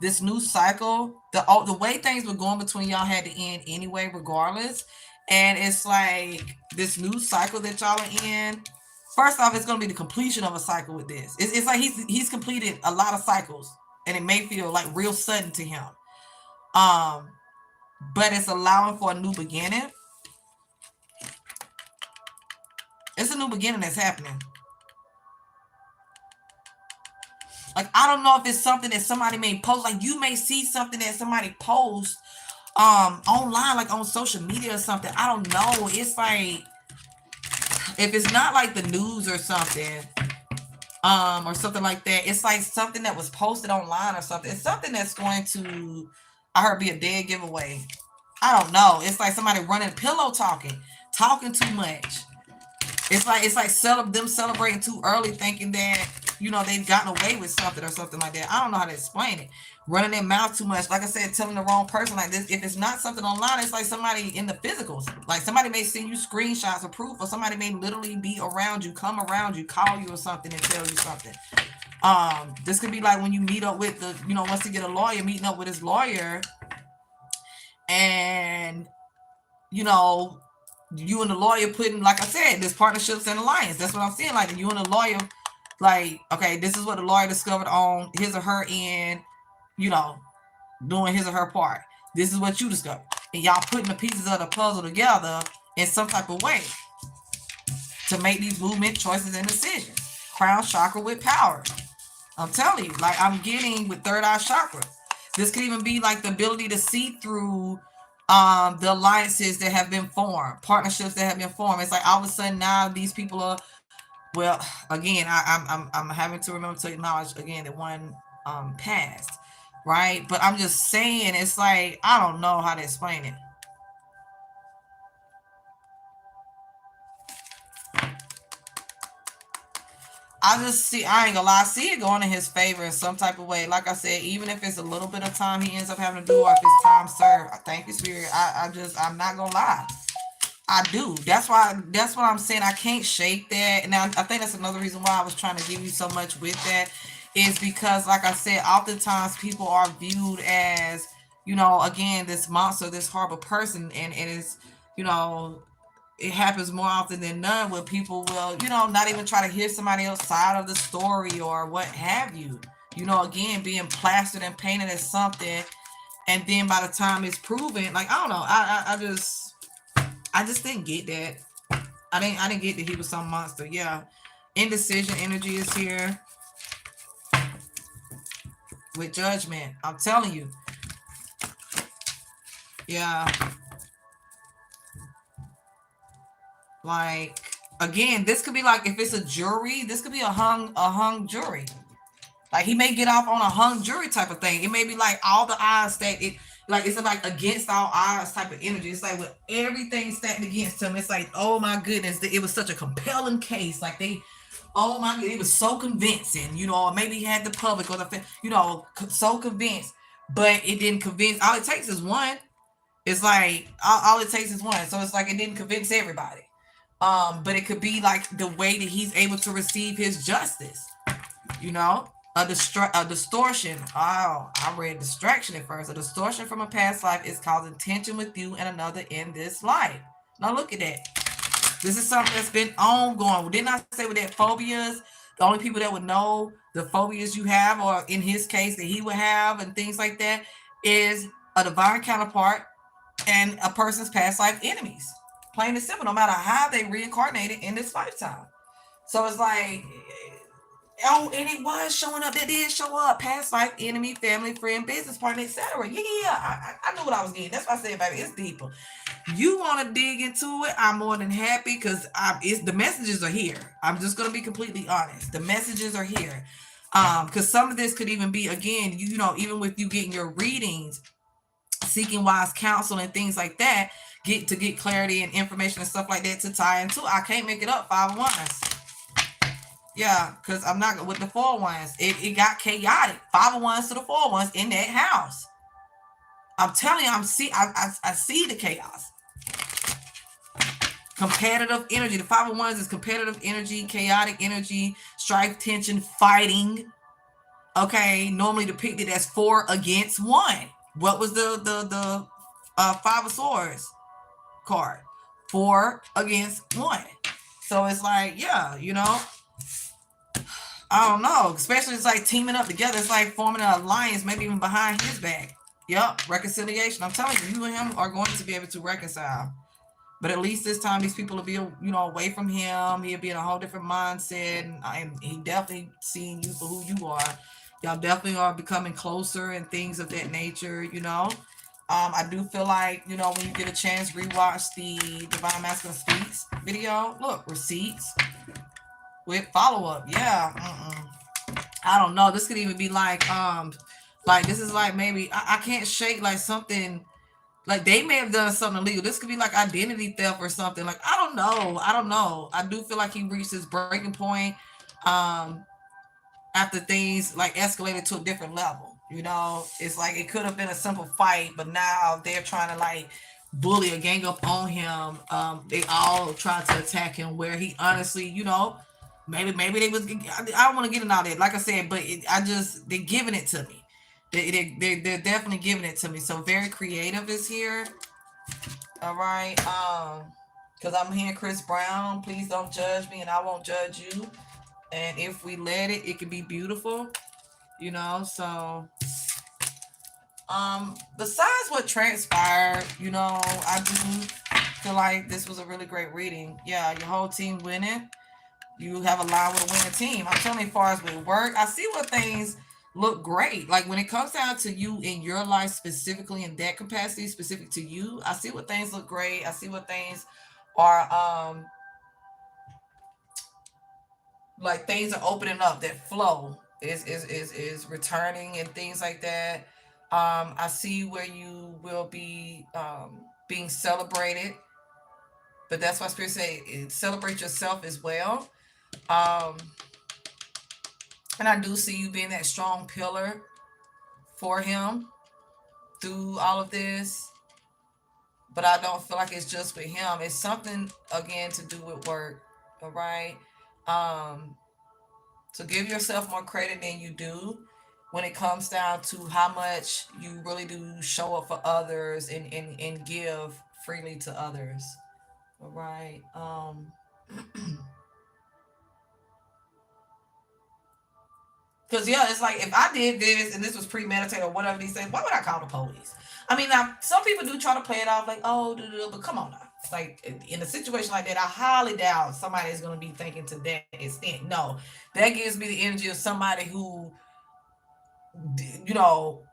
this new cycle, the way things were going between y'all had to end anyway, regardless. And it's like this new cycle that y'all are in. First off, it's going to be the completion of a cycle with this. It's like he's completed a lot of cycles, and it may feel like real sudden to him. But it's allowing for a new beginning. It's a new beginning that's happening. Like, I don't know if it's something that somebody may post. Like, you may see something that somebody posts online, like on social media or something. I don't know. It's like, if it's not like the news or something like that, it's like something that was posted online or something. It's something that's going to, I heard, be a dead giveaway. I don't know. It's like somebody running pillow talking too much. It's like them celebrating too early, thinking that, you know, they've gotten away with something or something like that. I don't know how to explain it. Running their mouth too much. Like I said, telling the wrong person like this. If it's not something online, it's like somebody in the physicals. Like somebody may send you screenshots or proof, or somebody may literally be around you, come around you, call you or something and tell you something. This could be like when you meet up with the, you know, wants to get a lawyer, meeting up with his lawyer, and, you know, you and the lawyer putting, like I said, this partnerships and alliance. That's what I'm saying. Like, you and the lawyer, like, okay, this is what the lawyer discovered on his or her end, you know, doing his or her part. This is what you discovered. And y'all putting the pieces of the puzzle together in some type of way to make these movement choices and decisions. Crown chakra with power. I'm telling you, like I'm getting with third eye chakra. This could even be like the ability to see through the alliances that have been formed, partnerships that have been formed. It's like all of a sudden now these people are, well, again, I'm having to remember to acknowledge again that one passed, right? But I'm just saying, it's like, I don't know how to explain it. I just see, I ain't gonna lie, I see it going in his favor in some type of way. Like I said, even if it's a little bit of time he ends up having to do, or if it's time served, I thank you, Spirit. I'm not gonna lie. I do. That's what I'm saying. I can't shake that. And I think that's another reason why I was trying to give you so much with that, is because, like I said, oftentimes people are viewed as, you know, again, this monster, this horrible person, and it is, you know, it happens more often than none where people will, you know, not even try to hear somebody else's side of the story or what have you. You know, again, being plastered and painted as something, and then by the time it's proven, like, I don't know, I just didn't get that. I didn't get that he was some monster. Yeah. Indecision energy is here with judgment. I'm telling you. Yeah. Like, again, this could be like, if it's a jury, this could be a hung jury. Like, he may get off on a hung jury type of thing. It may be like all the odds that it, like, it's like against all odds type of energy. It's like with everything stacked against him, it's like, oh my goodness, it was such a compelling case. Like oh my goodness, it was so convincing, you know, or maybe he had the public or the, you know, so convinced, but it didn't convince. All it takes is one. It's like, all it takes is one. So it's like, it didn't convince everybody. But it could be like the way that he's able to receive his justice, you know, a distortion. Oh, I read distraction at first. A distortion from a past life is causing tension with you and another in this life. Now look at that. This is something that's been ongoing. Didn't I say with that phobias, the only people that would know the phobias you have, or in his case that he would have and things like that, is a divine counterpart and a person's past life enemies. Plain and simple, no matter how they reincarnated in this lifetime. So it's like, oh, and it was showing up. That did show up. Past life enemy, family, friend, business partner, etc. Yeah. I knew what I was getting. That's why I said, baby, it's deeper. You want to dig into it? I'm more than happy, because the messages are here. I'm just gonna be completely honest. The messages are here. Because some of this could even be, again, you know, even with you getting your readings, seeking wise counsel and things like that, get clarity and information and stuff like that to tie into. I can't make it up. 5 of Wands. Yeah, because I'm not with the 4 of Wands. It got chaotic. 5 of Wands to the 4 of Wands in that house. I'm telling you, I see the chaos. Competitive energy. The 5 of Wands is competitive energy, chaotic energy, strife, tension, fighting. Okay, normally depicted as 4 against 1. What was the 5 of Swords card? 4 against 1. So it's like, yeah, I don't know. Especially it's like teaming up together. It's like forming an alliance, maybe even behind his back. Yep, reconciliation. I'm telling you, you and him are going to be able to reconcile. But at least this time, these people will be, away from him. He'll be in a whole different mindset, and he definitely seeing you for who you are. Y'all definitely are becoming closer and things of that nature. I do feel like when you get a chance, rewatch the Divine Masculine Speaks video. Look, receipts with follow up. Yeah. I don't know. This could even be like this is like maybe I can't shake like something like they may have done something illegal. This could be like identity theft or something. Like I don't know. I don't know. I do feel like he reached his breaking point um after things like escalated to a different level. It's like it could have been a simple fight, but now they're trying to like bully or gang up on him. They all try to attack him where he honestly, maybe they was. I don't want to get into all that. Like I said, but they're giving it to me. They're definitely giving it to me. So very creative is here. All right. Because I'm hearing Chris Brown. Please don't judge me, and I won't judge you. And if we let it, it can be beautiful. So besides what transpired, I do feel like this was a really great reading. Yeah, your whole team winning. You have a line with a winning team. I'm telling you, as far as with work, I see where things look great. Like when it comes down to you in your life specifically in that capacity, specific to you, I see what things look great. I see what things are like things are opening up. That flow is returning and things like that. I see where you will be being celebrated, but that's why Spirit say celebrate yourself as well. Um, and I do see you being that strong pillar for him through all of this. But I don't feel like it's just with him. It's something again to do with work. All right. Um, so give yourself more credit than you do when it comes down to how much you really do show up for others and give freely to others. All right. Because yeah, it's like if I did this and this was premeditated or whatever these things, why would I call the police? I mean, now some people do try to play it off like, oh, but come on now. Like in a situation like that, I highly doubt somebody is going to be thinking to that extent. No, that gives me the energy of somebody who, you know,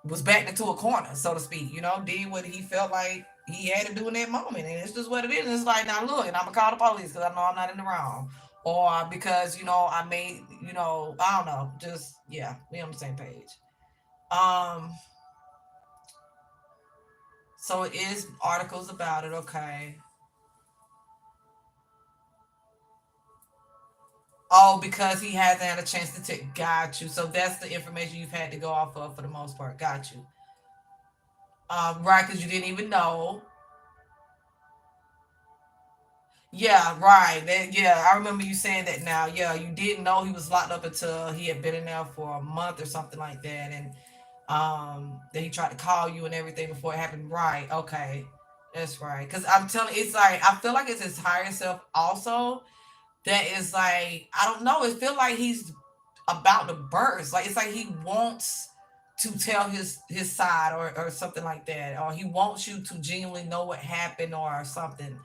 was backed into a corner, so to speak. Did what he felt like he had to do in that moment, and it's just what it is. And it's like, now look, and I'm gonna call the police because I know I'm not in the wrong, or because I made, I don't know, just yeah, we on the same page. Um, so it is articles about it. Okay. Oh, because he hasn't had a chance to take. Got you. So that's the information you've had to go off of for the most part. Got you. Right, because you didn't even know. Yeah, right. Yeah, I remember you saying that now. Yeah, you didn't know he was locked up until he had been in there for a month or something like that. And then he tried to call you and everything before it happened. Right. Okay. That's right. Because I'm telling it's like, I feel like it's his higher self also that is like, I don't know. It feel like he's about to burst. Like, it's like he wants to tell his side or something like that. Or he wants you to genuinely know what happened or something.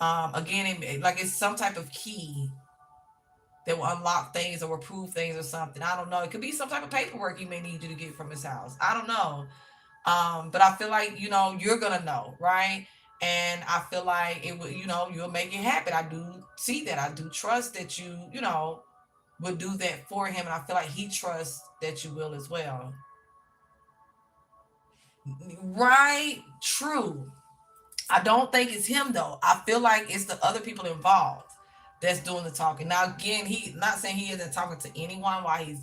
Again, like it's some type of key that will unlock things or approve things or something. I don't know. It could be some type of paperwork he may need you to get from his house. I don't know. But I feel like you're gonna know, right? And I feel like it would, you'll make it happen. I do see that. I do trust that you would do that for him, and I feel like he trusts that you will as well. Right? True. I don't think it's him though. I feel like it's the other people involved that's doing the talking. Now again, he not saying he isn't talking to anyone while he's,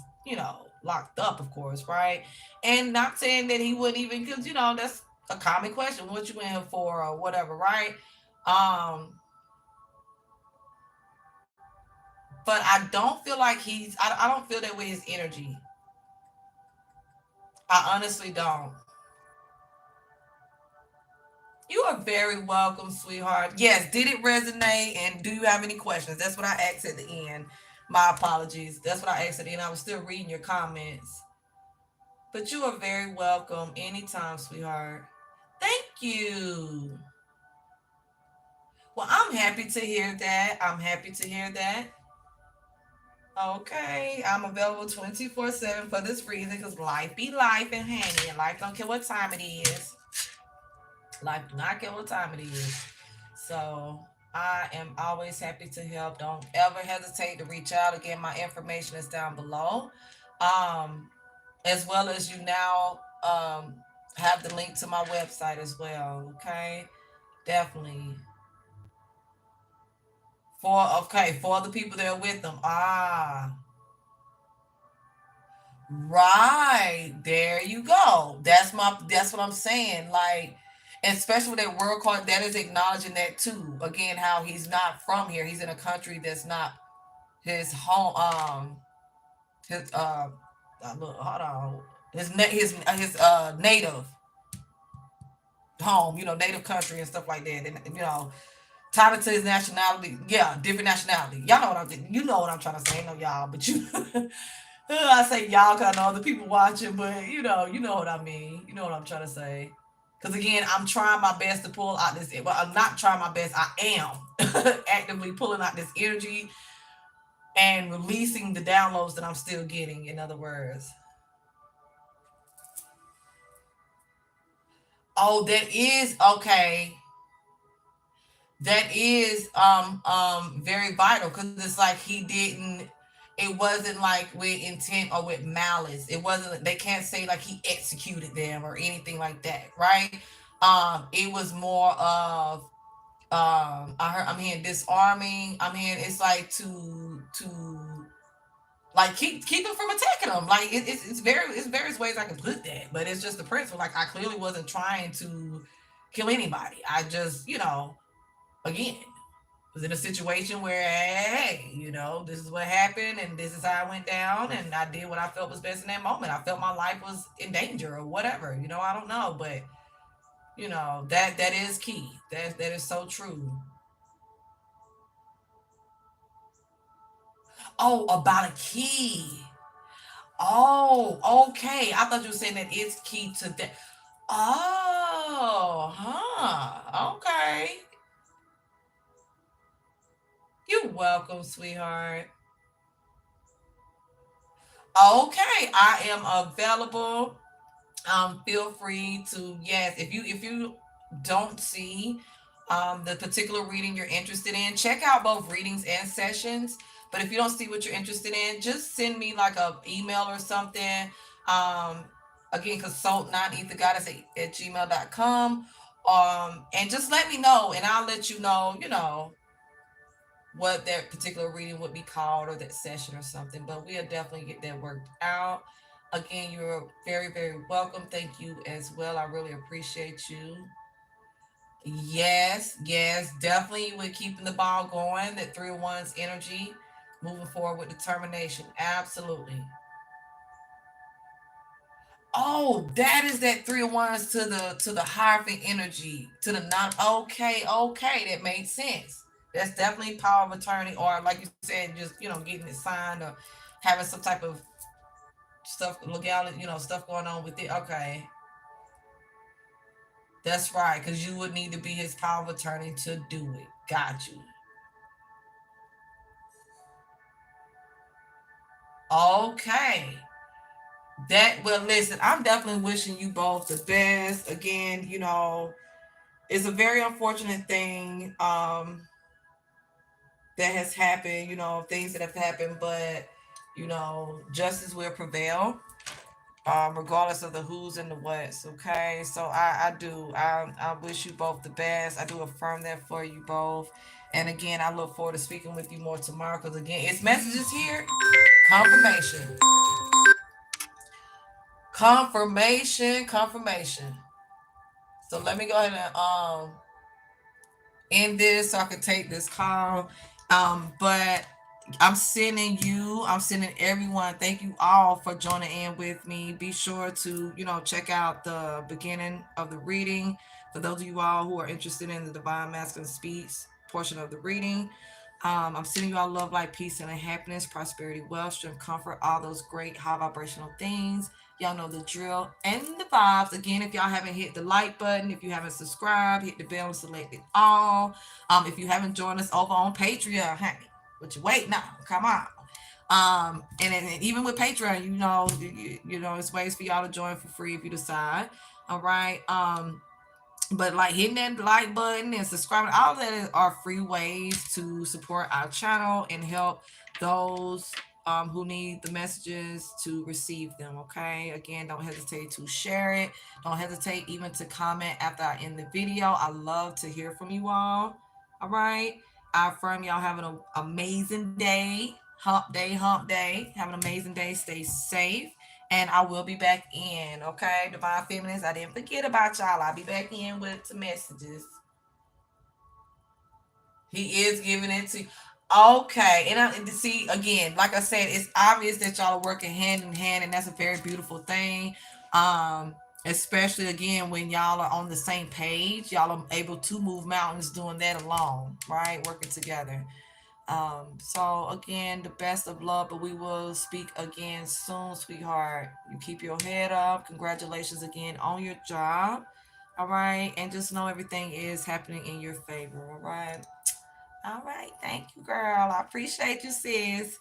locked up, of course, right? And not saying that he wouldn't even because that's a common question. What you in here for or whatever, right? Um, but I don't feel like I don't feel that with his energy. I honestly don't. You are very welcome, sweetheart. Yes, did it resonate? And do you have any questions? That's what I asked at the end. My apologies. That's what I asked at the end. I was still reading your comments. But you are very welcome anytime, sweetheart. Thank you. Well, I'm happy to hear that. I'm happy to hear that. Okay, I'm available 24/7 for this reason because life be life and honey, and life don't care what time it is. Life do not care what time it is. So I am always happy to help. Don't ever hesitate to reach out. Again, my information is down below. Um, as well as you now have the link to my website as well. Okay, definitely. For the people that are with them. Right. There you go. That's what I'm saying. Like, especially with that world card, that is acknowledging that too. Again, how he's not from here. He's in a country that's not his home. His look, hold on. His native home. Native country and stuff like that. And tied it to his nationality. Yeah, different nationality. Y'all know what I'm trying to say. I know y'all, but you. I say y'all because I know other people watching, but you know what I mean. You know what I'm trying to say. Because again, I'm trying my best to pull out this. Well, I'm not trying my best. I am actively pulling out this energy and releasing the downloads that I'm still getting. In other words, oh, that is okay. That is very vital because it's like he didn't. It wasn't like with intent or with malice. It wasn't. They can't say like he executed them or anything like that, right? It was more of I'm hearing disarming. I'm hearing it's like to like keep them from attacking them. Like it's various ways I can put that, but it's just the principle. Like I clearly wasn't trying to kill anybody. I just again was in a situation where hey, this is what happened and this is how I went down and I did what I felt was best in that moment. I felt my life was in danger or whatever. I don't know, but that is key. That is so true. Oh, about a key. Oh, okay. I thought you were saying that it's key to that. Oh, huh. Okay. You're welcome, sweetheart. Okay, I am available. Feel free to, yes, if you don't see the particular reading you're interested in, check out both readings and sessions. But if you don't see what you're interested in, just send me like a email or something. Um, Again, consult9ethergoddess at gmail.com. And just let me know, and I'll let you know, what that particular reading would be called or that session or something. But we'll definitely get that worked out. Again, you're very, very welcome. Thank you as well. I really appreciate you. Yes, yes, definitely with keeping the ball going, that 3-1's energy, moving forward with determination. Absolutely. Oh, that is that 3-1's to the Hierophant energy, to the non. Okay, okay, that made sense. That's definitely power of attorney, or like you said, just getting it signed or having some type of stuff legality, stuff going on with it. Okay, that's right, because you would need to be his power of attorney to do it. Got you. Okay. Well, listen, I'm definitely wishing you both the best. Again, it's a very unfortunate thing that has happened, things that have happened, but justice will prevail. Regardless of the who's and the what's. Okay, so I do. I wish you both the best. I do affirm that for you both. And again, I look forward to speaking with you more tomorrow. Because again, it's messages here. Confirmation. Confirmation. Confirmation. So let me go ahead and end this so I can take this call. But I'm sending everyone, thank you all for joining in with me. Be sure to, check out the beginning of the reading For those of you all who are interested in the Divine Masculine Speaks portion of the reading, I'm sending you all love, light, peace, and happiness, prosperity, wealth, strength, comfort, all those great high vibrational things. Y'all know the drill and the vibes. Again, if y'all haven't hit the like button, if you haven't subscribed, hit the bell and select it all. If you haven't joined us over on Patreon, honey, what you wait now? Come on. And even with Patreon, you know, it's ways for y'all to join for free if you decide. All right. But like hitting that like button and subscribing, all of that are free ways to support our channel and help those who need the messages to receive them. Okay, again, don't hesitate to share it. Don't hesitate even to comment after I end the video. I love to hear from you all right, I affirm y'all having an amazing day. Hump day. Have an amazing day. Stay safe. And I will be back in. Okay, Divine Feminines, I didn't forget about y'all. I'll be back in with some messages. He is giving it to you. Okay, and see again, like I said, it's obvious that y'all are working hand in hand, and that's a very beautiful thing. Especially again when y'all are on the same page, y'all are able to move mountains doing that alone, right? Working together. So again, the best of love, but we will speak again soon, sweetheart. You keep your head up. Congratulations again on your job. All right. And just know everything is happening in your favor. All right. All right. Thank you, girl. I appreciate you, sis.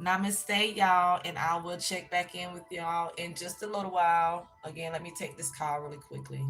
Namaste, y'all. And I will check back in with y'all in just a little while. Again, let me take this call really quickly.